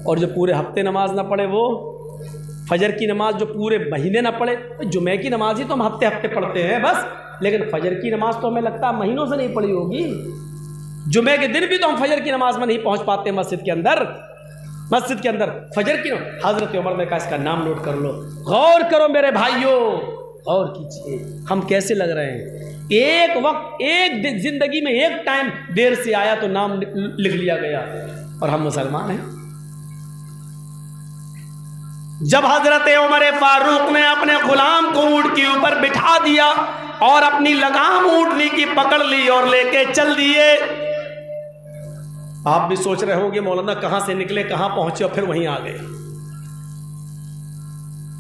और जो पूरे हफ्ते नमाज ना पढ़े, वो फजर की नमाज जो पूरे महीने ना पढ़े, जुमे की नमाज ही तो हम हफ्ते हफ्ते पढ़ते हैं बस, लेकिन फजर की नमाज तो हमें लगता है महीनों से नहीं पढ़ी होगी। जुमे के दिन भी तो हम फजर की नमाज में नहीं पहुंच पाते मस्जिद के अंदर फजर की। हजरत उमर ने कहा इसका नाम नोट कर लो। गौर करो मेरे भाइयों, गौर कीजिए हम कैसे लग रहे हैं। एक वक्त, एक दिन जिंदगी में एक टाइम देर से आया तो नाम लिख लिया गया, और हम मुसलमान हैं। जब हजरत उमर फारूक ने अपने गुलाम को ऊंट के ऊपर बिठा दिया और अपनी लगाम ऊँटनी की पकड़ ली और लेके चल दिए, आप भी सोच रहे होंगे मौलाना कहां से निकले, कहां पहुंचे और फिर वहीं आ गए।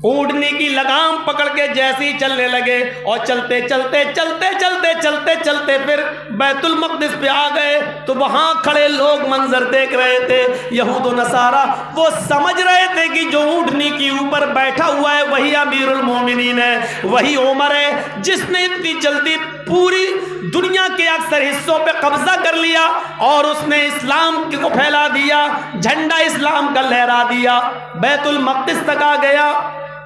ऊँटनी की लगाम पकड़ के जैसे ही चलने लगे और चलते चलते चलते चलते चलते चलते फिर बैतुल मक़दिस पे आ गए, तो वहां खड़े लोग मंजर देख रहे थे, यहूद व नसारा। वो समझ रहे थे कि जो ऊँटनी के ऊपर बैठा हुआ है वही अमीरुल मोमिनीन है, वही उमर है, जिसने इतनी जल्दी पूरी दुनिया के अक्सर हिस्सों पे कब्जा कर लिया और उसने इस्लाम को फैला दिया, झंडा इस्लाम का लहरा दिया, बैतुल मक़दिस तक आ गया।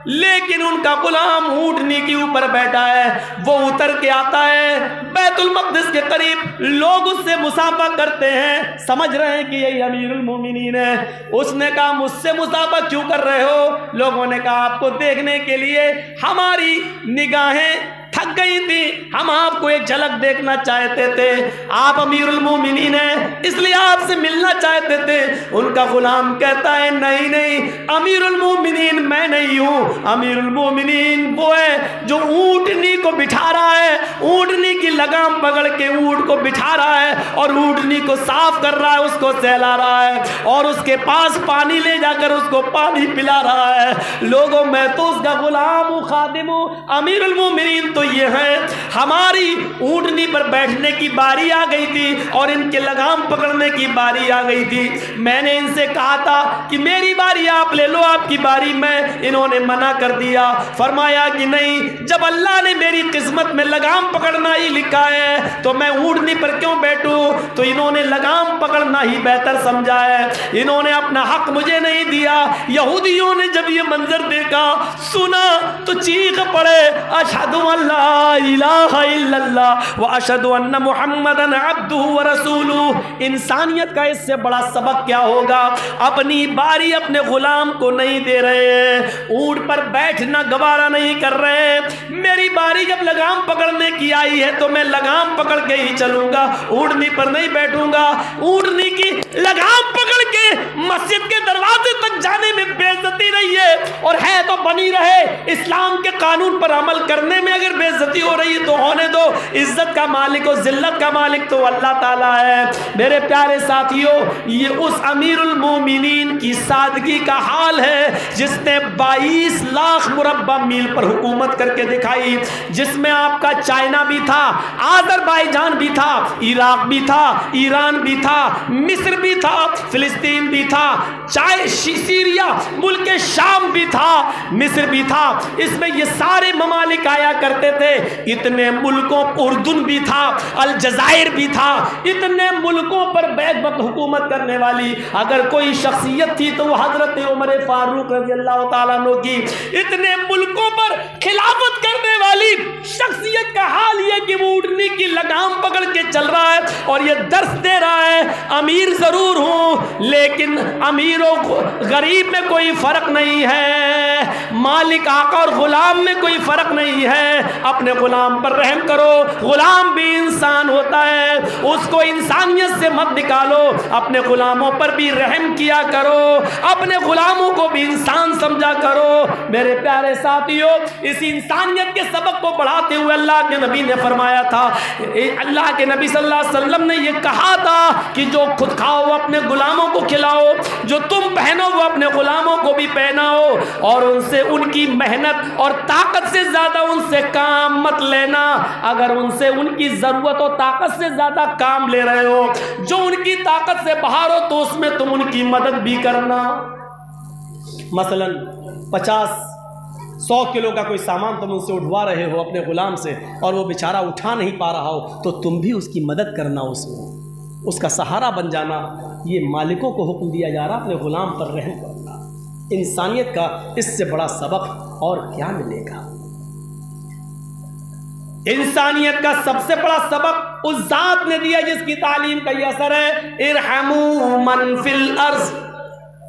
लेकिन उनका गुलाम ऊँटनी के ऊपर बैठा है, वो उतर के आता है बैतुल मक़दिस के करीब, लोग उससे मुसाफा करते हैं, समझ रहे हैं कि यही अमीरुल मोमिनीन है। उसने कहा मुझसे मुसाफा क्यों कर रहे हो? लोगों ने कहा आपको देखने के लिए हमारी निगाहें थक गई थी, हम आपको एक झलक देखना चाहते थे, आप अमीरुल मोमिनीन हैं इसलिए आपसे मिलना चाहते थे। उनका गुलाम कहता है नहीं नहीं, अमीरुल मोमिनीन मैं नहीं हूँ, अमीरुल मोमिनीन वो है जो ऊँटनी को बिठा रहा है, ऊँटनी की लगाम पकड़ के ऊँट को बिठा रहा है और ऊँटनी को साफ कर रहा है, उसको सहला रहा है और उसके पास पानी ले जाकर उसको पानी पिला रहा है। लोगों मैं तो उसका गुलाम हूँ, खादिम हूँ। अमीरुल मोमिनीन तो ये है, हमारी ऊँटनी पर बैठने की बारी आ गई थी और इनके लगाम पकड़ने की बारी आ गई थी। मैंने इनसे कहा था कि मेरी बारी आप ले लो, आपकी बारी मैं, इन्होंने मना कर दिया। फरमाया कि नहीं, जब अल्लाह ने मेरी किस्मत में लगाम पकड़ना ही लिखा है तो मैं ऊँटनी पर क्यों बैठूं? तो इन्होंने लगाम पकड़ना ही बेहतर समझा है, इन्होंने अपना हक मुझे नहीं दिया। यहूदियों ने जब ये मंजर देखा, सुना तो चीख पड़े, अशहदु अल्ला इलाहा इल्लल्लाह व अशहदु अन्ना मुहम्मदन अब्दुहु व रसूलुहु। इंसानियत का इससे बड़ा सबक क्या होगा? अपनी बारी अपने गुलाम को नहीं दे रहे हैं, ऊँट पर बैठना गवारा नहीं कर रहे हैं। मेरी बारी जब लगाम पकड़ने की आई है तो मैं लगाम पकड़ के ही चलूंगा, ऊँटनी पर नहीं बैठूंगा। ऊँटनी की लगाम पकड़ के मस्जिद के दरवाजे तक जाने में बेइज्जती रही है और है तो बनी रहे। इस्लाम के कानून पर अमल करने में अगर बेइज्जती हो रही है तो होने दो, इज्जत का मालिक और जिल्लत का मालिक तो अल्लाह ताला है। मेरे प्यारे साथियों, ये उस अमीरुल मोमिनीन की सादगी का हाल है जिसने 22 लाख मुरब्बा मील पर हुकूमत करके दिखाई, जिसमें आपका चाइना भी था, आज़रबाईजान भी था, इराक भी था, ईरान भी था, मिस्र भी था, फिलिस्तीन भी था, सीरिया मुल्क शाम भी था, मिस्र भी था। इसमें ये सारे ममालिक आया करते थे। इतने मुल्कों, उर्दुन भी था, अलजायर भी था, इतने मुल्कों पर बैकबत हुकूमत करने वाली अगर कोई शख्सियत थी तो वो हजरत उमर फारूक रज़ियल्लाहु ताला अन्हु की। इतने मुल्कों पर खिलाफत करने वाली शख्सियत का हाल ये कि वो ऊँटनी की लगाम पकड़ के चल रहा है और ये दर्स दे रहा है, अमीर जरूर हूं लेकिन अमीरों को गरीब में कोई फर्क नहीं है। है। मालिक आका और गुलाम में कोई फर्क नहीं है। अपने गुलाम पर रहम करो, गुलाम भी इंसान होता है, उसको इंसानियत से मत निकालो। अपने गुलामों पर भी रहम किया करो, अपने गुलामों को भी इंसान समझा करो। मेरे प्यारे साथियों, इस इंसानियत के सबक को बढ़ाते हुए अल्लाह के नबी ने फरमाया था, अल्लाह के नबी सल्लल्लाहु अलैहि वसल्लम ने यह कहा था कि जो खुद खाओ अपने गुलामों को खिलाओ, जो तुम पहनो वो अपने गुलामों को भी पहनाओ, और उनसे उनकी मेहनत और ताकत से ज़्यादा उनसे काम मत लेना। अगर उनसे उनकी ज़रूरत और ताकत से ज़्यादा काम ले रहे हो, जो उनकी ताकत से बाहर हो, तो उसमें तुम उनकी मदद भी करना। मसलन 50-100 किलो का कोई सामान तुम उनसे उठवा रहे हो अपने गुलाम से, और वो बेचारा उठा नहीं पा रहा हो, तो तुम भी उसकी मदद करना, उसमें उसका सहारा बन जाना। ये मालिकों को हुक्म दिया जा रहा, अपने गुलाम पर रहम करना। इंसानियत का इससे बड़ा सबक और क्या मिलेगा। इंसानियत का सबसे बड़ा सबक उस जात ने दिया जिसकी तालीम का ये असर है, इरहमू मन फिल अर्ज़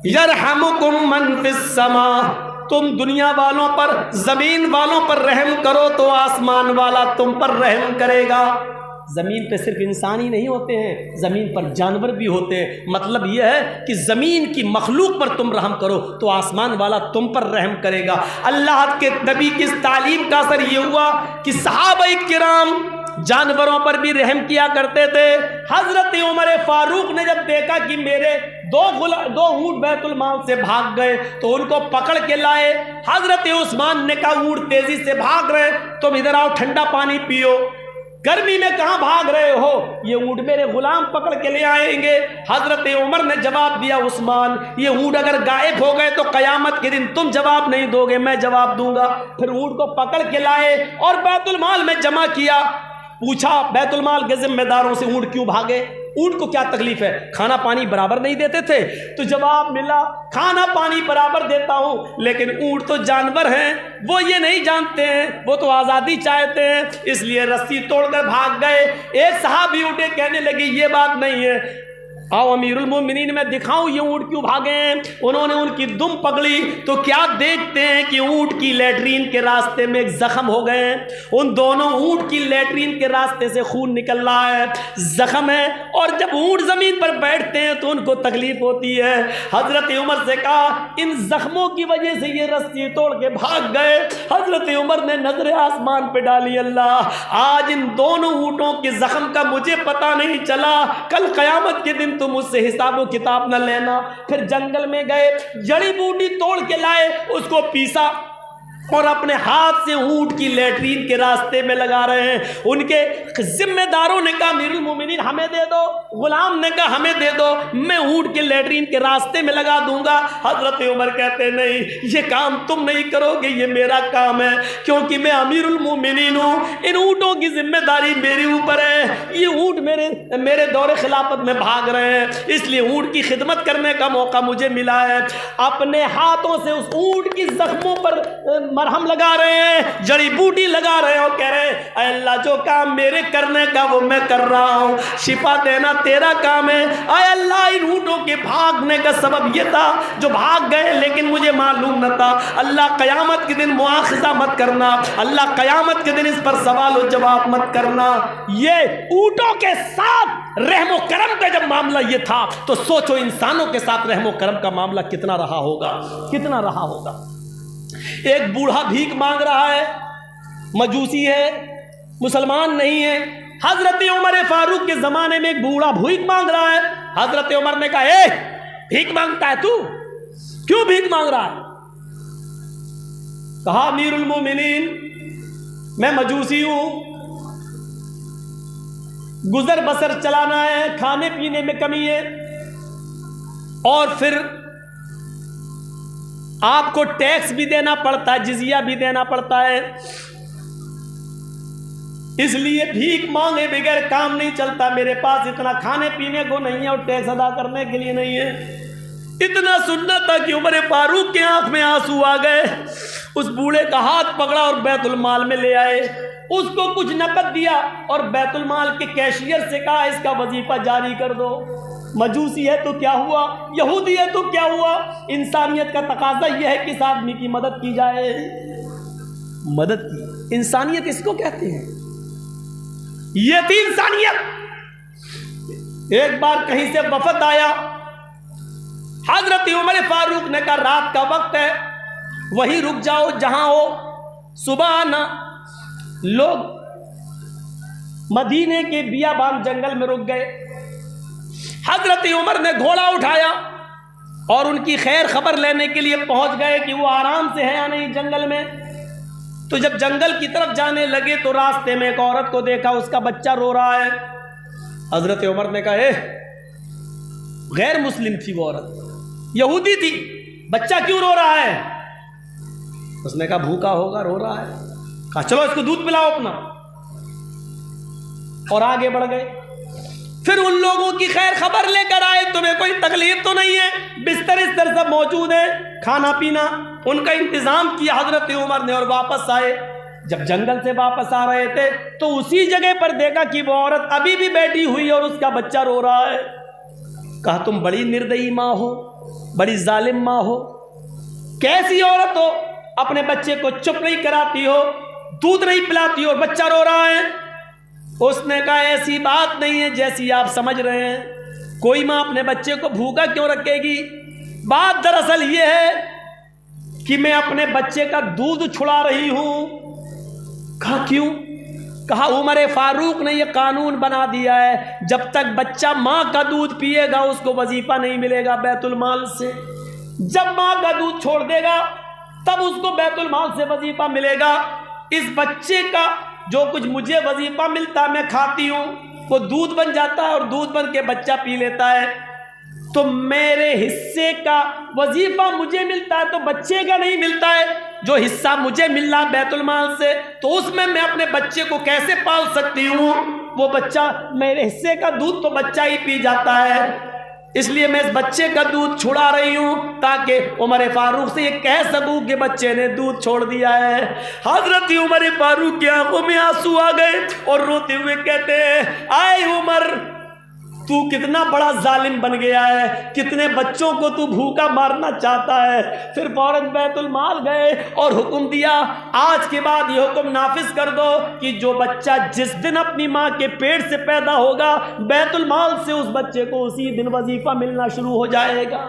यरहमुकुम मन फिस समा। तुम दुनिया वालों पर, जमीन वालों पर रहम करो तो आसमान वाला तुम पर रहम करेगा। ज़मीन पे सिर्फ इंसान ही नहीं होते हैं, ज़मीन पर जानवर भी होते हैं। मतलब यह है कि ज़मीन की मखलूक पर तुम रहम करो तो आसमान वाला तुम पर रहम करेगा। अल्लाह के नबी की इस तालीम का असर ये हुआ कि सहाबाए किराम जानवरों पर भी रहम किया करते थे। हज़रत उमर फारूक ने जब देखा कि मेरे दो ऊँट बैतुल माल से भाग गए तो उनको पकड़ के लाए। हज़रत उस्मान ने कहा ऊँट तेज़ी से भाग रहे, तुम इधर आओ ठंडा पानी पियो। गर्मी में कहाँ भाग रहे हो, ये ऊँट मेरे गुलाम पकड़ के ले आएंगे। हज़रत उमर ने जवाब दिया, उस्मान ये ऊँट अगर गायब हो गए तो क़यामत के दिन तुम जवाब नहीं दोगे, मैं जवाब दूंगा। फिर ऊँट को पकड़ के लाए और बैतुल माल में जमा किया। पूछा बैतुल माल के जिम्मेदारों से, ऊँट क्यों भागे, ऊँट को क्या तकलीफ है, खाना पानी बराबर नहीं देते थे? तो जवाब मिला, खाना पानी बराबर देता हूँ, लेकिन ऊँट तो जानवर हैं, वो ये नहीं जानते हैं, वो तो आज़ादी चाहते हैं, इसलिए रस्सी तोड़कर भाग गए। एक सहाबी उठे, कहने लगे ये बात नहीं है, आओ अमीरुल मोमिनीन मैं दिखाऊं ये ऊँट क्यों भागे हैं। उन्होंने उनकी दुम पकड़ी तो क्या देखते हैं कि ऊँट की लेटरीन के रास्ते में एक जख्म हो गए हैं। उन दोनों ऊँट की लेटरीन के रास्ते से खून निकल रहा है, जख्म है, और जब ऊँट ज़मीन पर बैठते हैं तो उनको तकलीफ होती है। हज़रत उमर से कहा इन जख्मों की वजह से ये रस्सी तोड़ के भाग गए। हज़रत उमर ने नजर आसमान पे डाली, अल्लाह आज इन दोनों ऊँटों के जख्म का मुझे पता नहीं चला, कल क़यामत के दिन तुम मुझसे हिसाब व किताब न लेना। फिर जंगल में गए, जड़ी बूटी तोड़ के लाए, उसको पीसा और अपने हाथ से ऊँट की लेटरीन के रास्ते में लगा रहे हैं। उनके जिम्मेदारों ने कहा अमीरुल मोमिनीन हमें दे दो, गुलाम ने कहा हमें दे दो, मैं ऊँट के लेटरीन के रास्ते में लगा दूंगा। हजरत उमर कहते नहीं, ये काम तुम नहीं करोगे, ये मेरा काम है, क्योंकि मैं अमीरुल मोमिनीन हूँ, इन ऊँटों की जिम्मेदारी मेरे ऊपर है। ये ऊँट मेरे दौरे खिलाफत में भाग रहे हैं, इसलिए ऊँट की खिदमत करने का मौका मुझे मिला है। अपने हाथों से उस ऊँट की जख्मों पर मरहम लगा रहे हैं, जड़ी बूटी लगा रहे हो, कह रहे हैं अल्लाह जो काम मेरे करने का वो मैं कर रहा हूँ, शिफा देना तेरा काम है। अय अल्लाह इन ऊँटों के भागने का सबब ये था, जो भाग गए लेकिन मुझे मालूम न था। अल्लाह क़यामत के दिन मुआखज़ा मत करना, अल्लाह क़यामत के दिन इस पर सवाल और जवाब मत करना। ये ऊँटों के साथ रहमो करम का जब मामला ये था, तो सोचो इंसानों के साथ रहमो करम का मामला कितना रहा होगा, कितना रहा होगा। एक बूढ़ा भीख मांग रहा है, मजूसी है, मुसलमान नहीं है। हजरत उमर फारूक के जमाने में एक बूढ़ा भीख मांग रहा है। हजरत उमर ने कहा ए भीख मांगता है तू, क्यों भीख मांग रहा है? कहा अमीरुल मोमिनीन मैं मजूसी हूं, गुजर बसर चलाना है, खाने पीने में कमी है, और फिर आपको टैक्स भी देना पड़ता है, जिजिया भी देना पड़ता है, इसलिए भीख मांगे बगैर काम नहीं चलता। मेरे पास इतना खाने पीने को नहीं है और टैक्स अदा करने के लिए नहीं है। इतना सुनना था कि उमर फारूक के आंख में आंसू आ गए। उस बूढ़े का हाथ पकड़ा और बैतुल माल में ले आए, उसको कुछ नकद दिया और बैतुल माल के कैशियर से कहा इसका वजीफा जारी कर दो। मजूसी है तो क्या हुआ, यहूदी है तो क्या हुआ। इंसानियत का तकाजा यह है कि इस आदमी की मदद की जाए। मदद की इंसानियत इसको कहते हैं, ये थी इंसानियत। एक बार कहीं से वफद आया, हजरत उमर फारूक ने कहा रात का वक्त है, वहीं रुक जाओ जहां हो, सुबह आना। लोग मदीने के बियाबान जंगल में रुक गए। हजरत उमर ने घोड़ा उठाया और उनकी खैर खबर लेने के लिए पहुंच गए कि वो आराम से है या नहीं जंगल में। तो जब जंगल की तरफ जाने लगे तो रास्ते में एक औरत को देखा, उसका बच्चा रो रहा है। हजरत उमर ने कहा गैर मुस्लिम थी वो औरत, यहूदी थी, बच्चा क्यों रो रहा है? उसने कहा भूखा होगा, रो रहा है। कहा चलो इसको दूध पिलाओ अपना, और आगे बढ़ गए। फिर उन लोगों की खैर खबर लेकर आए, तुम्हें कोई तकलीफ तो नहीं है? बिस्तर इस्तर सब मौजूद है, खाना पीना उनका इंतजाम किया हजरत उमर ने, और वापस आए। जब जंगल से वापस आ रहे थे तो उसी जगह पर देखा कि वो औरत अभी भी बैठी हुई और उसका बच्चा रो रहा है। कहा तुम बड़ी निर्दयी माँ हो, बड़ी जालिम माँ हो, कैसी औरत हो, अपने बच्चे को चुप नहीं कराती हो, दूध नहीं पिलाती हो और बच्चा रो रहा है। उसने कहा ऐसी बात नहीं है जैसी आप समझ रहे हैं, कोई माँ अपने बच्चे को भूखा क्यों रखेगी? बात दरअसल ये है कि मैं अपने बच्चे का दूध छुड़ा रही हूं। कहा क्यों? कहा उमर फारूक ने यह कानून बना दिया है, जब तक बच्चा माँ का दूध पिएगा उसको वजीफा नहीं मिलेगा बैतुल माल से। जब माँ का दूध छोड़ देगा तब उसको बैतुल माल से वजीफा मिलेगा। इस बच्चे का जो कुछ मुझे वजीफा मिलता मैं खाती हूँ, वो दूध बन जाता है और दूध बन के बच्चा पी लेता है। तो मेरे हिस्से का वजीफा मुझे मिलता है तो बच्चे का नहीं मिलता है। जो हिस्सा मुझे मिल रहा बैतुल माल से, तो उसमें मैं अपने बच्चे को कैसे पाल सकती हूँ? वो बच्चा, मेरे हिस्से का दूध तो बच्चा ही पी जाता है, इसलिए मैं इस बच्चे का दूध छुड़ा रही हूं ताकि उमर फारूक से ये कह सकूं कि बच्चे ने दूध छोड़ दिया है। हजरत उमर फारूक की आंखों में आंसू आ गए और रोते हुए कहते हैं आए उमर, तू कितना बड़ा जालिम बन गया है, कितने बच्चों को तू भूखा मारना चाहता है। फिर फौरन बैतुल माल गए और हुक्म दिया आज के बाद ये हुक्म नाफिज कर दो कि जो बच्चा जिस दिन अपनी माँ के पेट से पैदा होगा बैतुल माल से उस बच्चे को उसी दिन वजीफा मिलना शुरू हो जाएगा।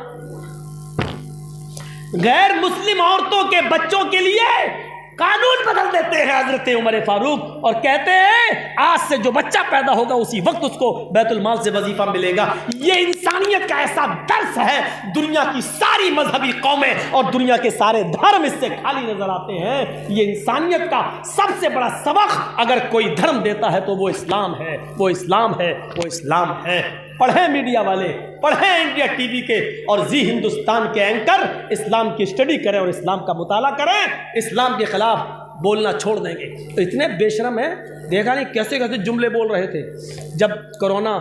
गैर मुस्लिम औरतों के बच्चों के लिए कानून बदल देते हैं हजरत उमर फारूक और कहते हैं आज से जो बच्चा पैदा होगा उसी वक्त उसको बैतुल माल से वजीफा मिलेगा। ये इंसानियत का ऐसा दर्स है, दुनिया की सारी मजहबी कौमें और दुनिया के सारे धर्म इससे खाली नजर आते हैं। ये इंसानियत का सबसे बड़ा सबक अगर कोई धर्म देता है तो वो इस्लाम है, वो इस्लाम है, वो इस्लाम है। पढ़ें मीडिया वाले, पढ़ें इंडिया टीवी के और जी हिंदुस्तान के एंकर, इस्लाम की स्टडी करें और इस्लाम का मुताला करें, इस्लाम के खिलाफ बोलना छोड़ देंगे। तो इतने बेशरम है, देखा नहीं कैसे कैसे जुमले बोल रहे थे जब कोरोना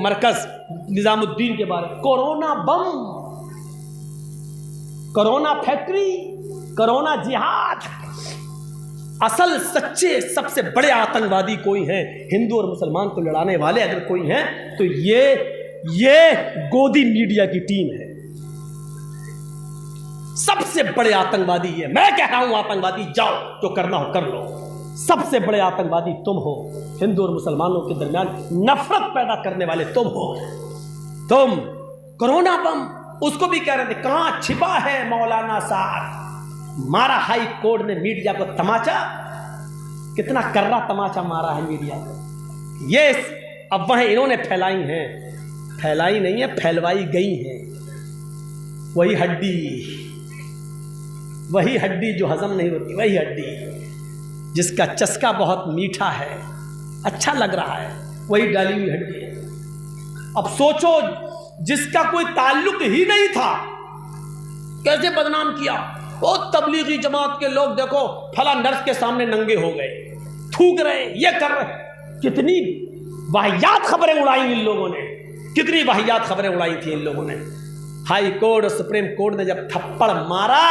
मरकज निजामुद्दीन के बारे में, कोरोना बम, कोरोना फैक्ट्री, कोरोना जिहाद। असल सच्चे सबसे बड़े आतंकवादी कोई हैं, हिंदू और मुसलमान को लड़ाने वाले अगर कोई हैं तो ये गोदी मीडिया की टीम है। सबसे बड़े आतंकवादी है, मैं कह रहा हूं आतंकवादी जाओ, जो करना हो कर लो। सबसे बड़े आतंकवादी तुम हो, हिंदू और मुसलमानों के दरमियान नफरत पैदा करने वाले तुम हो। तुम कोरोना बम, उसको भी कह रहे थे कहां छिपा है मौलाना साहब। मारा हाई कोर्ट ने मीडिया को तमाचा, कितना कर्रा तमाचा मारा है मीडिया को। ये अफवाहें इन्होंने फैलाई हैं, फैलाई नहीं है फैलवाई गई हैं। वही हड्डी जो हजम नहीं होती, वही हड्डी जिसका चस्का बहुत मीठा है, अच्छा लग रहा है, वही डाली हुई हड्डी है। अब सोचो जिसका कोई ताल्लुक ही नहीं था कैसे बदनाम किया। वो तबलीगी जमात के लोग देखो फला नर्स के सामने नंगे हो गए, थूक रहे, ये कर रहे। कितनी वाहियात खबरें उड़ाई इन लोगों ने, कितनी वाहियात खबरें उड़ाई थी इन लोगों ने। हाई कोर्ट और सुप्रीम कोर्ट ने जब थप्पड़ मारा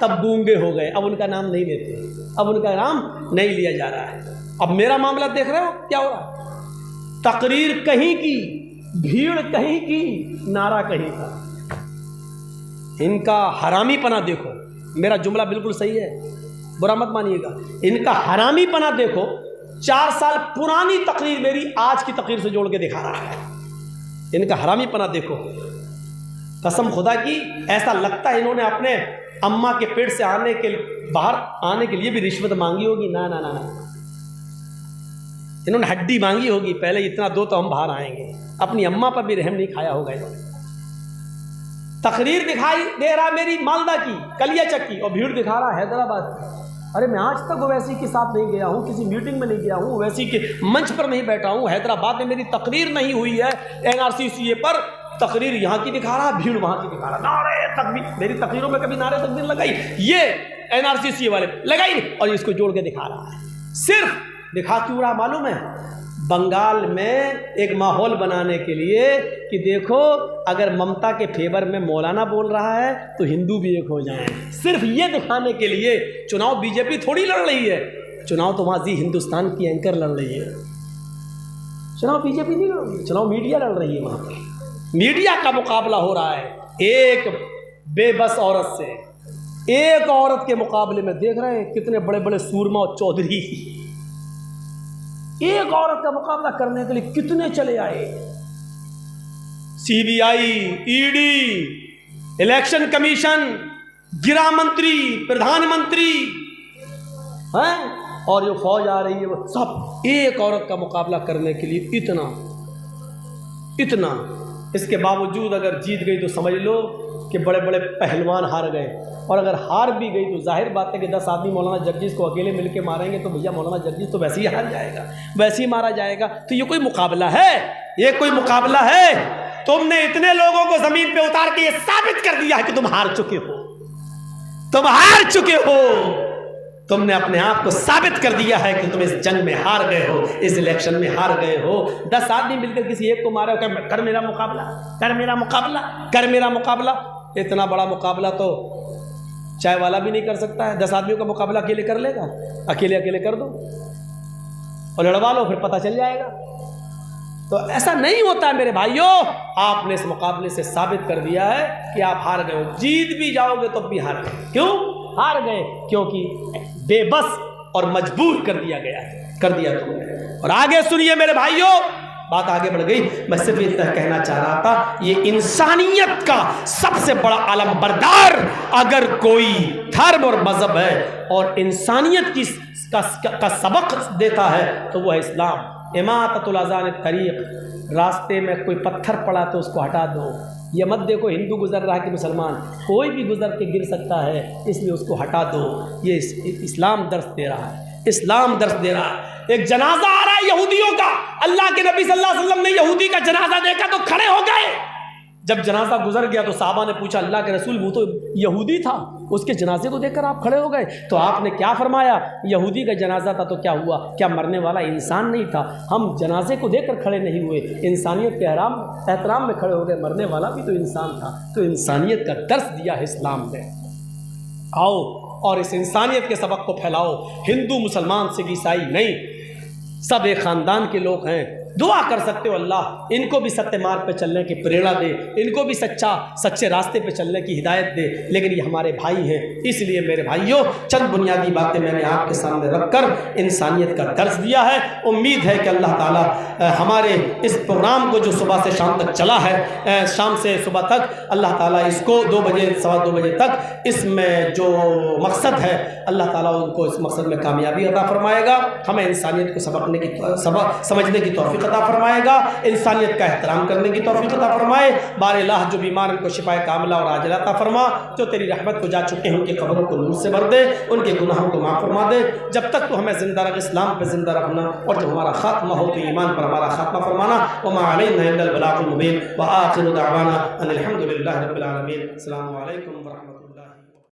तब गूंगे हो गए, अब उनका नाम नहीं लेते, अब उनका नाम नहीं लिया जा रहा है। अब मेरा मामला देख रहे हो क्या हो रहा है। तकरीर कहीं की भीड़ कहीं की, नारा कहीं का। इनका हरामीपना देखो, मेरा जुमला बिल्कुल सही है, बुरा मत मानिएगा। इनका हरामीपना देखो। 4 साल पुरानी तकरीर मेरी आज की तकरीर से जोड़ के दिखा रहा है। इनका हरामीपना देखो, कसम खुदा की ऐसा लगता है इन्होंने अपने अम्मा के पेट से बाहर आने के लिए भी रिश्वत मांगी होगी। ना ना ना ना, इन्होंने हड्डी मांगी होगी, पहले इतना दो तो हम बाहर आएंगे। अपनी अम्मा पर भी रहम नहीं खाया होगा इन्होंने। तकरीर दिखाई दे रहा मेरी मालदा की, कलिया चक्की, और भीड़ दिखा रहा हैदराबाद की। अरे मैं आज तक ओवैसी के साथ नहीं गया हूँ, किसी मीटिंग में नहीं गया हूँ, ओवैसी के मंच पर नहीं बैठा हूँ, हैदराबाद में मेरी तकरीर नहीं हुई है NRCCA पर। तकरीर यहाँ की दिखा रहा, भीड़ वहाँ की दिखा रहा। नारे तकबीर, मेरी तकरीरों में कभी नारे तकबीर लगाई, ये NRCCA वाले लगाई, और इसको जोड़ के दिखा रहा है। सिर्फ दिखा क्यों रहा मालूम है? बंगाल में एक माहौल बनाने के लिए कि देखो अगर ममता के फेवर में मौलाना बोल रहा है तो हिंदू भी एक हो जाएं। सिर्फ ये दिखाने के लिए। चुनाव बीजेपी थोड़ी लड़ रही है, चुनाव तो वहाँ जी हिंदुस्तान की एंकर लड़ रही है। चुनाव बीजेपी नहीं लड़ रही, चुनाव मीडिया लड़ रही है। वहाँ पर मीडिया का मुकाबला हो रहा है एक बेबस औरत से। एक औरत के मुकाबले में देख रहे हैं कितने बड़े बड़े सूरमा और चौधरी, एक औरत का मुकाबला करने के लिए कितने चले आए। CBI, ED, इलेक्शन कमीशन, गृह मंत्री, प्रधानमंत्री हैं, और जो फौज आ रही है वो सब एक औरत का मुकाबला करने के लिए इतना। इसके बावजूद अगर जीत गई तो समझ लो कि बड़े बड़े पहलवान हार गए, और अगर हार भी गई तो जाहिर बात है कि 10 आदमी मौलाना जर्जिस को अकेले मिलके मारेंगे तो भैया मौलाना जर्जिस तो वैसे ही हार जाएगा, वैसे ही मारा जाएगा। तो ये कोई मुकाबला है? ये कोई मुकाबला है? तुमने इतने लोगों को जमीन पे उतार के ये साबित कर दिया है कि तुम हार चुके हो, तुम हार चुके हो। तुमने अपने आप को साबित कर दिया है कि तुम इस जंग में हार गए हो, इस इलेक्शन में हार गए हो। 10 आदमी मिलकर किसी एक को मारे, कर मेरा मुकाबला, कर मेरा मुकाबला, कर मेरा मुकाबला। इतना बड़ा मुकाबला तो चाय वाला भी नहीं कर सकता है। 10 आदमियों का मुकाबला अकेले कर लेगा? अकेले अकेले कर दो और लड़वा लो, फिर पता चल जाएगा। तो ऐसा नहीं होता है मेरे भाइयों। आपने इस मुकाबले से साबित कर दिया है कि आप हार गए हो। जीत भी जाओगे तो भी हार गए। क्यों हार गए? क्योंकि बेबस और मजबूर कर दिया तुमने। और आगे सुनिए मेरे भाइयों, बात आगे बढ़ गई। मैं सिर्फ इतना कहना चाह रहा था, ये इंसानियत का सबसे बड़ा आलम बरदार अगर कोई धर्म और मजहब है और इंसानियत का सबक देता है तो वो है इस्लाम। इमाततुल अज़ान तरीक़, रास्ते में कोई पत्थर पड़ा तो उसको हटा दो। ये मत देखो हिंदू गुजर रहा है कि मुसलमान, कोई भी गुजर के गिर सकता है, इसलिए उसको हटा दो। ये इस्लाम दर्श दे रहा है, इस्लाम दर्श दे रहा है। एक जनाजा आ रहा है यहूदियों का, अल्लाह के नबी सल्लल्लाहु अलैहि वसल्लम ने यहूदी का जनाजा देखा तो खड़े हो गए। जब जनाजा गुजर गया तो साहबा ने पूछा, अल्लाह के रसूल वो तो यहूदी था, उसके जनाजे को देखकर आप खड़े हो गए? तो आपने क्या फरमाया? यहूदी का जनाजा था तो क्या हुआ? क्या मरने वाला इंसान नहीं था? हम जनाजे को देखकर खड़े नहीं हुए, इंसानियत के एहतराम में खड़े हो गए। मरने वाला भी तो इंसान था। तो इंसानियत का दर्स दिया है इस्लाम ने। आओ और इस इंसानियत के सबक को फैलाओ। हिंदू मुसलमान सिख ईसाई नहीं, सब एक ख़ानदान के लोग हैं। दुआ कर सकते हो अल्लाह इनको भी सत्य मार्ग पे चलने की प्रेरणा दे, इनको भी सच्चे रास्ते पे चलने की हिदायत दे। लेकिन ये हमारे भाई हैं, इसलिए मेरे भाइयों चंद बुनियादी बातें मैंने आपके सामने रखकर इंसानियत का दर्स दिया है। उम्मीद है कि अल्लाह ताला हमारे इस प्रोग्राम को जो सुबह से शाम तक चला है, शाम से सुबह तक, अल्लाह ताला इसको 2 बजे 2:15 बजे तक इसमें जो मकसद है अल्लाह ताला उनको इस मकसद में कामयाबी अता फरमाएगा। हमें इंसानियत को समझने की तौफीक अता फरमाएगा, इंसानियत का एहतराम करने की तौफीक अता फरमाए। बारिल्लाह जो बीमार उनको शिफाए कामिला और आजिला अता फरमा, जो तेरी रहमत को जा चुके हैं उनकी कब्रों को नूर से भर दे, उनके गुनाहों को माफ़ फरमा दे। जब तक तो हमें जिंदा रख, इस्लाम पे जिंदा रखना, और जब हमारा खात्मा हो तो ईमान पर हमारा खात्मा फरमाना। वमा अलैना इल्लल बलागुल मुबीन व आखिरु दअवाना अनिल हम्दुलिल्लाहि रब्बिल आलमीन। अस्सलामु अलैकुम व रहमतुल्लाह।